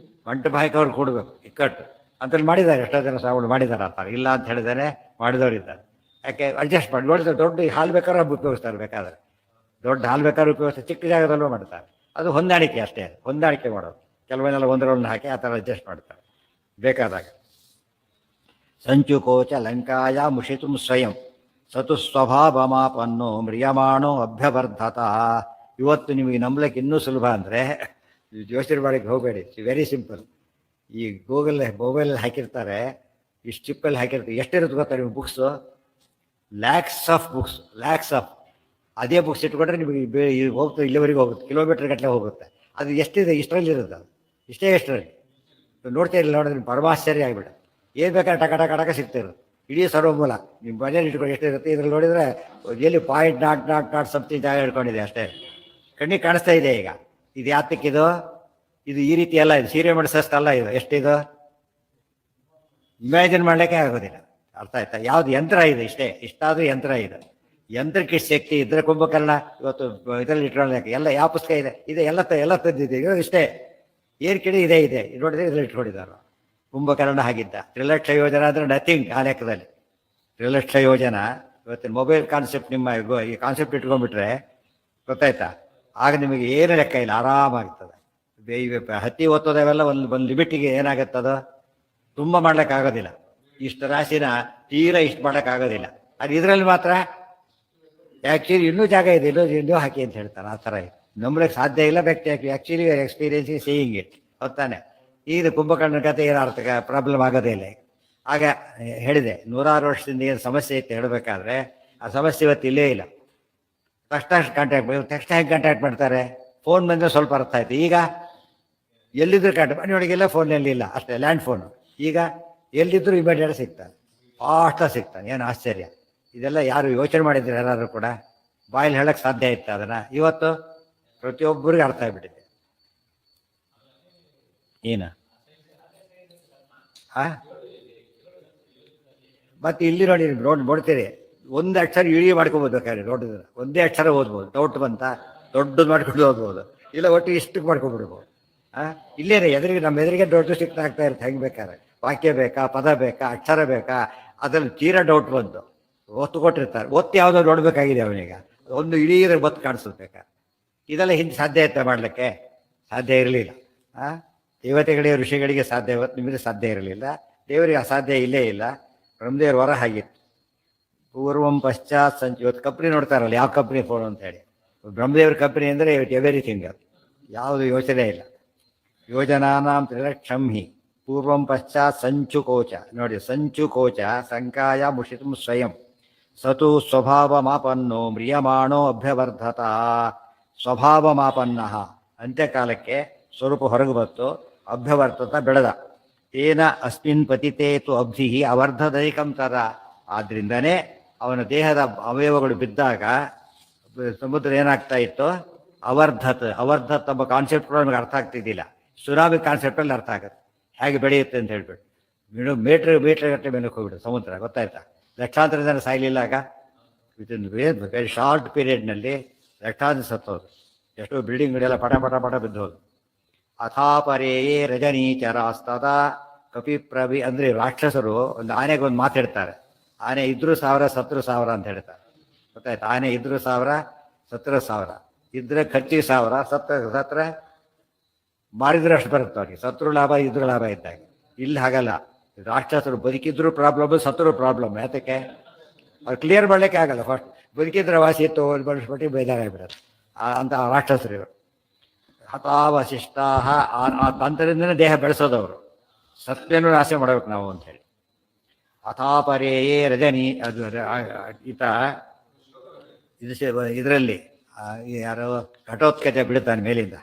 ಮಂಟಪ ಹಾಕಿ ಕೊಡಬೇಕು, ಇಕ್ಕಟ್ಟು ಅಂತಲ್ಲಿ ಮಾಡಿದ್ದಾರೆ. ಎಷ್ಟೋ ಜನ ಸ್ವಾಮಿಗಳು ಮಾಡಿದ್ದಾರೆ ಅಂತಾರೆ, ಇಲ್ಲ ಅಂತ ಹೇಳಿದಾರೆ, ಮಾಡಿದವರಿದ್ದಾರೆ. ಯಾಕೆ ಅಡ್ಜಸ್ಟ್ ಮಾಡಿ ನೋಡಿದ್ರೆ ದೊಡ್ಡ ಹಾಲು ಬೇಕಾದ್ರೆ ಉಪಯೋಗಿಸ್ತಾರೆ, ಬೇಕಾದ್ರೆ ದೊಡ್ಡ ಹಾಲು ಬೇಕಾದ್ರೆ ಉಪಯೋಗಿಸ್ತಾರೆ, ಚಿಕ್ಕ ಜಾಗದಲ್ಲೂ ಮಾಡ್ತಾರೆ. ಅದು ಹೊಂದಾಣಿಕೆ ಅಷ್ಟೇ, ಹೊಂದಾಣಿಕೆ ಮಾಡೋದು. ಕೆಲವನ್ನೆಲ್ಲ ಒಂದರೊಂದು ಹಾಕಿ ಆ ಥರ ಅಡ್ಜಸ್ಟ್ ಮಾಡ್ತಾರೆ ಬೇಕಾದಾಗ. ಸಂಚುಕೋಚ ಲಂಕಾಯ ಮುಷಿತು ಸ್ವಯಂ ಸತು ಸ್ವಭಾವಮಾಪನ್ನೋ ಮ್ರಿಯಮಾಣೋ ಅಭ್ಯವರ್ಧತ. ಇವತ್ತು ನಿಮಗೆ ನಂಬಲಿಕ್ಕೆ ಇನ್ನೂ ಸುಲಭ ಅಂದರೆ ಯೋಚನೆ ಮಾಡಲಿಕ್ಕೆ ಹೋಗಬೇಡಿ. Very simple. ಈ ಮೊಬೈಲಲ್ಲಿ ಹಾಕಿರ್ತಾರೆ, ಈ ಸ್ಟಿಪ್ಪಲ್ಲಿ ಹಾಕಿರ್ತಾರೆ. ಎಷ್ಟಿರುತ್ತೆ ಗೊತ್ತಾ ನಿಮಗೆ ಬುಕ್ಸು? Lakhs of books. ಅದೇ ಬುಕ್ಸ್ ಇಟ್ಕೊಂಡ್ರೆ ನಿಮಗೆ ಹೋಗ್ತದೆ, ಇಲ್ಲಿವರೆಗೆ ಹೋಗುತ್ತೆ, ಕಿಲೋಮೀಟರ್ ಗಟ್ಟಲೆ ಹೋಗುತ್ತೆ. ಅದು ಎಷ್ಟಿದೆ? ಇಷ್ಟರಲ್ಲಿ ಇರುತ್ತೆ. ಅದು ಎಷ್ಟರಲ್ಲಿ ನೋಡ್ತಾ ಇಲ್ಲ. ನೋಡಿದ್ರೆ ಪರಮಾಶ್ಚರ್ಯ ಆಗಿಬಿಡ. ಏನು ಬೇಕಾದ್ರೆ ಟಕ ಸಿಗ್ತಿರೋದು. ಇಡೀ ಸರ್ವಮೂಲ ನಿಮ್ಮ ಮನೇಲಿ ಇಟ್ಕೊಂಡು ಎಷ್ಟಿರುತ್ತೆ. ಇದ್ರಲ್ಲಿ ನೋಡಿದರೆ ಎಲ್ಲಿ .ನಾಟ್ ಸಮಥಿಂಗ್ ಜಾಗ ಇಟ್ಕೊಂಡಿದೆ ಅಷ್ಟೇ. ಕಣ್ಣಿಗೆ ಕಾಣಿಸ್ತಾ ಇದೆ. ಈಗ ಇದು ಯಾತಕ್ಕಿದು? ಇದು ಈ ರೀತಿ ಅಲ್ಲ, ಇದು ಸೀರೆ ಮಾಡಿಸೋಷ್ಟಲ್ಲ. ಇದು ಎಷ್ಟಿದು ಇಮ್ಯಾಜಿನ್ ಮಾಡಲಿಕ್ಕೆ ಆಗೋದಿಲ್ಲ. ಅರ್ಥ ಆಯ್ತಾ? ಯಾವ್ದು ಯಂತ್ರ ಇದೆ? ಇಷ್ಟಾದ್ರೂ ಯಂತ್ರ ಇದೆ. ಯಂತ್ರಕ್ಕೆ ಶಕ್ತಿ ಇದ್ರೆ ಕುಂಭಕರ್ಣ ಇವತ್ತು ಇದರಲ್ಲಿ ಇಟ್ಕೊಳ್ಳೋಕೆ ಎಲ್ಲ ಯಾವ ಪುಸ್ತಕ ಇದೆ ಎಲ್ಲ ತಂದಿದೆ. ಇಷ್ಟೇ ಏನು ಕಿಡಿ ಇದೆ ನೋಡಿದ್ರೆ ಇದ್ರಲ್ಲಿ ಇಟ್ಕೊಂಡಿದ್ದಾರೆ. ಕುಂಭಕರ್ಣ ಹಾಗಿದ್ದ. 3 ಲಕ್ಷ ಯೋಜನೆ ಅಂದರೆ ನಥಿಂಗ್ ಆ ಲೆಕ್ಕದಲ್ಲಿ. 3 ಲಕ್ಷ ಯೋಜನೆ. ಇವತ್ತಿನ ಮೊಬೈಲ್ ಕಾನ್ಸೆಪ್ಟ್ ನಿಮ್ಮ ಈ ಕಾನ್ಸೆಪ್ಟ್ ಇಟ್ಕೊಂಡ್ಬಿಟ್ರೆ ಗೊತ್ತಾಯ್ತಾ, ಆಗ ನಿಮಗೆ ಏನು ಲೆಕ್ಕ ಇಲ್ಲ, ಆರಾಮಾಗ್ತದೆ. ಹತ್ತಿ ಓದ್ತೋದವೆಲ್ಲ ಒಂದು ಲಿಮಿಟಿಗೆ ಏನಾಗುತ್ತದೋ ತುಂಬ ಮಾಡ್ಲಿಕ್ಕಾಗೋದಿಲ್ಲ. ಇಷ್ಟು ರಾಶಿನ ತೀರಾ ಇಷ್ಟು ಮಾಡೋಕ್ಕಾಗೋದಿಲ್ಲ. ಅದು ಇದರಲ್ಲಿ ಮಾತ್ರ ಆ್ಯಕ್ಚುಲಿ ಇನ್ನೂ ಜಾಗ ಇದೆ, ಇನ್ನೂ ಹಾಕಿ ಅಂತ ಹೇಳ್ತಾರೆ. ಆ ಥರ ಇದೆ. ನಂಬಲಿಕ್ಕೆ ಸಾಧ್ಯ ಇಲ್ಲ. ವ್ಯಕ್ತಿ ಆ್ಯಕ್ಚುಲಿ ಎಕ್ಸ್ಪೀರಿಯನ್ಸ್ ಸೇಯಿಂಗ್ ಇಟ್. ಹೊತ್ತಾನೆ. ಈಗ ಕುಂಭಕರ್ಣನ ಕಥೆ ಏನು ಅರ್ಥ ಪ್ರಾಬ್ಲಮ್ ಆಗೋದೇ ಇಲ್ಲ. ಆಗ ಹೇಳಿದೆ 100 ವರ್ಷದಿಂದ ಏನು ಸಮಸ್ಯೆ ಇತ್ತು ಹೇಳಬೇಕಾದ್ರೆ ಆ ಸಮಸ್ಯೆ ಇವತ್ತು ಇಲ್ಲೇ ಇಲ್ಲ. ತಕ್ಷಣ ಹೆಂಗೆ ಕಾಂಟ್ಯಾಕ್ಟ್ ಮಾಡ್ತಾರೆ? ಫೋನ್ ಬಂದರೆ ಸ್ವಲ್ಪ ಅರ್ಥ ಆಯ್ತು. ಈಗ ಎಲ್ಲಿದ್ರು ಮನೆಯೊಳಗೆಲ್ಲ ಫೋನಲ್ಲಿ ಇಲ್ಲ ಅಷ್ಟೇ, ಲ್ಯಾಂಡ್ ಫೋನು. ಈಗ ಎಲ್ಲಿದ್ದರೂ ಇಮಿಡಿಯೇಟ್ ಸಿಗ್ತಾನೆ, ಫಾಸ್ಟಾಗಿ ಸಿಗ್ತಾನೆ. ಏನು ಆಶ್ಚರ್ಯ! ಇದೆಲ್ಲ ಯಾರು ಯೋಚನೆ ಮಾಡಿದ್ರು? ಯಾರು ಕೂಡ ಬಾಯಲ್ಲಿ ಹೇಳಕ್ಕೆ ಸಾಧ್ಯ ಇತ್ತು ಅದನ್ನು. ಇವತ್ತು ಪ್ರತಿಯೊಬ್ಬರಿಗೆ ಅರ್ಥ ಆಗಿಬಿಟ್ಟಿದೆ. ಏನು ಮತ್ತೆ ಇಲ್ಲಿ ನೋಡ್ತೀರಿ, ಒಂದು ಅಕ್ಷರ ಇಳಿ ಮಾಡ್ಕೊಬೋದು. ಬೇಕಾದ್ರೆ ನೋಡಿದ್ರೆ ಒಂದೇ ಅಕ್ಷರ ಓದ್ಬೋದು. ಡೌಟ್ ಬಂತ ದೊಡ್ಡದು ಮಾಡ್ಕೊಂಡು ಓದ್ಬೋದು, ಇಲ್ಲ ಒಟ್ಟು ಇಷ್ಟಕ್ಕೆ ಮಾಡ್ಕೊಂಡ್ಬಿಡ್ಬೋದು. ಇಲ್ಲೇನೆ ಎದುರಿಗೆ, ನಮ್ಮ ಎದುರಿಗೆ ದೊಡ್ಡ ಸಿಕ್ತಾ ಆಗ್ತಾ ಇರುತ್ತೆ. ಹೆಂಗೆ ಬೇಕಾದ್ರೆ ವಾಕ್ಯ ಬೇಕಾ, ಪದ ಬೇಕಾ, ಅಕ್ಷರ ಬೇಕಾ, ಅದ್ರಲ್ಲಿ ತೀರಾ ಡೌಟ್ ಬಂತು ಒತ್ತು ಕೊಟ್ಟಿರ್ತಾರೆ. ಒತ್ತು ಯಾವುದೋ ನೋಡ್ಬೇಕಾಗಿದೆ ಅವನಿಗೆ, ಒಂದು ಇಡೀ ಬತ್ತು ಕಾಣಿಸ್ಬೇಕಾ. ಇದೆಲ್ಲ ಹಿಂದೆ ಸಾಧ್ಯ ಆಯ್ತಾ ಮಾಡಲಿಕ್ಕೆ? ಸಾಧ್ಯ ಇರಲಿಲ್ಲ. ದೇವತೆಗಳಿಗೆ ಋಷಿಗಳಿಗೆ ಸಾಧ್ಯ, ಇವತ್ತು ನಿಮಗೆ ಸಾಧ್ಯ ಇರಲಿಲ್ಲ. ದೇವರಿಗೆ ಅಸಾಧ್ಯ ಇಲ್ಲೇ ಇಲ್ಲ. ಬ್ರಹ್ಮದೇವ್ರ ವರ ಹಾಗಿತ್ತು. ಪೂರ್ವಂ ಪಶ್ಚಾತ್ ಸಂಚು. ಇವತ್ತು ಕಂಪ್ನಿ ನೋಡ್ತಾರಲ್ಲ, ಯಾವ ಕಂಪ್ನಿ ಫೋನ್ ಅಂತ ಹೇಳಿ. ಬ್ರಹ್ಮದೇವ್ರ ಕಂಪ್ನಿ ಅಂದರೆ ಇವತ್ತು ಎವ್ರಿಥಿಂಗ್. ಅದು ಯಾವುದು ಯೋಚನೆ ಇಲ್ಲ. ಯೋಜನಾನಾಂ 3 ಲಕ್ಷಂ ಹಿ ಪೂರ್ವಂ ಪಶ್ಚಾತ್ ಸಂಚುಕೋಚ. ನೋಡಿ, ಸಂಚುಕೋಚ ಸಂಕಾಯ ಮುಷಿತು ಸ್ವಯಂ ಸತು ಸ್ವಭಾವ ಮಾಪನ್ನೋ ಮ್ರಿಯಮಾಣೋ ಅಭ್ಯವರ್ಧತ. ಸ್ವಭಾವ ಮಾಪನ್ನ, ಅಂತ್ಯಕಾಲಕ್ಕೆ ಸ್ವರೂಪ ಹೊರಗೆ ಬಂತು, ಅಭ್ಯವರ್ತತ ಬೆಳೆದ. ತೇನ ಅಸ್ಮಿನ್ ಪತಿತೇತು ಅಬ್ಧಿ ಅವರ್ಧದೈಕಂ ತರ. ಆದ್ರಿಂದನೇ ಅವನ ದೇಹದ ಅವಯವಗಳು ಬಿದ್ದಾಗ ಸಮುದ್ರ ಏನಾಗ್ತಾ ಇತ್ತು? ಅವರ್ಧತ್ ಎಂಬ ಕಾನ್ಸೆಪ್ಟ್ ಕೂಡ ನಮಗೆ ಅರ್ಥ ಆಗ್ತಿದ್ದಿಲ್ಲ. ಸುನಾಮಿ ಕಾನ್ಸೆಪ್ಟಲ್ಲಿ ಅರ್ಥ ಆಗುತ್ತೆ ಹೇಗೆ ಬೆಳೆಯುತ್ತೆ ಅಂತ ಹೇಳ್ಬಿಟ್ಟು. ಮೀಟ್ರ್ ಗಟ್ಟಲೆ ಮೇಲೆ ಹೋಗ್ಬಿಟ್ಟು ಸಮುದ್ರ, ಗೊತ್ತಾಯ್ತಾ? ಲಕ್ಷಾಂತರ ಜನ ಸಾಯಲಿಲ್ಲ. ವಿತಿನ್ ವೆರಿ ಶಾರ್ಟ್ ಪೀರಿಯಡ್ನಲ್ಲಿ ಲಕ್ಷಾಂತರ ಸತ್ತೋದು. ಎಷ್ಟೋ ಬಿಲ್ಡಿಂಗ್ಗಳೆಲ್ಲ ಪಟ ಬಿದ್ದೋದು. ಅಥಾಪರೇಯೇ ರಜನೀಚರಾಸ್ತದ ಕಪಿಪ್ರವಿ. ಅಂದರೆ ರಾಕ್ಷಸರು ಒಂದು ಆನೆಗೆ ಒಂದು ಮಾತಾಡ್ತಾರೆ. ಆನೆ ಇದ್ರೂ 1000 ಸತ್ರು 1000 ಅಂತ ಹೇಳ್ತಾರೆ, ಗೊತ್ತಾಯ್ತು? ಆನೆ ಇದ್ರೂ 1000 ಸತ್ರು 1000. ಇದ್ರೆ ಖರ್ಚಿ 1000, ಸತ್ರೆ ಮಾರಿದ್ರೆ ಅಷ್ಟು ಬರುತ್ತೆ ಅವ್ರಿಗೆ. ಸತ್ರು ಲಾಭ, ಇದ್ರೂ ಲಾಭ ಇದ್ದಾಗ. ಇಲ್ಲಿ ಹಾಗಲ್ಲ. ರಾಕ್ಷಸರು ಬದುಕಿದ್ರು ಪ್ರಾಬ್ಲಮ್, ಸತ್ರು ಪ್ರಾಬ್ಲಮ್. ಯಾತಕ್ಕೆ? ಅವ್ರು ಕ್ಲಿಯರ್ ಮಾಡಲಿಕ್ಕೆ ಆಗಲ್ಲ. ಫಸ್ಟ್ ಬದುಕಿದ್ರೆ ವಾಸಿ ಇತ್ತು, ಬಳಸ್ಬಿಟ್ಟು ಬೇಜಾರಾಗಿಬಿಡೋದು ಅಂತ ರಾಕ್ಷಸರು ಇವರು. ಹತಾವಶಿಷ್ಟಾ ಆ ತಂತ್ರದಿಂದನೇ ದೇಹ ಬೆಳೆಸೋದವರು. ಸತ್ಯನೂ ನಾಶ ಮಾಡಬೇಕು ನಾವು ಅಂಥೇಳಿ. ಅಥಾಪರೇಯೇ ರಜನಿ ಅದು ಈತ ಇದು ಇದರಲ್ಲಿ ಯಾರೋ ಘಟೋತ್ಕಚ ಬೀಳ್ತಾನೆ ಮೇಲಿಂದ,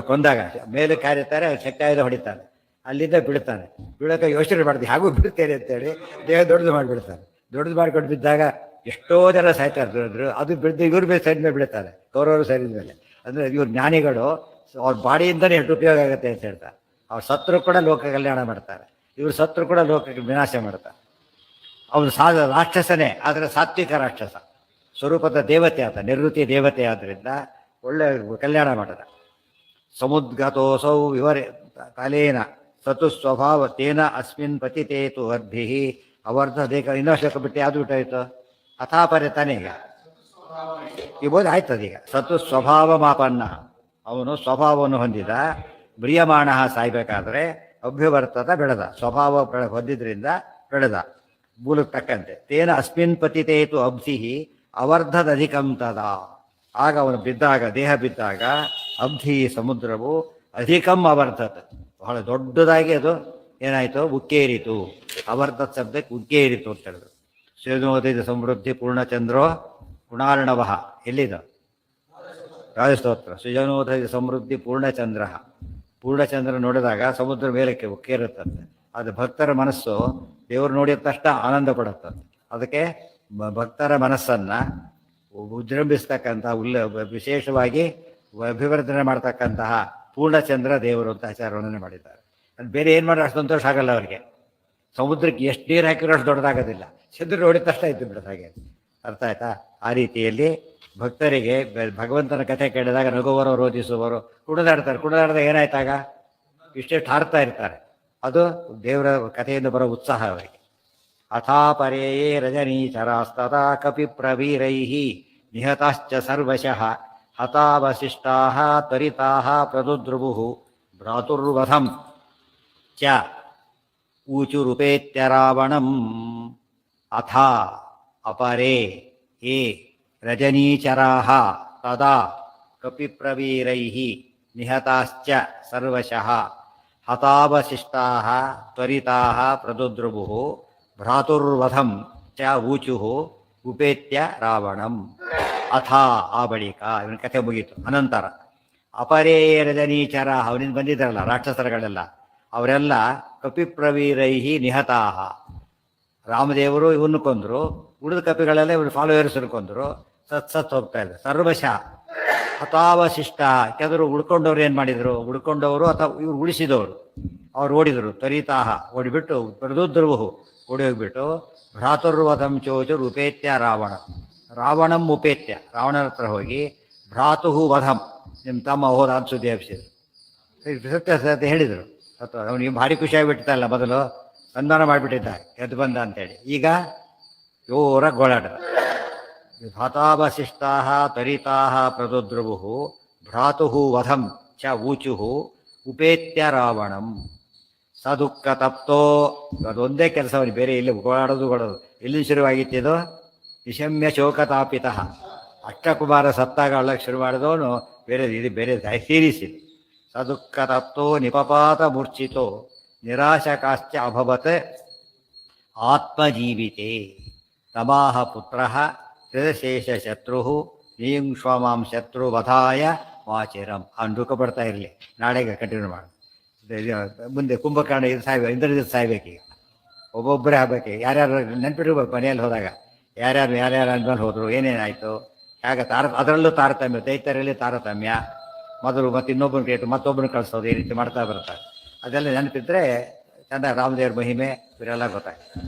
ಕೊಂದಾಗ ಮೇಲೆ ಕಾರಿರ್ತಾರೆ, ಶಕ್ತಿಯಾಯುಧ ಹೊಡಿತಾನೆ, ಅಲ್ಲಿಂದ ಬೀಳ್ತಾನೆ. ಬೀಳೋಕೆ ಯೋಚನೆ ಮಾಡ್ತೀವಿ ಹಾಗೂ ಬೀಳ್ತೇನೆ ಅಂತೇಳಿ ದೇಹ ದೊಡ್ಡದು ಮಾಡಿಬಿಡ್ತಾನೆ. ದೊಡ್ಡದು ಮಾಡ್ಕೊಂಡು ಬಿದ್ದಾಗ ಎಷ್ಟೋ ಜನ ಸಾಯ್ತಾರೆ. ಅದು ಬಿದ್ದು ಇವ್ರ ಮೇಲೆ ಸೈಡ್ ಮೇಲೆ ಬೀಳ್ತಾರೆ, ಕೌರವರು ಸೈಡ್ ಮೇಲೆ. ಅಂದರೆ ಇವ್ರು ಜ್ಞಾನಿಗಳು, ಅವ್ರ ಬಾಡಿಯಿಂದನೇ ಎಷ್ಟು ಉಪಯೋಗ ಆಗುತ್ತೆ ಅಂತ ಹೇಳ್ತಾರೆ. ಅವ್ರ ಸತ್ರು ಕೂಡ ಲೋಕ ಕಲ್ಯಾಣ ಮಾಡ್ತಾರೆ, ಇವ್ರ ಸತ್ರು ಕೂಡ ಲೋಕಕ್ಕೆ ವಿನಾಶ ಮಾಡ್ತಾರೆ. ಅವನು ರಾಕ್ಷಸನೇ, ಆದರೆ ಸಾತ್ವಿಕ ರಾಕ್ಷಸ, ಸ್ವರೂಪದ ದೇವತೆ ಆತ, ನಿವೃತ್ತಿ ದೇವತೆ ಆದ್ದರಿಂದ ಒಳ್ಳೆ ಕಲ್ಯಾಣ ಮಾಡಿದ. ಸಮುದ್ಗತೋಸೌ ವಿವರ ಕಾಲೇನ ಸತು ಸ್ವಭಾವ ತೇನ ಅಸ್ಮಿನ್ ಪತಿತೇತು ವರ್ಧಿ ಅವರ್ಧ ದೇಕ. ಇನ್ನೊಷ್ಟು ಬಿಟ್ಟು ಯಾವುದು ಬಿಟ್ಟಾಯಿತು? ಅಥಾಪರೆ ತಾನೇ ಈಗ ಇರ್ಬೋದು, ಆಯ್ತದೀಗ. ಸತು ಸ್ವಭಾವ ಮಾಪನ್ನ, ಅವನು ಸ್ವಭಾವವನ್ನು ಹೊಂದಿದ. ಮ್ರಿಯಮಾಣ ಸಾಯ್ಬೇಕಾದ್ರೆ ಅಭ್ಯವರ್ತದ ಬೆಳೆದ, ಸ್ವಭಾವ ಹೊಂದಿದ್ರಿಂದ ಬೆಳೆದ ಮೂಲಕ್ಕೆ ತಕ್ಕಂತೆ. ತೇನ ಅಸ್ಮಿನ್ ಪತಿತೇತು ಅಬ್ಧಿ ಅವರ್ಧದಧಿಕಂ ತದ. ಆಗ ಅವನು ಬಿದ್ದಾಗ, ದೇಹ ಬಿದ್ದಾಗ ಅಬ್ಧಿ ಸಮುದ್ರವು ಅಧಿಕಂ ಅವರ್ಧತ್, ಬಹಳ ದೊಡ್ಡದಾಗಿ ಅದು ಏನಾಯಿತು? ಉಕ್ಕೇರಿತು. ಅವರ್ಧತ್ ಶಬ್ದಕ್ಕೆ ಉಕ್ಕೇರಿತು ಅಂತ ಹೇಳಿದ್ರು. ಶ್ರೀನೋದಯ ಸಮೃದ್ಧಿ ಪೂರ್ಣಚಂದ್ರೋ ಗುಣಾರ್ಣವ. ಎಲ್ಲಿದು? ರಾಜಸ್ತೋತ್ರ. ಸೃಜನೋದಯ ಸಮೃದ್ಧಿ ಪೂರ್ಣಚಂದ್ರ. ಪೂರ್ಣಚಂದ್ರ ನೋಡಿದಾಗ ಸಮುದ್ರ ಮೇಲಕ್ಕೆ ಉಕ್ಕೇರುತ್ತಂತೆ. ಅದು ಭಕ್ತರ ಮನಸ್ಸು ದೇವರು ನೋಡಿದ ತಕ್ಷಣ ಆನಂದ ಪಡುತ್ತಂತೆ. ಅದಕ್ಕೆ ಭಕ್ತರ ಮನಸ್ಸನ್ನು ವಿಜೃಂಭಿಸ್ತಕ್ಕಂತಹ ವಿಶೇಷವಾಗಿ ಅಭಿವರ್ಧನೆ ಮಾಡ್ತಕ್ಕಂತಹ ಪೂರ್ಣಚಂದ್ರ ದೇವರು ಅಂತ ಆಚಾರ್ಯವನ್ನು ಮಾಡಿದ್ದಾರೆ. ಅದು ಬೇರೆ ಏನು ಮಾಡಿದ್ರೆ ಅಷ್ಟು ಸಂತೋಷ ಆಗಲ್ಲ ಅವರಿಗೆ. ಸಮುದ್ರಕ್ಕೆ ಎಷ್ಟು ನೀರು ಹಾಕಿರೋ ಅಷ್ಟು ದೊಡ್ಡದಾಗೋದಿಲ್ಲ, ಚಂದ್ರ ನೋಡಿದ ತಕ್ಷಣ ಇದ್ದು ಬಿಡೋದು. ಹಾಗೆ ಅರ್ಥ ಆಯ್ತಾ? ಆ ರೀತಿಯಲ್ಲಿ ಭಕ್ತರಿಗೆ ಭಗವಂತನ ಕಥೆ ಕೇಳಿದಾಗ ನಗುವರು ರೋಧಿಸುವರು, ಕುಣಿದಾಡ್ತಾರೆ ಏನಾಯ್ತಾಗ ಇಷ್ಟೆಷ್ಟು ಹಾರ್ತಾ ಇರ್ತಾರೆ. ಅದು ದೇವರ ಕಥೆಯಿಂದ ಬರೋ ಉತ್ಸಾಹ ಅವರಿಗೆ. ಅಥಾಪರೇಯೇ ರಜನೀಚರಾಸ್ತದಾ ಕಪಿ ಪ್ರವೀರೈ ನಿಹತಾಶ್ಚ ಸರ್ವಶಃ ಹತಾವಶಿಷ್ಟಾ ತ್ವರಿತಾಃ ಪ್ರದುದ್ರುವು ಭ್ರಾತುರ್ವಧಂ ಚ ಊಚುರುಪೇತ್ಯ ರಾವಣಂ. ಅಥ ಅಪರೇ ಯೇ ರಜನೀಚರಾಃ ತದಾ ಕಪಿಪ್ರವೀರೈಃ ನಿಹತಾಶ್ಚ ಸರ್ವಶಃ ಹತಾವಶಿಷ್ಟಾಃ ತ್ವರಿತಾಃ ಪ್ರದುದ್ರುವುಃ ಭ್ರಾತುರ್ವಧಂ ಚ ಊಚುಃ ಉಪೇತ್ಯ ರಾವಣಂ. ಅಥ ಆ ಬಳಿಕ ಇವನ ಕಥೆ ಮುಗೀತು. ಅನಂತರ ಅಪರೇ ರಜನೀಚರ, ಅವನಿಂದ ಬಂದಿದ್ದಾರಲ್ಲ ರಾಕ್ಷಸರುಗಳೆಲ್ಲ, ಅವರೆಲ್ಲ ಕಪಿಪ್ರವೀರೈಹಿ ನಿಹತಾಹ. ರಾಮದೇವರು ಇವನು ಕೊಂದರು, ಉಳಿದ ಕಪಿಗಳೆಲ್ಲ ಇವರು ಫಾಲೋವರ್ಸ್ ಕೊಂದರು, ಸತ್ ಹೋಗ್ತಾ ಇದ್ದಾರೆ. ಸರ್ವಶಃ ಹತಾವಶಿಷ್ಟ, ಕೆಲವರು ಉಳ್ಕೊಂಡವ್ರು ಏನು ಮಾಡಿದರು? ಉಳ್ಕೊಂಡವರು ಅಥವಾ ಇವ್ರು ಉಳಿಸಿದವರು ಅವ್ರು ಓಡಿದರು. ತ್ವರಿತಾಹ ಓಡಿಬಿಟ್ಟು ಪ್ರದುದ್ರುವು ಓಡಿ ಹೋಗ್ಬಿಟ್ಟು ಭ್ರಾತುರ್ವಧಂ ಚೋಚುರ್ ಉಪೇತ್ಯ ರಾವಣ. ರಾವಣಂ ಉಪೇತ್ಯ, ರಾವಣನ ಹತ್ರ ಹೋಗಿ ಭ್ರಾತು ವಧಂ, ನಿಮ್ಮ ತಮ್ಮ ಹೋದ ಅಂತ ಸುದ್ದಿ ಹಬ್ಸಿದ್ರು. ಸತ್ಯ ಹೇಳಿದರು. ಅವನಿಗೆ ಭಾರಿ ಖುಷಿಯಾಗಿಬಿಟ್ಟಿದ್ದಲ್ಲ, ಮೊದಲು ಸಂಧಾನ ಮಾಡಿಬಿಟ್ಟಿದ್ದ ಎದ್ದು ಬಂದ ಅಂತೇಳಿ. ಈಗ ಜೋರ ಗೋಳಾಟ. ಹತಾವಶಿಷ್ಟಾ ತ್ವರಿತಾ ಪ್ರದುದ್ರುವು ಭ್ರಾತು ವಧಂ ಚ ಊಚು ಉಪೇತ್ಯ ರಾವಣಂ. ಸದುಃಖ ತಪ್ತೋ, ಅದೊಂದೇ ಕೆಲಸ ಅವನಿಗೆ, ಬೇರೆ ಇಲ್ಲಿ ಗೋಳಾಡೋದು ಎಲ್ಲಿ ಶುರುವಾಗಿತ್ತಿದು? ನಿಶಮ್ಯ ಶೋಕತಾಪಿತ. ಅಷ್ಟಕುಮಾರ ಸತ್ತಾಗ ಅಳ್ಳಕ್ಕೆ ಶುರು ಮಾಡಿದವನು ಬೇರೆ ಸೀರೀಸ್ ಇದು. ಸದುಃಖ ತಪ್ತೋ ನಿಪಪಾತ ಮೂರ್ಛಿತೋ ನಿರಾಶಕಾಶ್ಚ ಅಭವತ್ ಆತ್ಮಜೀವಿತೆ. ತಮಾಹ ಪುತ್ರ ತ್ರಿದಶೇಷ ಶತ್ರು ನಿಯುಂಕ್ಷ್ವಮಾಂ ಶತ್ರು ವಧಾಯ ವಾಚಿರಂ. ಅವ್ನು ದುಃಖ ಪಡ್ತಾ ಇರಲಿ, ನಾಳೆಗೆ ಕಂಟಿನ್ಯೂ ಮಾಡಿ. ಮುಂದೆ ಕುಂಭಕರ್ಣ ಇದು ಇಂದ್ರಜಿತ್ ಸಾಯ್ಬೇಕೀಗ, ಒಬ್ಬೊಬ್ಬರೇ ಆಗ್ಬೇಕು. ಯಾರ್ಯಾರು ನೆನಪಿರ್ಬೇಕು ಮನೆಯಲ್ಲಿ ಹೋದಾಗ, ಯಾರ್ಯಾರು ಅಂದ್ಮೇಲೆ ಹೋದರು, ಏನೇನಾಯಿತು, ಹೇಗೆ ಅದರಲ್ಲೂ ತಾರತಮ್ಯ, ದೈತ್ಯರಲ್ಲಿ ತಾರತಮ್ಯ, ಮೊದಲು ಮತ್ತು ಇನ್ನೊಬ್ಬನ ಕೇಟು ಮತ್ತೊಬ್ಬನ ಕಳಿಸೋದು, ಈ ರೀತಿ ಮಾಡ್ತಾ ಬರ್ತಾರೆ. ಅದೆಲ್ಲ ನೆನಪಿದ್ರೆ ಚೆಂದ ರಾಮದೇವ್ರ ಮಹಿಮೆ ಇವರೆಲ್ಲ ಗೊತ್ತಾಗ್ತದೆ.